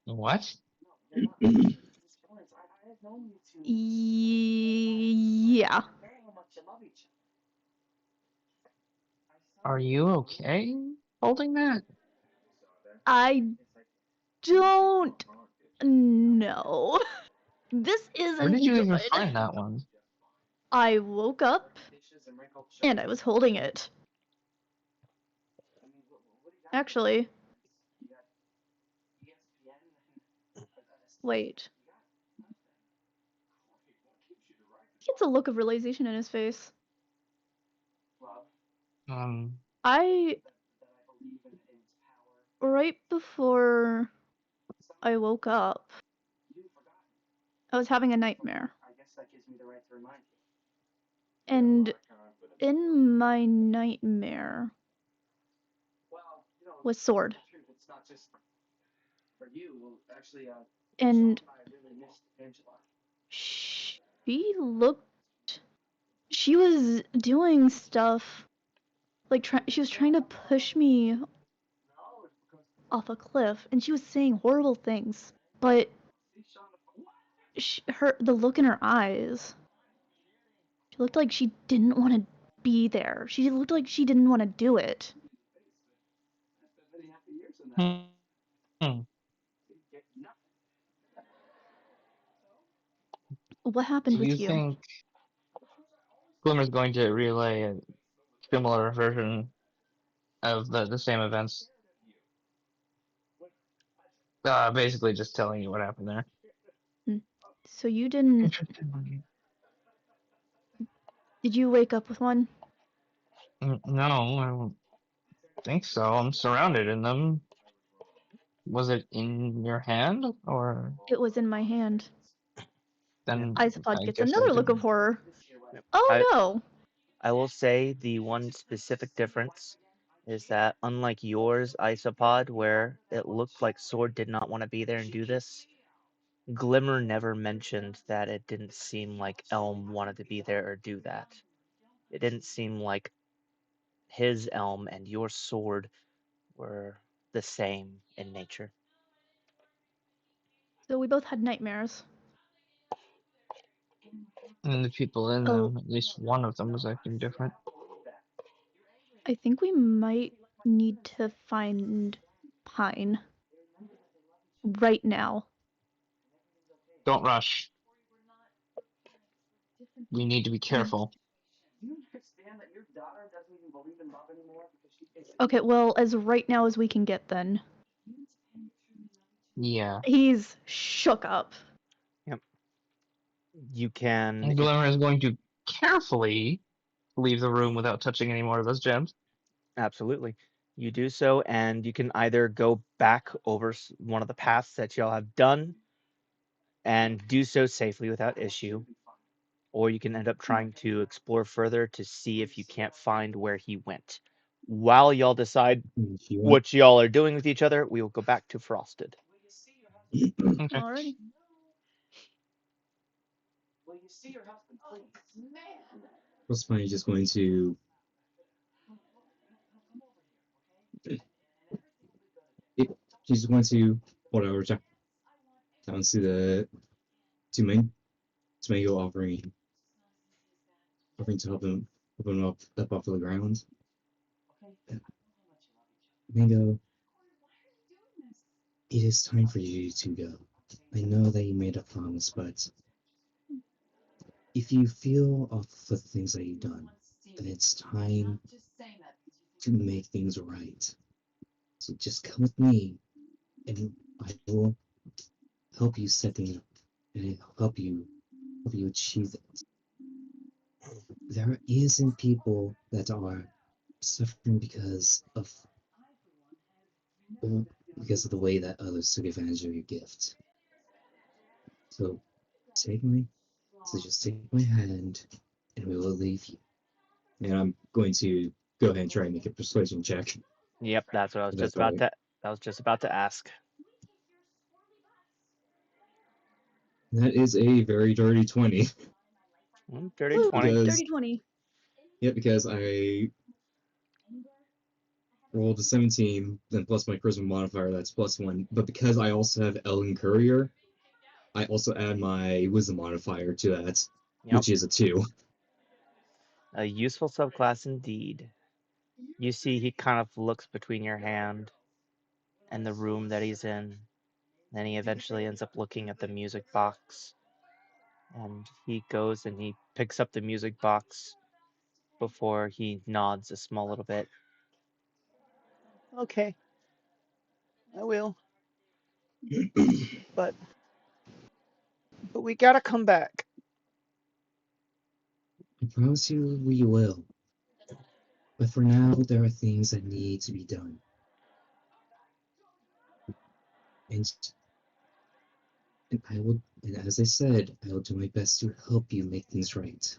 What? Yeah. Are you okay holding that? I don't know. This Where did isn't you even good. find that one? I woke up and I was holding it. Actually, wait. He gets a look of realization in his face. I, right before I woke up, I was having a nightmare. And in my nightmare was Sword. And she was doing stuff, like she was trying to push me off a cliff, and she was saying horrible things. But the look in her eyes, she looked like she didn't want to be there. She looked like she didn't want to do it. Hmm. What happened Do you with you? think Glimmer's going to relay a similar version of the same events? Basically just telling you what happened there. So you didn't... Did you wake up with one? No, I don't think so. I'm surrounded in them. Was it in your hand, or It was in my hand. then Isopod I gets guess I another look of didn't. horror. Yep. Oh no! I will say the one specific difference is that unlike yours, Isopod, where it looked like Sword did not want to be there and do this, Glimmer never mentioned that it didn't seem like Elm wanted to be there or do that. It didn't seem like his Elm and your Sword were the same in nature. So we both had nightmares. And the people in Oh, them, at least one of them was acting different. I think we might need to find Pine. Right now. Don't rush. We need to be careful. Okay, well, as right now as we can get then. Yeah. He's shook up. Yep. You can. And Glimmer is going to carefully leave the room without touching any more of those gems. Absolutely. You do so, and you can either go back over one of the paths that y'all have done and do so safely without issue, or you can end up trying to explore further to see if you can't find where he went. While y'all decide If you want. what y'all are doing with each other, we will go back to Frosted. Okay. Alrighty. What's money just going to she's going to hold over down to the to Mango offering to help him up off of the ground. Mango, it is time for you to go. I know that you made a promise, but if you feel off for the things that you've done, then it's time to make things right. So just come with me, and I will help you set things up, and help you achieve it. there isn't people that are suffering because of the way that others took advantage of your gift. So take me, so just take my hand, and we will leave you. And I'm going to go ahead and try and make a persuasion check. Yep, that's what I was That's just all about right. to. I was just about to ask. That is a very dirty 20. Dirty Woo, 20. Because, dirty 20. yeah, because I rolled a 17, then plus my charisma modifier, that's +1. But because I also have Ellen Courier, I also add my wisdom modifier to that, Yep, which is a 2. a useful subclass indeed. You see, he kind of looks between your hand and the room that he's in. Then he eventually ends up looking at the music box. And he goes and he picks up the music box before he nods a small little bit. Okay, I will. But we gotta come back. I promise you we will. But for now, there are things that need to be done. And, and as I said, I will do my best to help you make things right.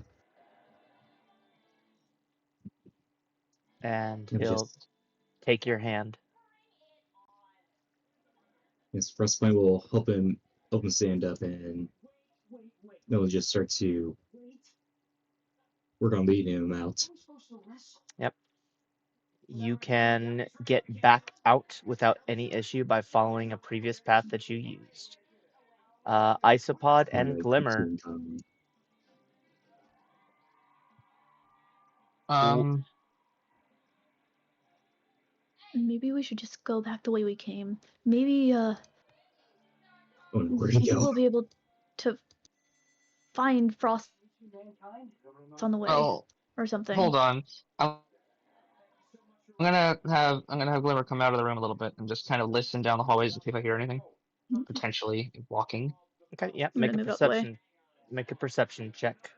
And I'm he'll just, take your hand. yes, Frostbite will help him stand up, and they'll just start to work on leading him out. Yep. You can get back out without any issue by following a previous path that you used. Isopod And and I Glimmer. keep common. Um, Maybe we should just go back the way we came. Maybe Oh no, where'd he maybe go? we'll be able to find Frost on the way well, or something. hold on. I'm gonna have Glimmer come out of the room a little bit and just kind of listen down the hallways to see if I hear anything. I'm Potentially walking. Okay, yep, gonna move out the way. Make a perception check.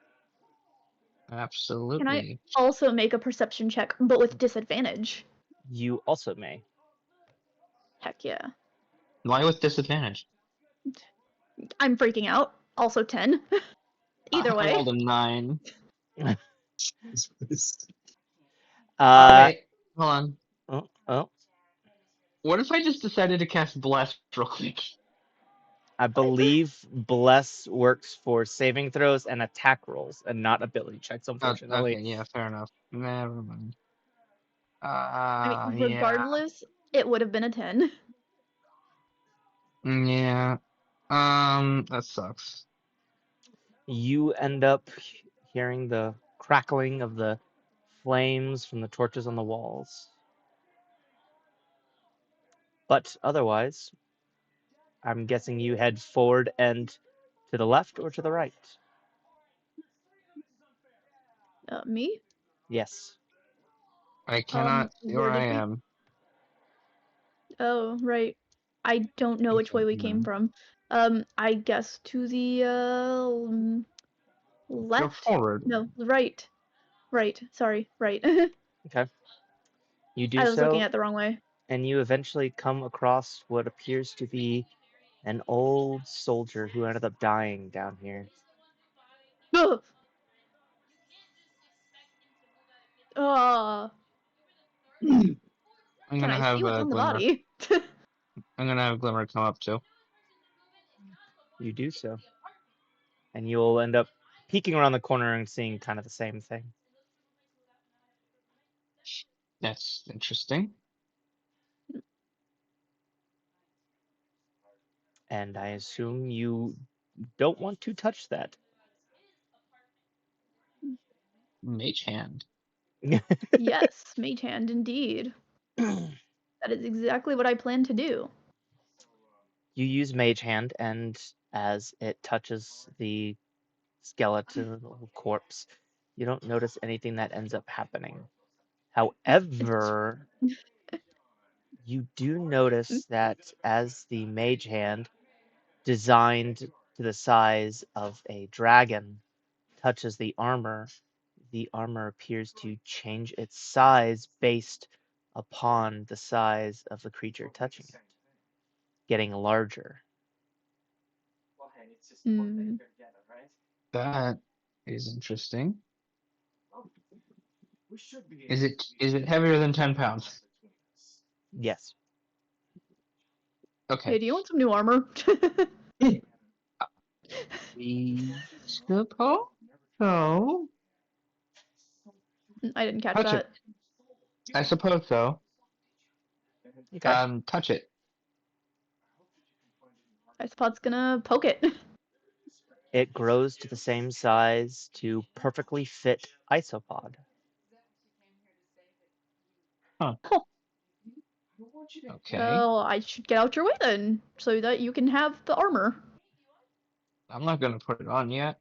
Can I Absolutely. also make a perception check, but with disadvantage? You also may. Heck yeah. Why with disadvantage? I'm freaking out. Also 10. Either I way. rolled a 9. Uh Wait, hold on. oh, What if I just decided to cast Bless real quick? I What? believe Bless works for saving throws and attack rolls and not ability checks, unfortunately. Okay, yeah, fair enough. Never mind. I mean, Yeah. regardless, it would have been a 10. Yeah. That sucks. You end up hearing the crackling of the flames from the torches on the walls. But otherwise, I'm guessing you head forward and to the left or to the right? Me? Yes. I cannot see where Where I did we? am. Oh, right. I don't know which way we came from. I guess to the Go left? forward. No, right. Right. Sorry, right. Okay. You do I was looking so, at the wrong way. and you eventually come across what appears to be an old soldier who ended up dying down here. Ugh. Uh, I'm can gonna I see have what's on the Glimmer. body? I'm gonna have Glimmer come up too. You do so. And you'll end up peeking around the corner and seeing kind of the same thing. That's interesting. And I assume you don't want to touch that. Mage hand. Yes, mage hand indeed. That is exactly what I plan to do. You use Mage Hand, and as it touches the skeletal corpse, you don't notice anything that ends up happening. It's However, you do notice that as the Mage Hand, designed to the size of a dragon, touches the armor, the armor appears to change its size based upon the size of the creature touching it, getting larger. Hmm. That is interesting. Is it heavier than 10 pounds? Yes. Okay. Hey, do you want some new armor? We suppose so. I didn't catch Touch that. it. I suppose so. Okay. Touch it. Isopod's gonna poke it. It grows to the same size to perfectly fit Isopod. Huh. Oh, Okay. I should get out your way then, so that you can have the armor. I'm not gonna put it on yet.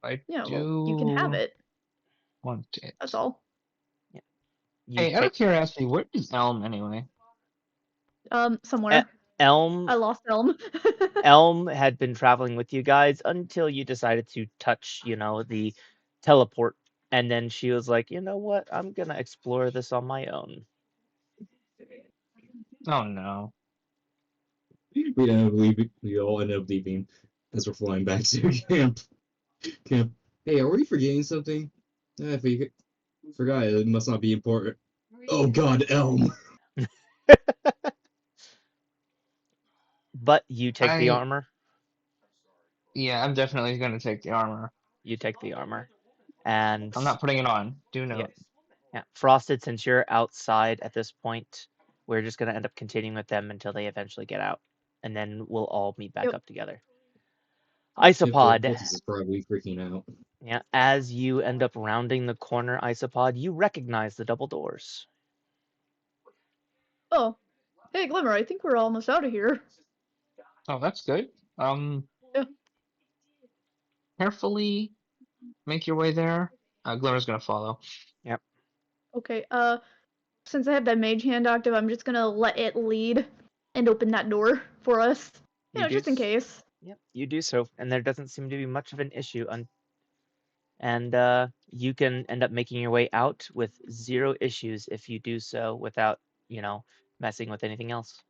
I Yeah, well, you can have do it. want it. That's all. You Hey, out of take curiosity, where is Elm anyway? Somewhere. Elm. I lost Elm. Elm had been traveling with you guys until you decided to touch, the teleport. And then she was like, you know what? I'm going to explore this on my own. Oh no. We all end up leaving as we're flying back to camp. Hey, are we forgetting something? I forgot. It must not be important. Oh God, Elm. But you take the armor. Yeah, I'm definitely gonna take the armor. You take the armor. And I'm not putting it on. Do note. yeah. Frosted, since you're outside at this point, we're just going to end up continuing with them until they eventually get out. And then we'll all meet back Yep. up together. If the Isopod. cultist is probably freaking out. Yeah, as you end up rounding the corner, Isopod, you recognize the double doors. Oh. Hey, Glimmer, I think we're almost out of here. Oh, that's good. Yeah. Carefully make your way there. Glimmer's gonna follow. Yep. Okay, since I have that mage hand active, I'm just gonna let it lead and open that door for us. Just in case. Yep, you do so, and there doesn't seem to be much of an issue. And you can end up making your way out with 0 issues if you do so without, messing with anything else.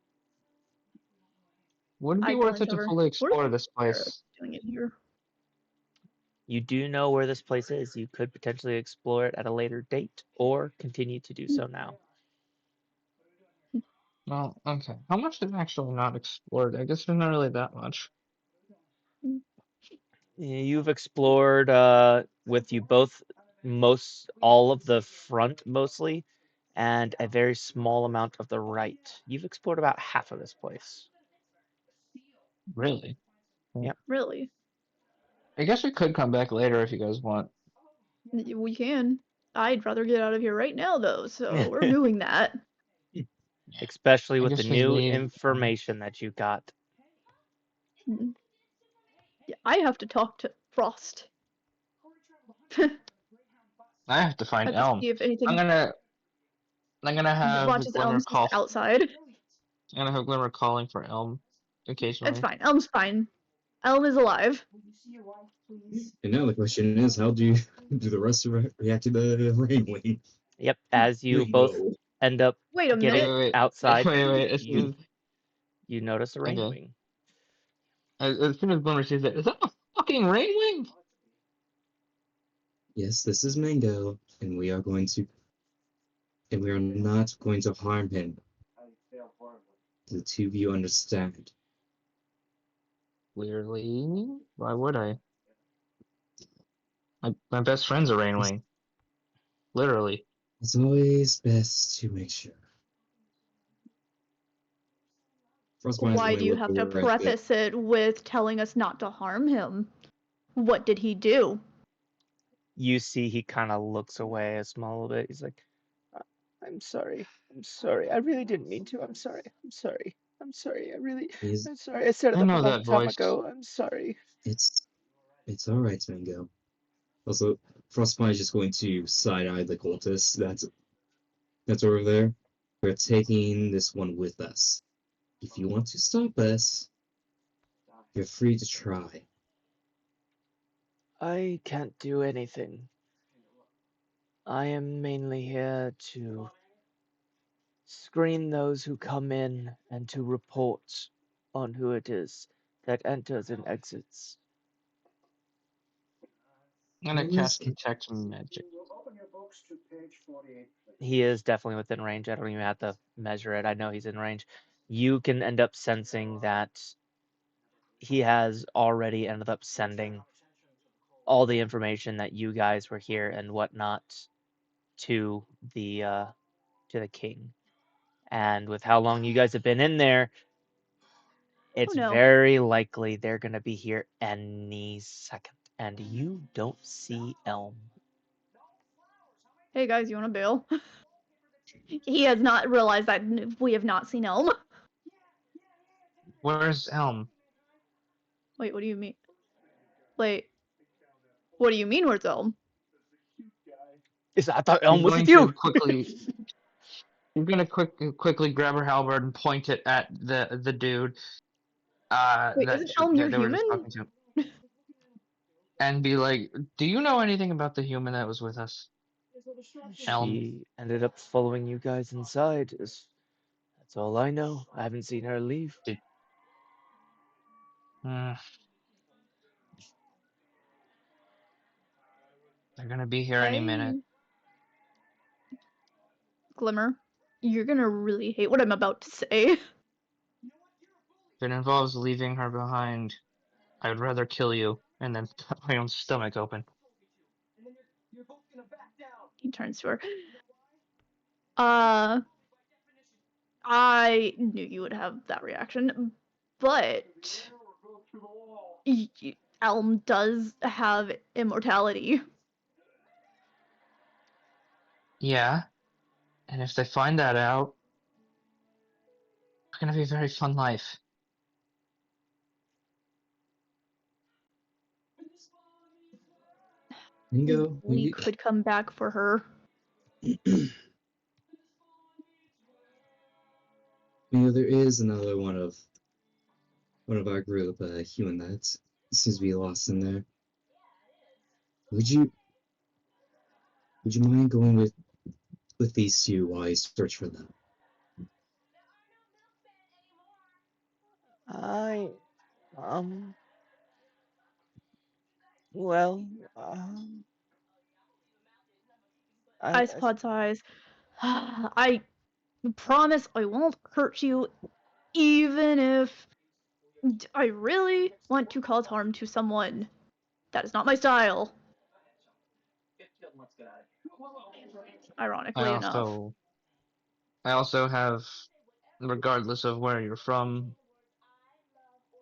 Would it be I worth glance it to over. fully Where's explore this Sarah place? doing it here? You do know where this place is. You could potentially explore it at a later date or continue to do so now. Well, okay. How much is actually not explored? I guess there's not really that much. You've explored with you both all of the front mostly and a very small amount of the right. You've explored about half of this place. Really? Yep. Really? I guess we could come back later if you guys want. We can. I'd rather get out of here right now, though, so we're doing that. Especially I with the guess we new leave. information that you got. Yeah, I have to talk to Frost. I have to find have to Elm. see if anything. I'm gonna have Watches Glimmer Elm's call. just outside. I'm gonna have Glimmer calling for Elm occasionally. It's fine. Elm's fine. Elm is alive. And now the question is, how do the rest of react to the rainwing? Yep, as you both Rainbow. end up Wait a getting minute. Wait. outside, Wait. As soon you notice a rain Okay. wing. as Glimmer sees it, is that a fucking rainwing? Yes, this is Mango, and we are not going to harm him. The two of you understand. Clearly. Why would I? My best friend's a rainwing. Literally. It's always best to make sure. Frostbite is Why going do to you look have to over at preface it with telling us not to harm him? What did he do? You see he kind of looks away a small bit. He's like, I'm sorry. I'm sorry. I really didn't mean to. I'm sorry. I'm sorry. I'm sorry. I'm sorry. I said it I a know long that time voice. ago. I'm sorry. It's all right, Mango. Also, Frostbite is just going to side-eye the cultist that's over there. We're taking this one with us. If you want to stop us, you're free to try. I can't do anything. I am mainly here to screen those who come in and to report on who it is that enters and exits. I'm gonna Who is cast Detect Magic. He is definitely within range. I don't even have to measure it. I know he's in range. You can end up sensing that he has already ended up sending all the information that you guys were here and whatnot to the king. And with how long you guys have been in there, it's no. very likely they're gonna be here any second. And you don't see Elm. Hey guys, you want to bail? He has not realized that we have not seen Elm. Where's Elm? Wait, what do you mean? Wait, what do you mean where's Elm? I thought He's Elm was going with to you. quickly. He's gonna quickly grab her halberd and point it at the dude. Wait, isn't Elm your That they were human? just talking to, and be like, "Do you know anything about the human that was with us?" Elm. She ended up following you guys inside. That's all I know. I haven't seen her leave. Hmm, they're gonna be here any minute. Hey, Glimmer, you're gonna really hate what I'm about to say. If it involves leaving her behind, I would rather kill you and then cut my own stomach open. He turns to her. I knew you would have that reaction, but Elm does have immortality. Yeah, and if they find that out, it's gonna be a very fun life. Bingo. We could come back for her. There is another one of our group, human that seems to be lost in there. Would you mind going with these two while I search for them? I, um, well, um, I, Icepod sighs. I promise I won't hurt you, even if I really want to cause harm to someone. That is not my style. I Ironically enough. also, I also have, regardless of where you're from,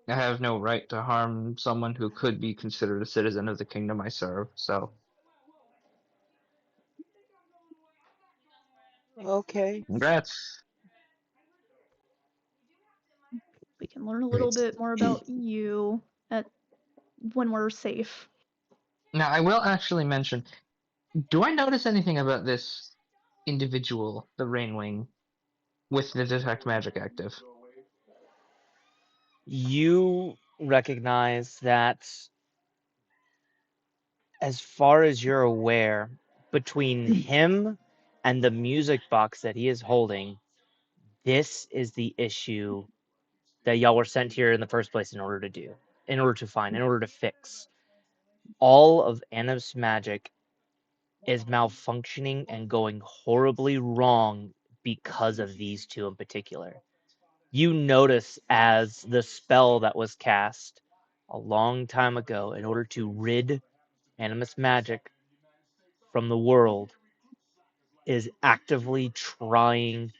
I have no right to harm someone who could be considered a citizen of the kingdom I serve. So, okay. congrats. We can learn a little Right. bit more about you when we're safe. Now, I will actually mention, do I notice anything about this individual, the Rainwing, with the detect magic active? You recognize that, as far as you're aware, between him and the music box that he is holding, this is the issue that y'all were sent here in the first place in order to do, in order to find, in order to fix. All of animus magic is malfunctioning and going horribly wrong because of these two in particular. You notice as the spell that was cast a long time ago in order to rid animus magic from the world is actively trying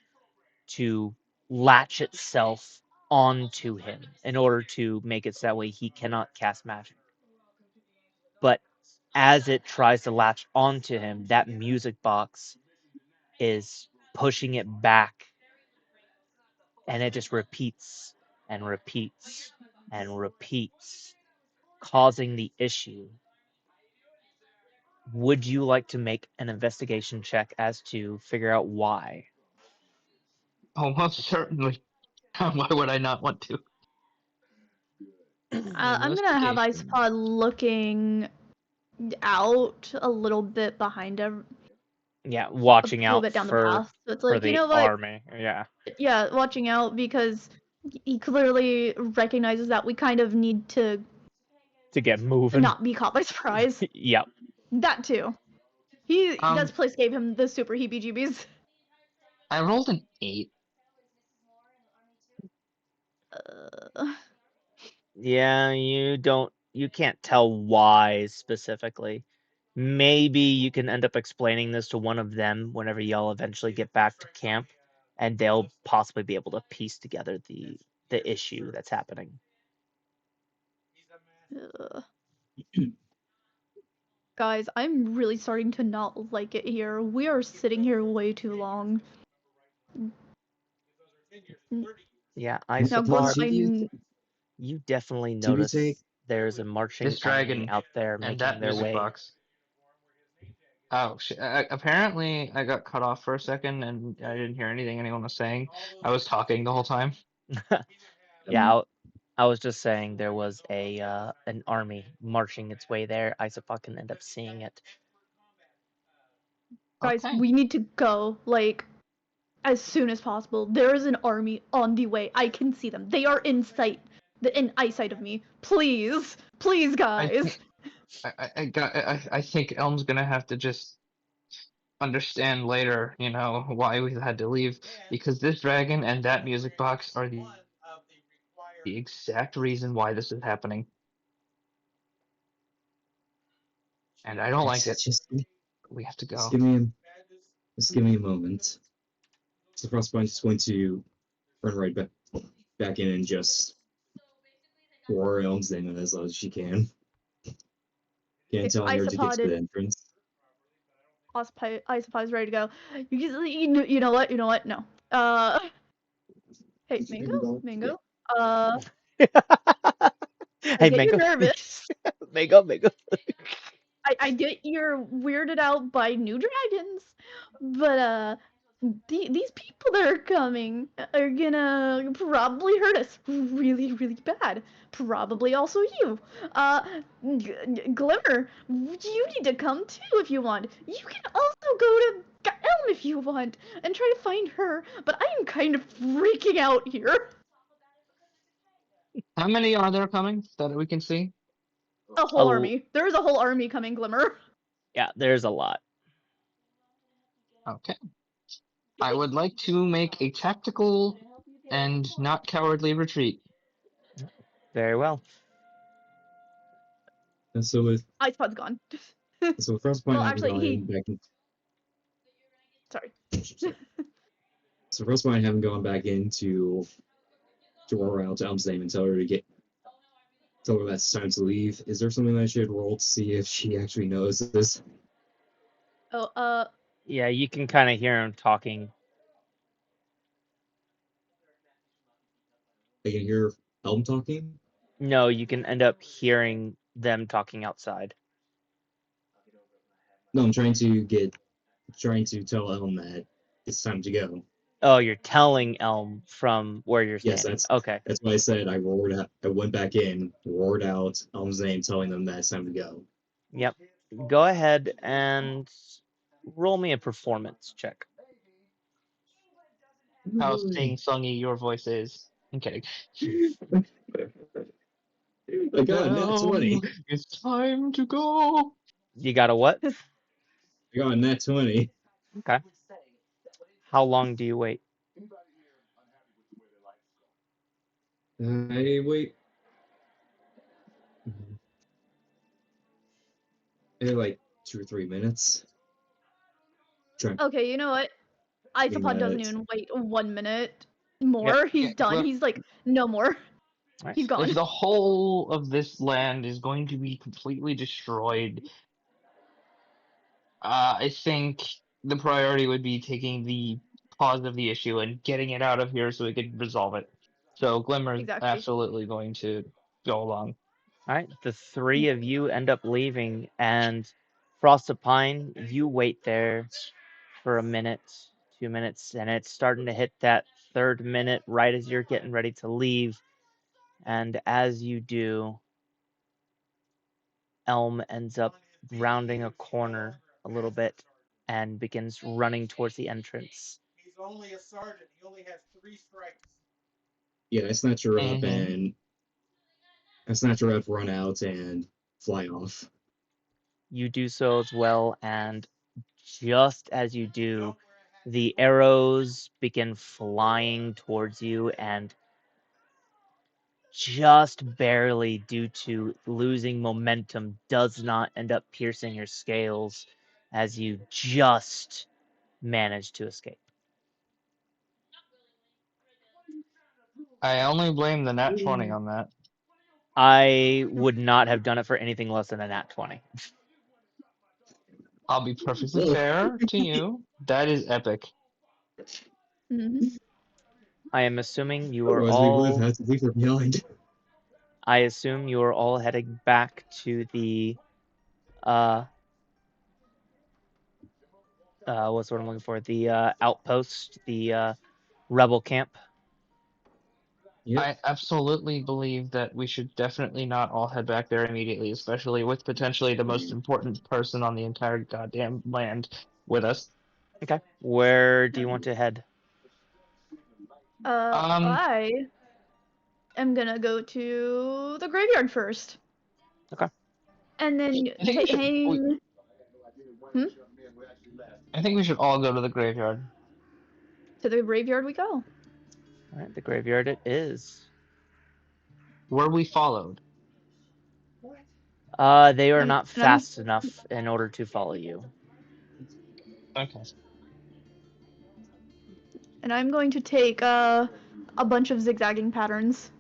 to latch itself onto him in order to make it so that way he cannot cast magic. But as it tries to latch onto him, that music box is pushing it back, and it just repeats and repeats and repeats, causing the issue. Would you like to make an investigation check as to figure out why? Oh, most certainly. Why would I not want to? I'm gonna have Investigation. Icepod looking out a little bit behind Yeah, watching little out bit down the for path. So it's for like, you the know what? army. Yeah. Yeah, watching out because he clearly recognizes that we kind of need to To get moving. not be caught by surprise. Yep. That too. This Um, place gave him the super heebie-jeebies. I rolled an 8. Yeah, you can't tell why specifically. Maybe you can end up explaining this to one of them whenever y'all eventually get back to camp, and they'll possibly be able to piece together the issue that's happening. Ugh. Guys, I'm really starting to not like it here. We are sitting here way too long. Yeah, Now, Glimmer, Isopod, you definitely Do we notice take there's a marching This army dragon out there and making that their music way. box. Oh, shit. Apparently, I got cut off for a second and I didn't hear anything anyone was saying. I was talking the whole time. Yeah, I was just saying there was an army marching its way there. Isopod can end up seeing it. guys, Okay. we need to go, like, as soon as possible. There is an army on the way. I can see them. They are in sight, in eyesight of me. Please, please, I guys. think I think Elm's gonna have to just understand later, why we had to leave because this dragon and that music box are the exact reason why this is happening. And I don't like it. just We have to just go. just give me a moment. So Frostbine's just going to run right back in and just roar Elm's name as loud as she can. Can't tell her to get to the entrance. Isopod's ready to go. You know what? You know what? No. Hey, Mango. I Hey, get you Mango. nervous. Mango. I get you're weirded out by new dragons, but these people that are coming are gonna probably hurt us really, really bad. Probably also you. Glimmer, you need to come too if you want. You can also go to Elm if you want and try to find her. But I am kind of freaking out here. How many are there coming that we can see? A whole army. There is a whole army coming, Glimmer. Yeah, there's a lot. Okay. I would like to make a tactical and not cowardly retreat. Very well. And so with Isopod's gone. Frostbite Well, having actually, gone back in, sorry. so Frostbite having gone back in to roar out Elm's name and tell her that's time to leave. Is there something I should roll to see if she actually knows this? Oh, Yeah, you can kind of hear him talking. I can hear Elm talking. No, you can end up hearing them talking outside. No, I'm trying to tell Elm that it's time to go. Oh, you're telling Elm from where you're Yes, standing. Okay. that's why I said I roared out. I went back in, roared out Elm's name, telling them that it's time to go. Yep. Go ahead and roll me a performance check. How sing-songy your voice is. I'm kidding. I got a nat 20. It's time to go. You got a what? I got a nat 20. Okay. How long do you wait? I wait. Maybe like 2 or 3 minutes. okay, you know what? Isopod doesn't even wait 1 minute more. He's done. He's like, no more. Right. He's gone. If the whole of this land is going to be completely destroyed, I think the priority would be taking the cause of the issue and getting it out of here so we could resolve it. So Glimmer's Exactly. absolutely going to go along. All right. The three of you end up leaving, and Frosted Pine, you wait there for a minute, 2 minutes, and it's starting to hit that third minute right as you're getting ready to leave. And as you do, Elm ends up rounding a corner a little bit and begins running towards the entrance. He's only a sergeant. He only has 3 stripes. Yeah, I snatch her up Mhm. and I snatch her up, run out, and fly off. You do so as well, and just as you do, the arrows begin flying towards you, and just barely, due to losing momentum, does not end up piercing your scales as you just manage to escape. I only blame the nat 20 on that. I would not have done it for anything less than a nat 20. I'll be perfectly fair to you. That is epic. Hmm. I am assuming you are Otherwise, we would have all. had to leave her behind. I assume you are all heading back to the what's what I'm looking for? The outpost, the rebel camp. Yep. I absolutely believe that we should definitely not all head back there immediately, especially with potentially the most important person on the entire goddamn land with us. Okay. Where do you want to head? Um, I am gonna go to the graveyard first. Okay. And then I think we should. hang. I think we should all go to the graveyard. To the graveyard we go. All right, the graveyard it is. Were we followed? They are I'm, not and I'm fast enough in order to follow you. Okay. and I'm going to take a bunch of zigzagging patterns.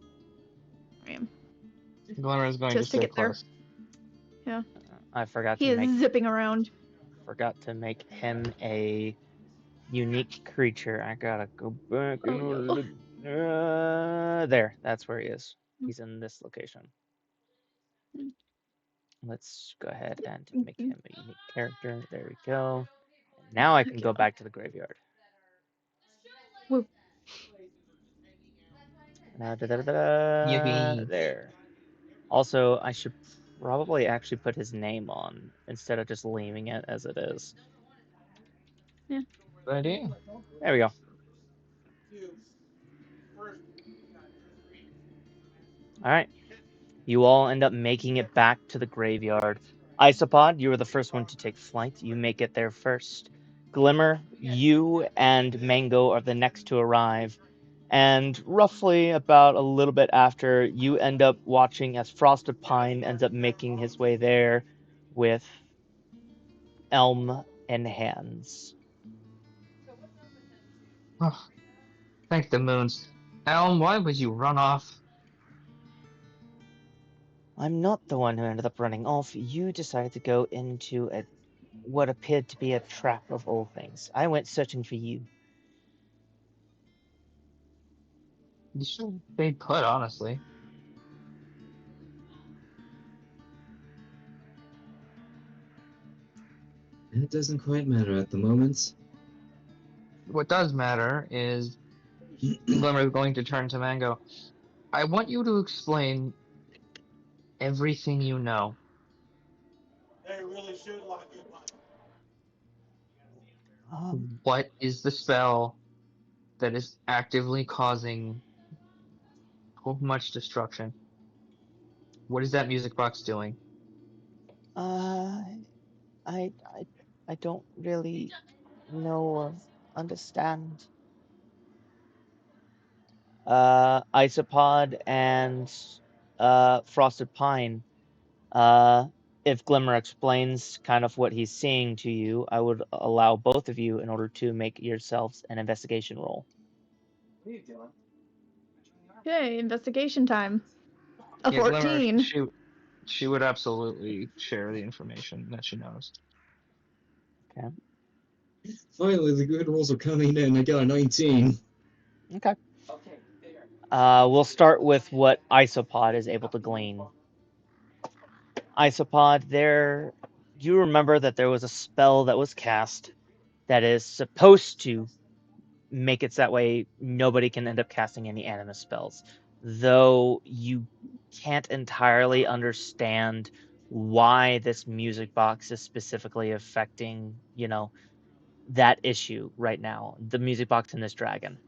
Glimmer is going to Just to stay get there. close. Yeah. I forgot He to is make zipping around. him a unique creature. I gotta go back in Oh order no. to. There, that's where he is. He's in this location. Let's go ahead and make him a unique character. There we go. Now I can Okay. go back to the graveyard. Woo. Yippee. There. Also, I should probably actually put his name on instead of just leaving it as it is. Yeah. Good idea. There we go. All right. You all end up making it back to the graveyard. Isopod, you were the first one to take flight. You make it there first. Glimmer, you and Mango are the next to arrive. And roughly about a little bit after, you end up watching as Frosted Pine ends up making his way there with Elm in hands. Oh, thank the moons. Elm, why would you run off? I'm not the one who ended up running off. You decided to go into what appeared to be a trap of all things. I went searching for you. You should stay put, honestly. It doesn't quite matter at the moment. What does matter is Glimmer is going to turn to Mango. I want you to explain everything you know. They really should lock you up. What is the spell that is actively causing so much destruction? What is that music box doing? Uh, I, I, I don't really know or understand. Isopod and Frosted Pine. If Glimmer explains kind of what he's seeing to you, I would allow both of you in order to make yourselves an investigation roll. Okay, investigation time. A Yeah, Glimmer, 14. she would absolutely share the information that she knows. Okay. Finally, the good rolls are coming in. I got a 19. Okay. We'll start with what Isopod is able to glean. Isopod, you remember that there was a spell that was cast that is supposed to make it so that way nobody can end up casting any animus spells. Though you can't entirely understand why this music box is specifically affecting, that issue right now, the music box and this dragon.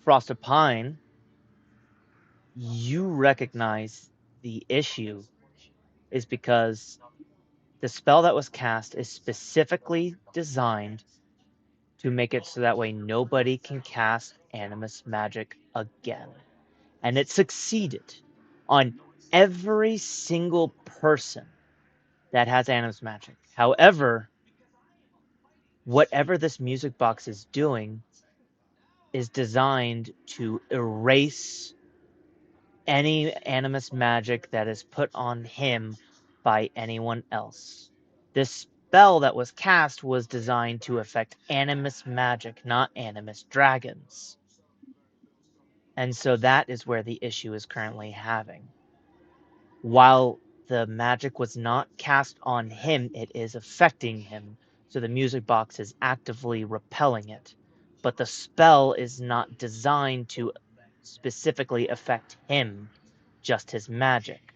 Frosted Pine, you recognize the issue is because the spell that was cast is specifically designed to make it so that way nobody can cast animus magic again. And it succeeded on every single person that has animus magic. However, whatever this music box is doing is designed to erase any animus magic that is put on him by anyone else. This spell that was cast was designed to affect animus magic, not animus dragons. And so that is where the issue is currently having. While the magic was not cast on him, it is affecting him. So the music box is actively repelling it. But the spell is not designed to specifically affect him, just his magic.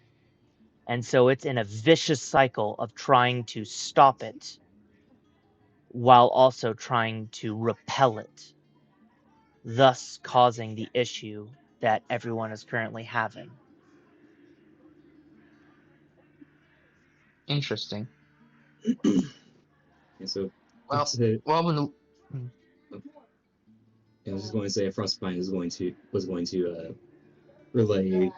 And so it's in a vicious cycle of trying to stop it while also trying to repel it, thus causing the issue that everyone is currently having. Interesting. And so, Well, to, well, when the, I was just going to say, Frostbite was going to relay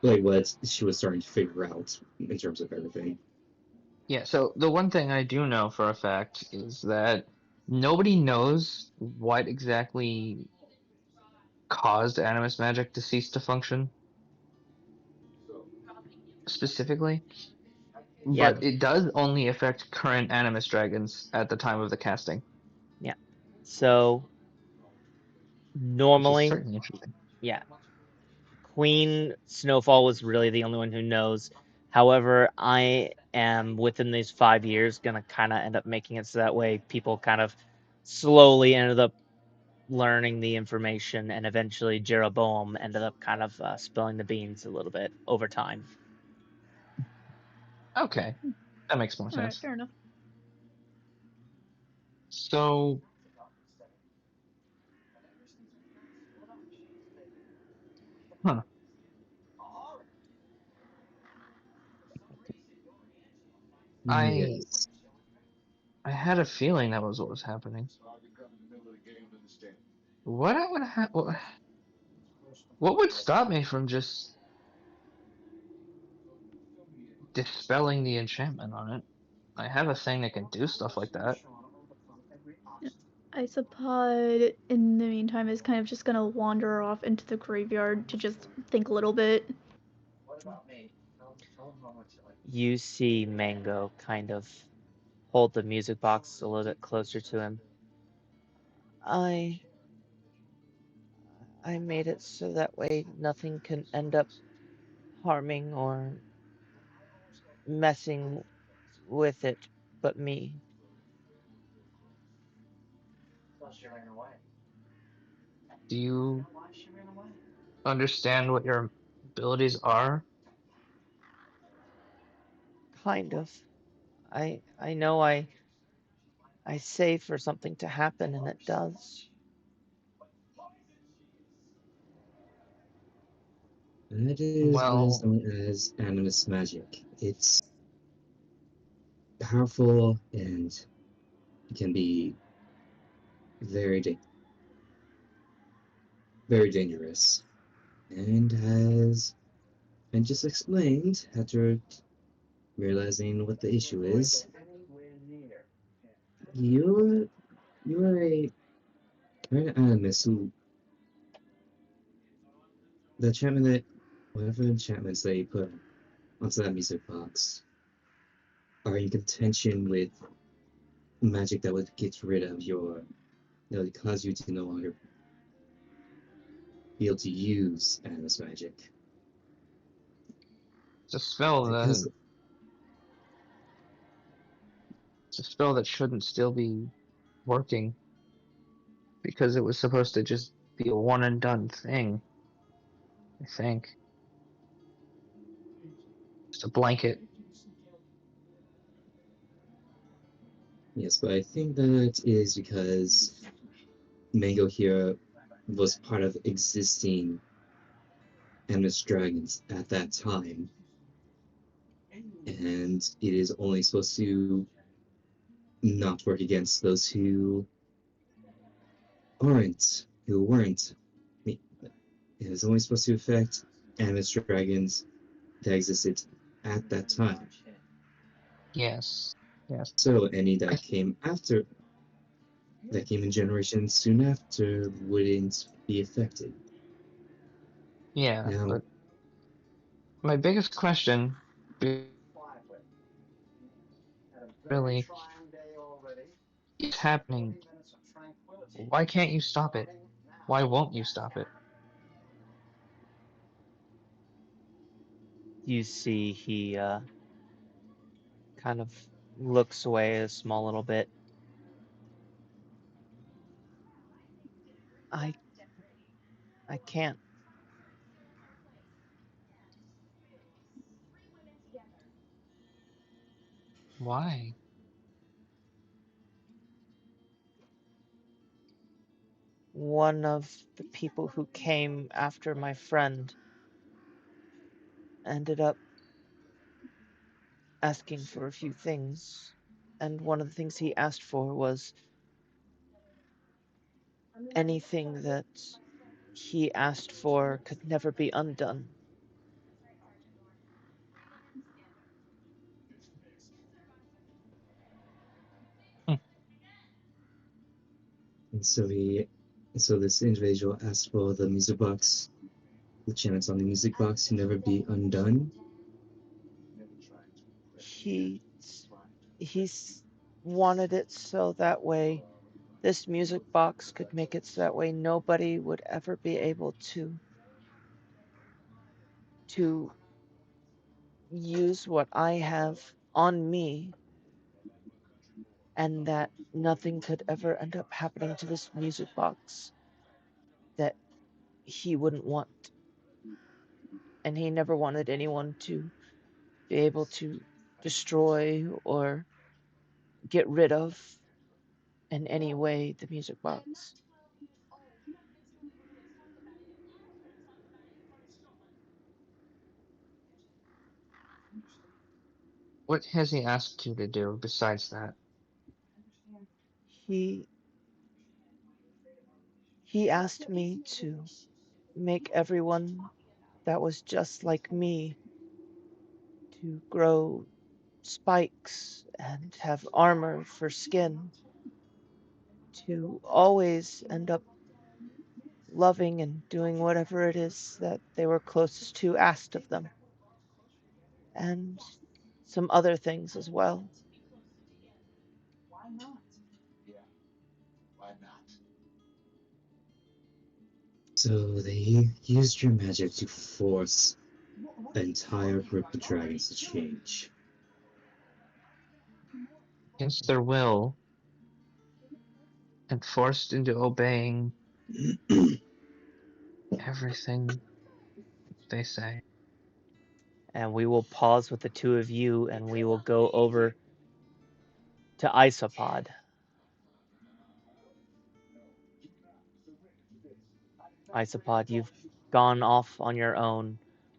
like what she was starting to figure out in terms of everything. yeah, so the one thing I do know for a fact is that nobody knows what exactly caused animus magic to cease to function specifically, Yeah, but it does only affect current animus dragons at the time of the casting, yeah. So which is normally, certainly interesting. yeah, Queen Snowfall was really the only one who knows. However, I am within these 5 years gonna kind of end up making it so that way people kind of slowly ended up learning the information, and eventually Jeroboam ended up kind of spilling the beans a little bit over time. Okay, that makes more All right, sense. fair enough. So, huh, I Yes. I had a feeling that was what was happening. What would stop me from just dispelling the enchantment on it? I have a thing that can do stuff like that. Isopod, in the meantime, is kind of just gonna wander off into the graveyard to just think a little bit. You see Mango kind of hold the music box a little bit closer to him. I made it so that way nothing can end up harming or messing with it but me. Do you understand what your abilities are? Kind of. I know I say for something to happen and it does. That is what is Well, known as animus magic. It's powerful and can be very, very dangerous. And as I just explained, after realizing what the issue is, you're you're a kind of animus who the enchantment that whatever enchantments they put onto that music box are in contention with magic that would get rid of that would cause you to no longer be able to use animus magic. it's a spell Because that it's a spell that shouldn't still be working because it was supposed to just be a one and done thing, I think. Just a blanket. Yes, but I think that is because Mango here was part of existing animus dragons at that time, and it is only supposed to not work against those who weren't. It is only supposed to affect animus dragons that existed at that time. Yes. Yes. So any I that came in generations soon after wouldn't be affected. yeah, Now, but my biggest question really is happening. Why can't you stop it? Why won't you stop it? You see, he kind of looks away a small little bit. I I can't. Why? One of the people who came after my friend ended up asking for a few things, and one of the things he asked for was anything that he asked for could never be undone. Hmm. and so this individual asked for the music box, the chants on the music box to never be undone. He he's wanted it so that way this music box could make it so that way nobody would ever be able to use what I have on me, and that nothing could ever end up happening to this music box that he wouldn't want. And he never wanted anyone to be able to destroy or get rid of in any way the music box. What has he asked you to do besides that? He he asked me to make everyone that was just like me to grow spikes and have armor for skin, to always end up loving and doing whatever it is that they were closest to asked of them, and some other things as well. So they used your magic to force an entire group of dragons to change. Against their will and forced into obeying everything they say. And we will pause with the two of you and we will go over to Isopod. Isopod, you've gone off on your own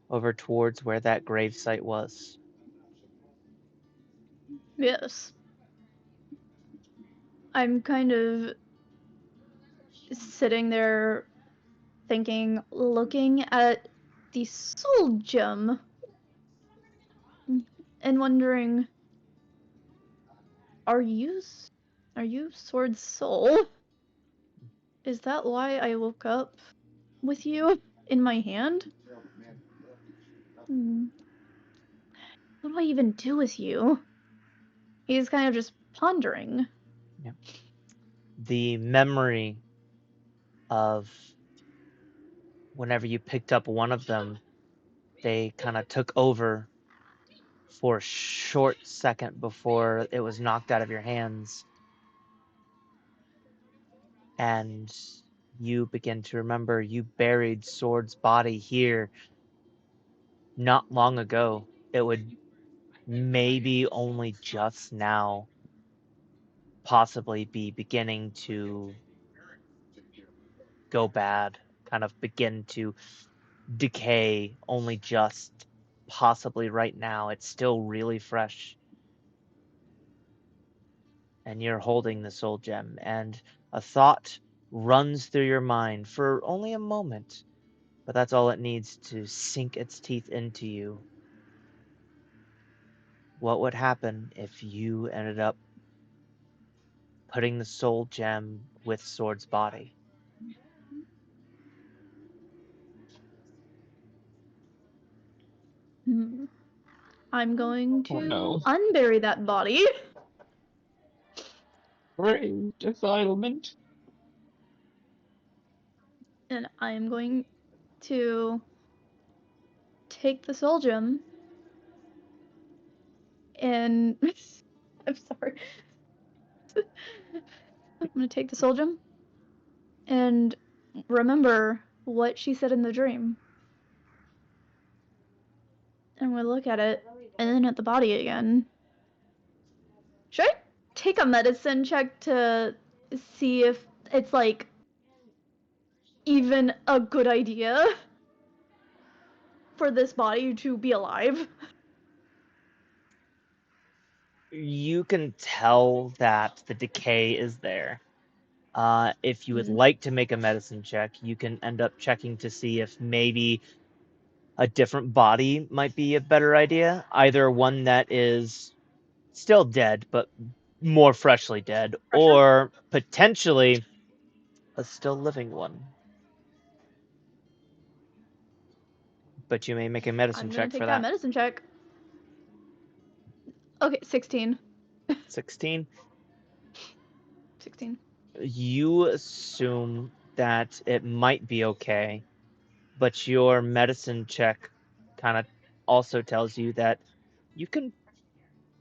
over towards where that gravesite was. Yes. I'm kind of sitting there thinking, looking at the soul gem and wondering, are you Sword Soul? Is that why I woke up with you in my hand? Hmm. What do I even do with you? He's kind of just pondering. Yep. The memory of whenever you picked up one of them, they kind of took over for a short second before it was knocked out of your hands. And you begin to remember you buried Sword's body here not long ago. It would maybe only just now possibly be beginning to go bad, kind of begin to decay, only just possibly right now. It's still really fresh. And you're holding the soul gem, and a thought runs through your mind for only a moment, but that's all it needs to sink its teeth into you. What would happen if you ended up putting the soul gem with Sword's body? I'm going Oh, to no. unbury that body. Great entitlement. And I'm going to take the soul gem and I'm sorry. I'm gonna take the soul gem and remember what she said in the dream. And I'm gonna look at it and then at the body again. Should I take a medicine check to see if it's like even a good idea for this body to be alive? You can tell that the decay is there. If you would Mm. like to make a medicine check, you can end up checking to see if maybe a different body might be a better idea. Either one that is still dead, but more freshly dead, Fresher? or potentially a still living one. But you may make a medicine I'm gonna check take for that that. medicine check. Okay, 16. 16. 16. You assume that it might be okay, but your medicine check kind of also tells you that you can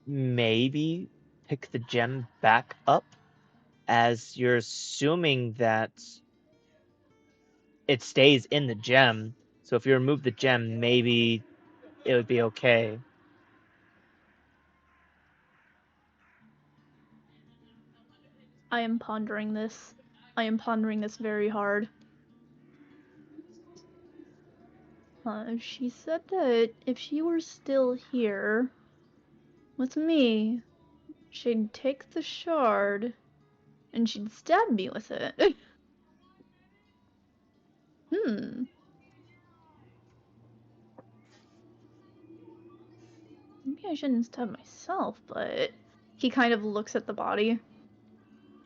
maybe pick the gem back up, as you're assuming that it stays in the gem. So if you remove the gem, maybe it would be okay. I am pondering this. I am pondering this very hard. She said that if she were still here with me, she'd take the shard and she'd stab me with it. Hmm. Maybe I shouldn't stab myself, but he kind of looks at the body.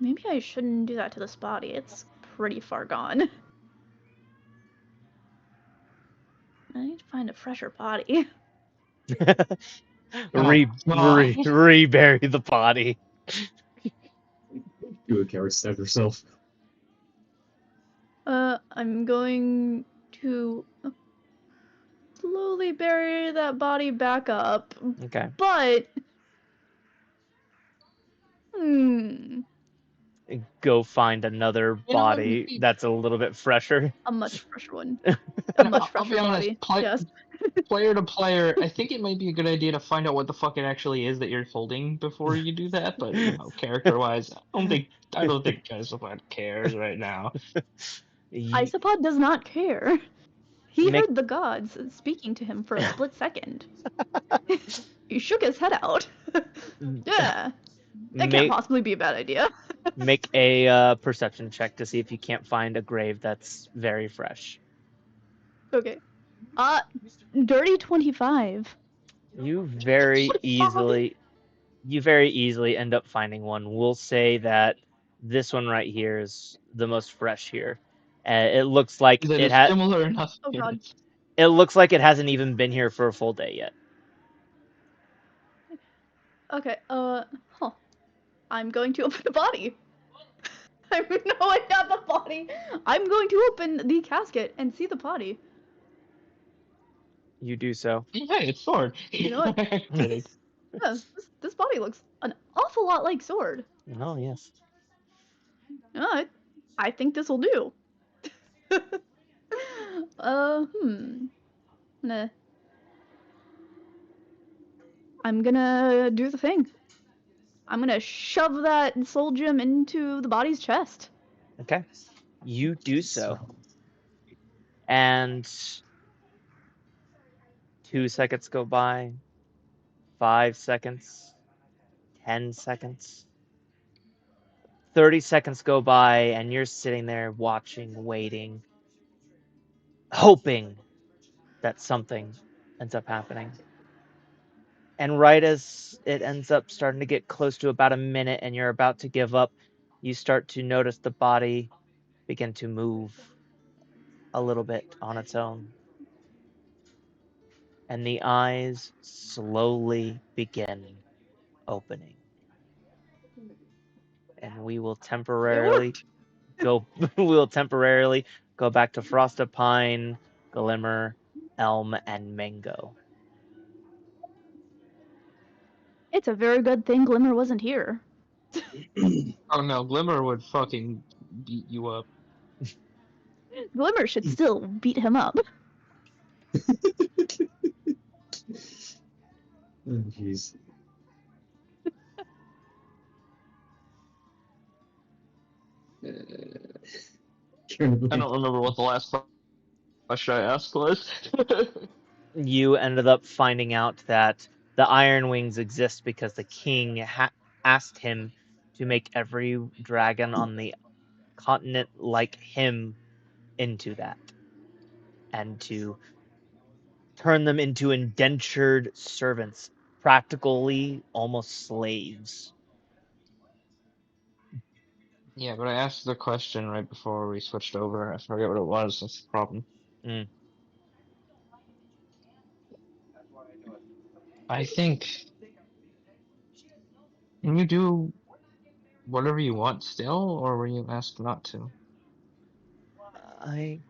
Maybe I shouldn't do that to this body. It's pretty far gone. I need to find a fresher body. Oh, God. Rebury the body. Do a character stab yourself. I'm going to slowly bury that body back up. Okay. But hmm, Go find another You know what? body that's a little bit fresher. a much fresher one. A And much I'll be fresher honest, body. Yes. player to player, I think it might be a good idea to find out what the fuck it actually is that you're holding before you do that. But character-wise, I don't think Isopod cares right now. Isopod does not care. He Make heard the gods speaking to him for a split second. He shook his head out. Yeah, that can't make possibly be a bad idea. make a perception check to see if you can't find a grave that's very fresh. Okay. Dirty 25. You very 25? easily end up finding one. We'll say that this one right here is the most fresh here. It looks like That it is had. similar enough. Oh god. It looks like it hasn't even been here for a full day yet. Okay, huh. I'm going to open the body. I know I got the body. I'm going to open the casket and see the body. You do so. Hey, it's Sword. You know what? Kidding. Yeah, this body looks an awful lot like Sword. Oh yes. I think this will do. Nah. I'm gonna do the thing. I'm gonna shove that soul gem into the body's chest. Okay. You do so. And 2 seconds go by, 5 seconds, 10 seconds, 30 seconds go by, and you're sitting there watching, waiting, hoping that something ends up happening. And right as it ends up starting to get close to about a minute and you're about to give up, you start to notice the body begin to move a little bit on its own. And the eyes slowly begin opening. And we will temporarily go back to Frosta Pine, Glimmer, Elm, and Mango. It's a very good thing Glimmer wasn't here. Oh no, Glimmer would fucking beat you up. Glimmer should still beat him up. Oh, jeez. Uh, I don't remember what the last question I asked was. You ended up finding out that the Iron Wings exist because the king asked him to make every dragon on the continent like him into that, and to turn them into indentured servants, practically almost slaves. Yeah, but I asked the question right before we switched over. I forget what it was. That's the problem. Mm. I think, can you do whatever you want still, or were you asked not to? I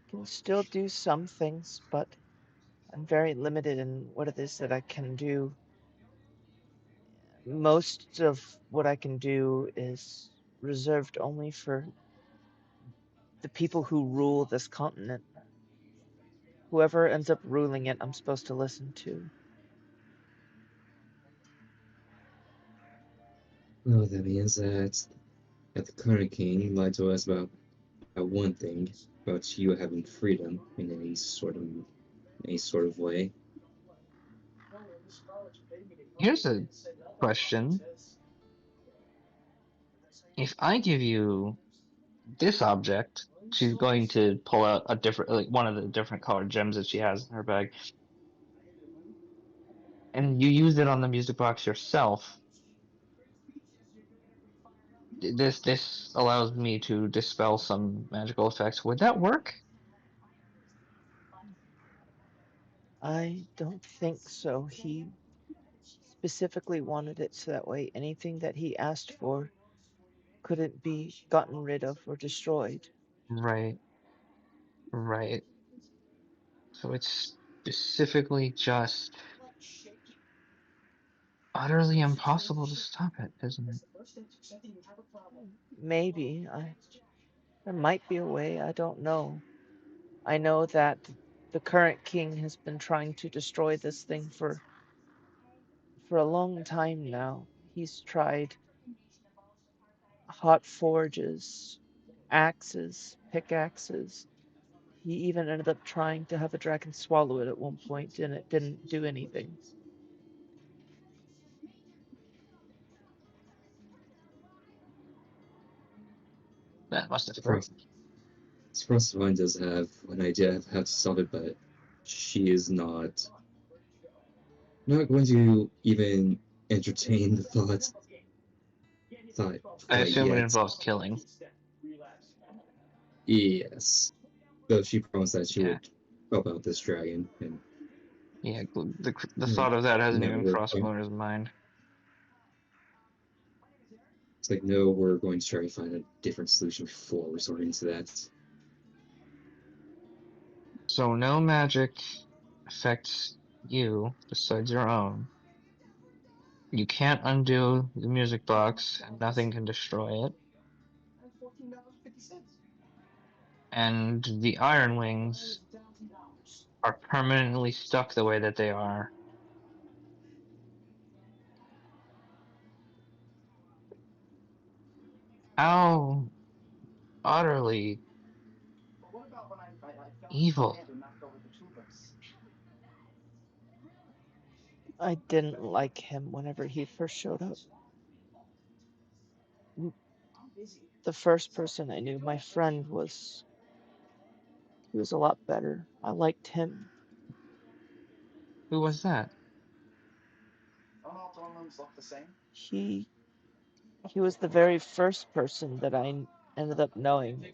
can still do some things, but I'm very limited in what it is that I can do. Most of what I can do is reserved only for the people who rule this continent. Whoever ends up ruling it, I'm supposed to listen to. well, that means that the current king lied to us about one thing, about you having freedom in any sort of way. Here's a question. If I give you this object, she's going to pull out a different, like one of the different colored gems that she has in her bag, and you use it on the music box yourself. This allows me to dispel some magical effects. Would that work? I don't think so. He specifically wanted it so that way anything that he asked for couldn't be gotten rid of or destroyed. Right, right. So it's specifically just utterly impossible to stop it, isn't it? Maybe. There might be a way, I don't know. I know that the current king has been trying to destroy this thing for a long time now. He's tried hot forges, axes, pickaxes. He even ended up trying to have a dragon swallow it at one point, and it didn't do anything. That must have hurt. Surprise! Surprise! Divine does have an idea of how to solve it, but she is not going to even entertain the I thought assume it yet. involves killing. Yes, though she promised that she Yeah, would help out this dragon, and yeah. The mm, thought of that hasn't now even we're crossed going. Glimmer's mind. It's like, no, we're going to try to find a different solution before resorting to that. So no magic affects you besides your own. You can't undo the music box, and nothing can destroy it. And the Iron Wings are permanently stuck the way that they are. How utterly evil. I didn't like him whenever he first showed up. The first person I knew, my friend, he was a lot better. I liked him. Who was that? He was the very first person that I ended up knowing.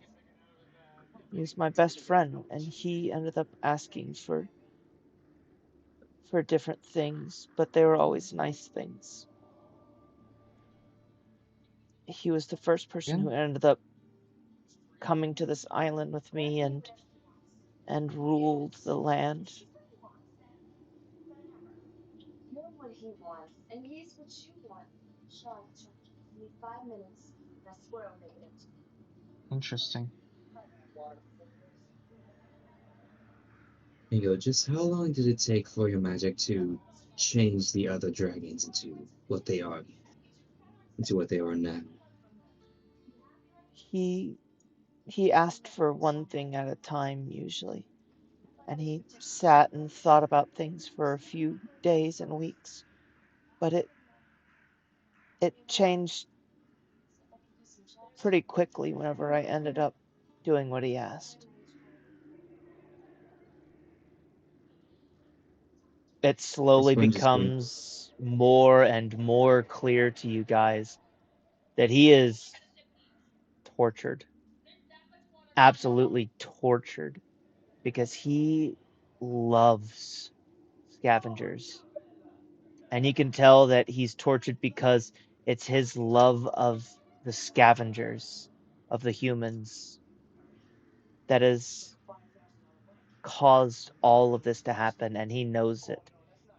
He was my best friend, and he ended up asking for different things, but they were always nice things. He was the first person who Again? ended up coming to this island with me and ruled the land. Interesting. Bingo, just how long did it take for your magic to change the other dragons into what they are now? He asked for one thing at a time usually, and he sat and thought about things for a few days and weeks, but it changed pretty quickly whenever I ended up doing what he asked. It This slowly one just going. becomes more and more clear to you guys that he is tortured, absolutely tortured, because he loves scavengers. And you can tell that he's tortured because it's his love of the scavengers, of the humans, that has caused all of this to happen, and he knows it.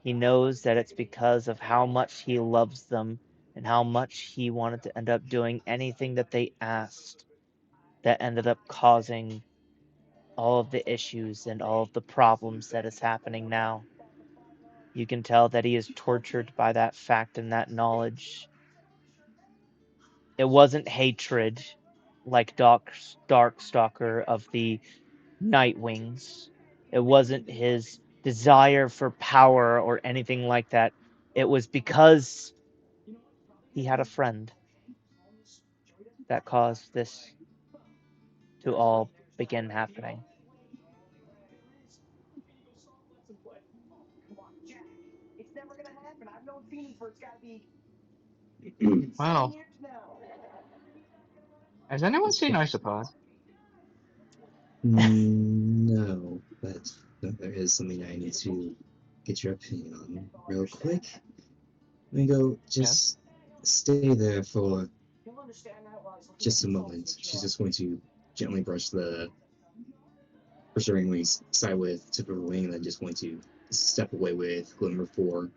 He knows that it's because of how much he loves them and how much he wanted to end up doing anything that they asked that ended up causing all of the issues and all of the problems that is happening now. You can tell that he is tortured by that fact and that knowledge. It wasn't hatred like Darkstalker of the Nightwings. It wasn't his desire for power or anything like that. It was because he had a friend that caused this to all begin happening. Wow. Has anyone This seen one. Isopod? No, but there is something I need to get your opinion on real quick. Bingo, Yes. just stay there for just a moment. She's just going to gently brush her wings side with tip of her wing, and then just going to step away with Glimmer for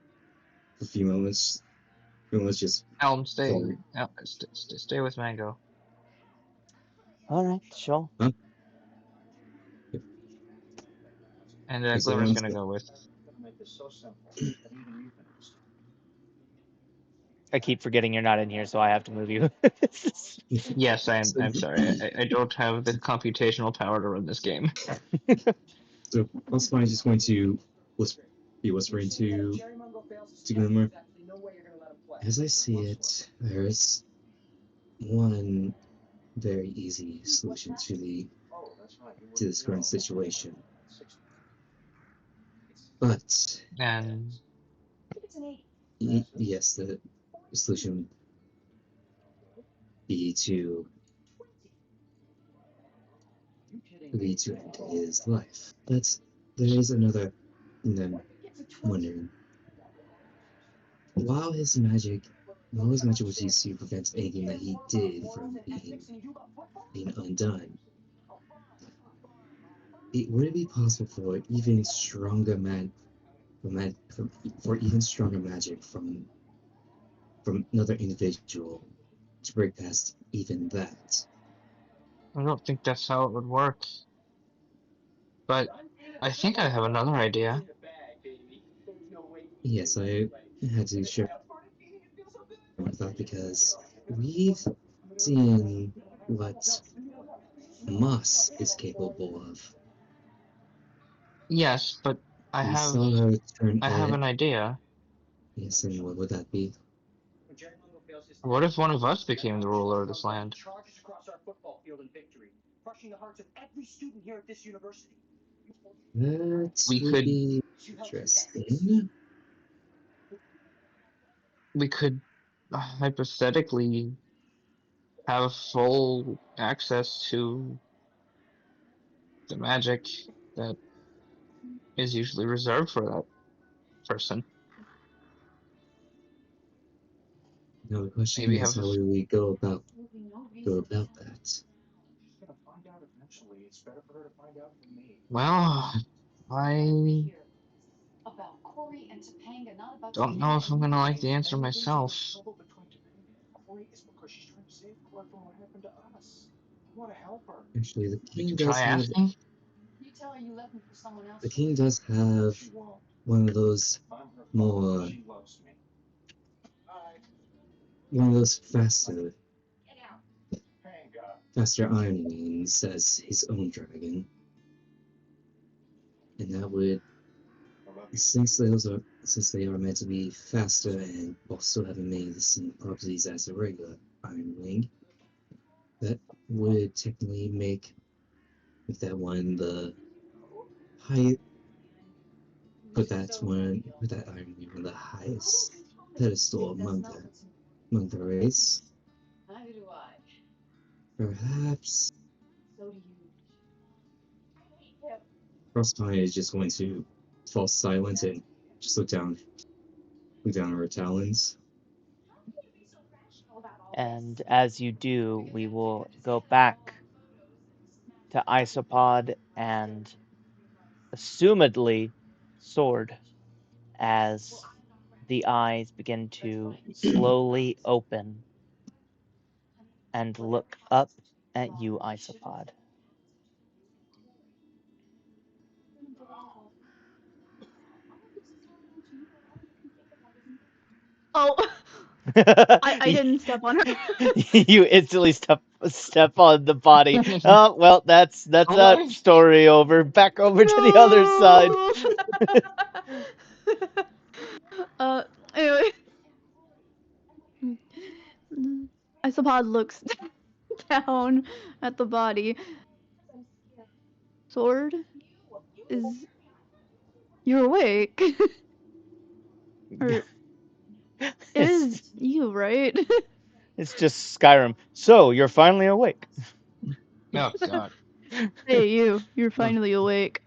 a few moments. Few moments just Elm, stay. fall. Stay with Mango. All right, sure. Huh? Yep. And Okay, so Glimmer's everyone's gonna go with. I keep forgetting you're not in here, so I have to move you. Yes, I'm. so, I'm sorry. I don't have the computational power to run this game. so Osman is just going to be whispering to Glimmer. As I see it, there's one very easy solution to this current situation. But And yes, the solution would be to end his life. But there is another thing that I'm wondering. While his magic while his magic was used to prevent anything that he did from being undone, would it be possible for even stronger for even stronger magic from another individual to break past even that? I don't think that's how it would work. But I think I have another idea. Yes, I had to share my thought because we've seeing what moss is capable of. Yes, but I We have saw her turn I have it. an idea. Yes, and what would that be? What if one of us became the ruler of this land? That We would could be interesting. we could hypothetically have full access to the magic that is usually reserved for that person. Now the question Maybe is, have how would we go about that? well, I don't know if I'm gonna like the answer myself. Actually, We could try asking. the king does have one of those more one of those faster iron wings as his own dragon, and that would since they are meant to be faster and also have many of the same properties as a regular iron wing, that would technically make that one the high put that iron wing on the highest pedestal among the race. Perhaps Frostpine is just going to fall silent and just look down at her talons. And as you do, we will go back to Isopod and assumedly Sword as the eyes begin to slowly open and look up at you, Isopod. Oh, I didn't step on her. You instantly step on the body. Oh well, that's that Okay. story over. Back over to the other side. No. uh, anyway, Isopod looks down at the body. Sword, is you're awake? Or it is It's you, right? it's just Skyrim. So you're finally awake. Oh God. Hey, you're Oh, finally awake.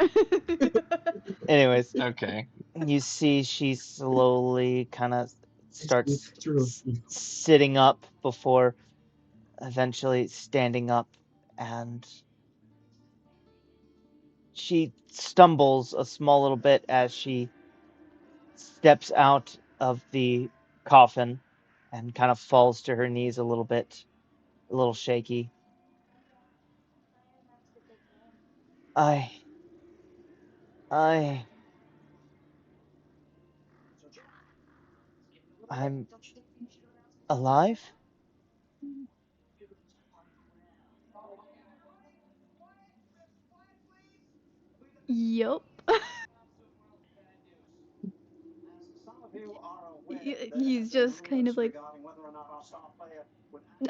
Anyways, Okay. you see she slowly kind of it's the starts picture of me. sitting up before eventually standing up, and she stumbles a small little bit as she steps out of the coffin and kind of falls to her knees a little bit, a little shaky. I, I, I'm alive? Yup. He's just kind of like,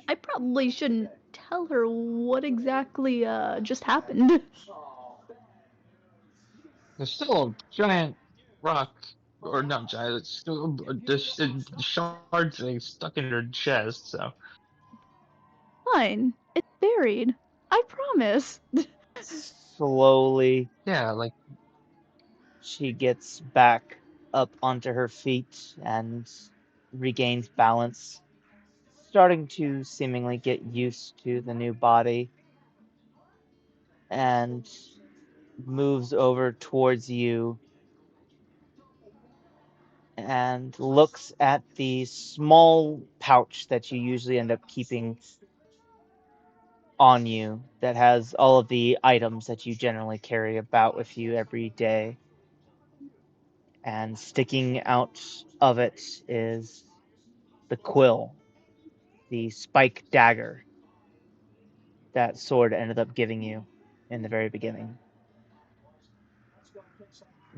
I probably shouldn't tell her what exactly just happened. There's still a giant rock, or not giant. It's still a shard thing stuck in her chest. So Fine, it's buried. I promise. Slowly, yeah, like she gets back up onto her feet and regains balance, starting to seemingly get used to the new body, and moves over towards you and looks at the small pouch that you usually end up keeping on you that has all of the items that you generally carry about with you every day. And sticking out of it is the quill, the spike dagger that sword ended up giving you in the very beginning.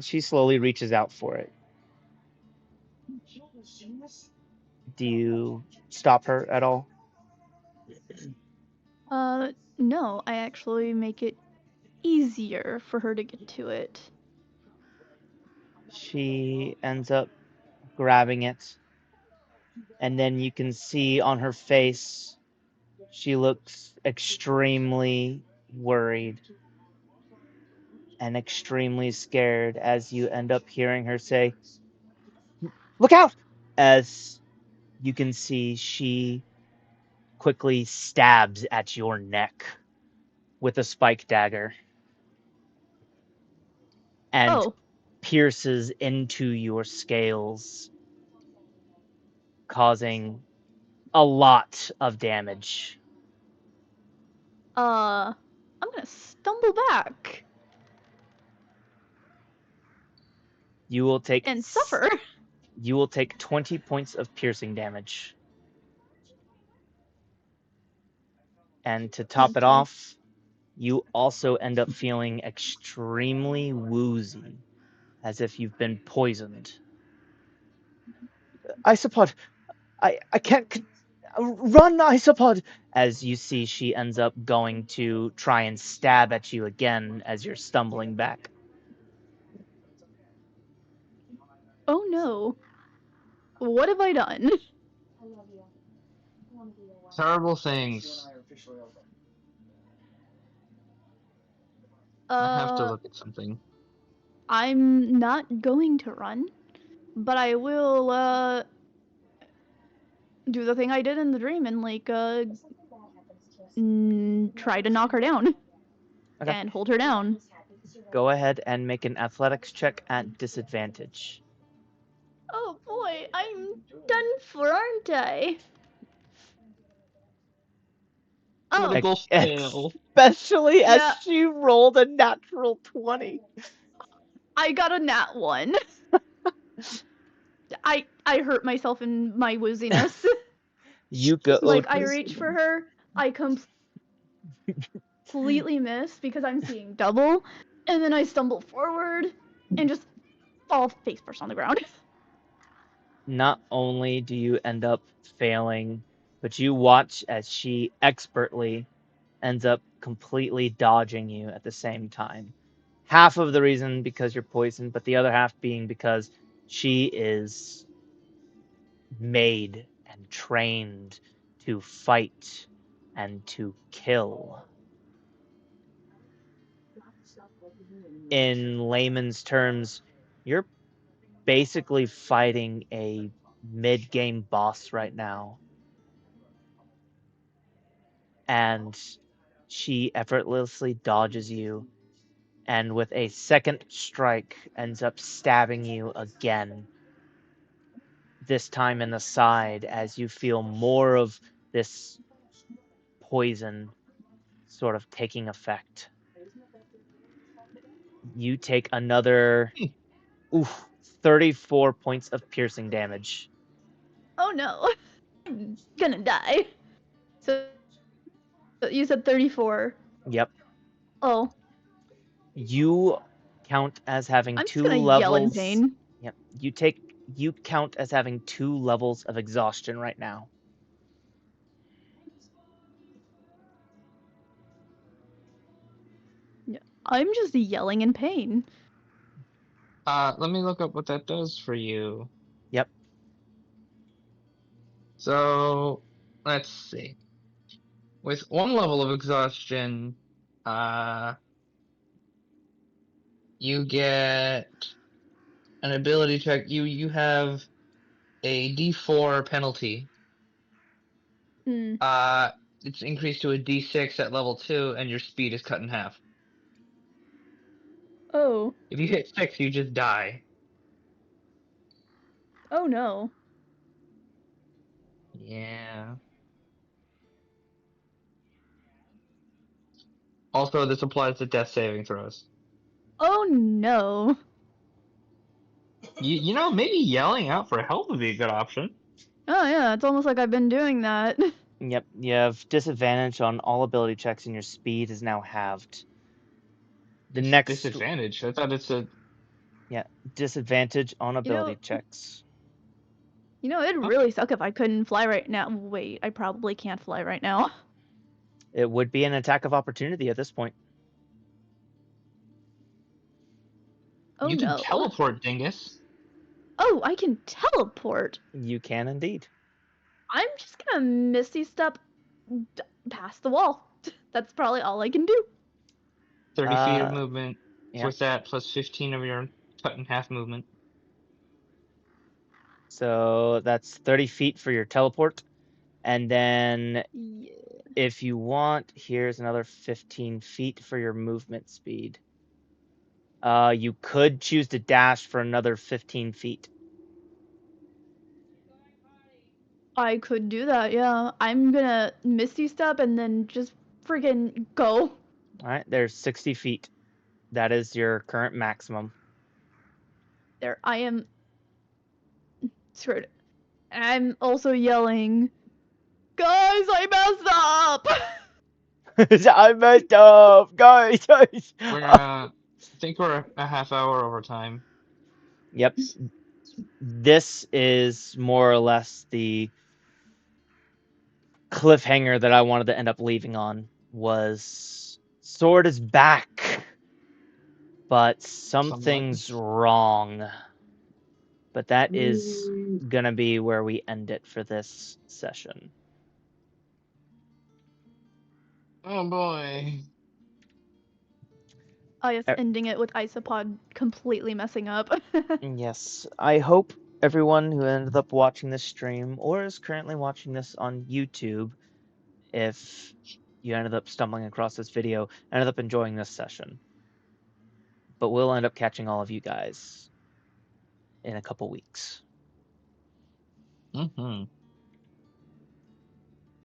She slowly reaches out for it. Do you stop her at all? No, I actually make it easier for her to get to it. She ends up grabbing it, and then you can see on her face she looks extremely worried and extremely scared as you end up hearing her say, "Look out!" As you can see, she quickly stabs at your neck with a spike dagger and Oh, pierces into your scales, causing a lot of damage. I'm gonna stumble back You will take and suffer. you will take 20 points of piercing damage. And to top it Thank you. off, you also end up feeling extremely woozy, as if you've been poisoned. Isopod, I can't run, Isopod! As you see, she ends up going to try and stab at you again as you're stumbling back. Oh no. What have I done? Terrible things. I have to Uh, look at something. I'm not going to run, but I will, do the thing I did in the dream and, like, try to knock her down Okay. and hold her down. Go ahead and make an athletics check at disadvantage. Oh boy, I'm done for, aren't I? Oh, Critical fail. Especially as yeah, she rolled a natural 20. I got a nat 1. I hurt myself in my wooziness. You go Like, I reach for her, I completely miss because I'm seeing double, and then I stumble forward and just fall face first on the ground. not only do you end up failing, but you watch as she expertly ends up completely dodging you at the same time. Half of the reason because you're poisoned, but the other half being because she is made and trained to fight and to kill. In layman's terms, you're basically fighting a mid-game boss right now. And she effortlessly dodges you, and with a second strike ends up stabbing you again, this time in the side as you feel more of this poison sort of taking effect. You take another 34 points of piercing damage. Oh no, I'm gonna die. So you said 34. Yep. Oh, You count as having I'm just 2 gonna yell in levels. pain. Yep. You count as having 2 levels of exhaustion right now. I'm just yelling in pain. Let me look up what that does for you. Yep. So, let's see. With 1 level of exhaustion, uh, you get an ability check. You have a D4 penalty. Hmm. It's increased to a D6 at level 2, and your speed is cut in half. Oh. If you hit 6, you just die. Oh no. Yeah. Also, this applies to death saving throws. Oh no. Maybe yelling out for help would be a good option. Oh yeah, it's almost like I've been doing that. Yep, you have disadvantage on all ability checks, and your speed is now halved. The It's next disadvantage. I thought it's a. disadvantage on You know, ability checks. It'd Huh? really suck if I couldn't fly right now. Wait, I probably can't fly right now. It would be an attack of opportunity at this point. Oh You can no. teleport, dingus. Oh, I can teleport. You can indeed. I'm just gonna Misty Step past the wall. That's probably all I can do. 30 feet of movement. Yeah. With that, plus 15 of your cut in half movement. So that's 30 feet for your teleport. And then Yeah. if you want, here's another 15 feet for your movement speed. You could choose to dash for another 15 feet. I could do that, yeah. I'm gonna Misty Step and then just freaking go. All right, there's 60 feet. That is your current maximum. There, I am screwed. I'm also yelling, guys, I messed up! I messed up, guys. We're, I think we're a half hour over time. Yep. This is more or less the cliffhanger that I wanted to end up leaving on. Was sword is back, but something's wrong. But that is gonna be where we end it for this session. Oh boy. Oh yes, ending it with Isopod completely messing up. Yes, I hope everyone who ended up watching this stream or is currently watching this on YouTube, if you ended up stumbling across this video, ended up enjoying this session. But we'll end up catching all of you guys in a couple weeks. Mm-hmm.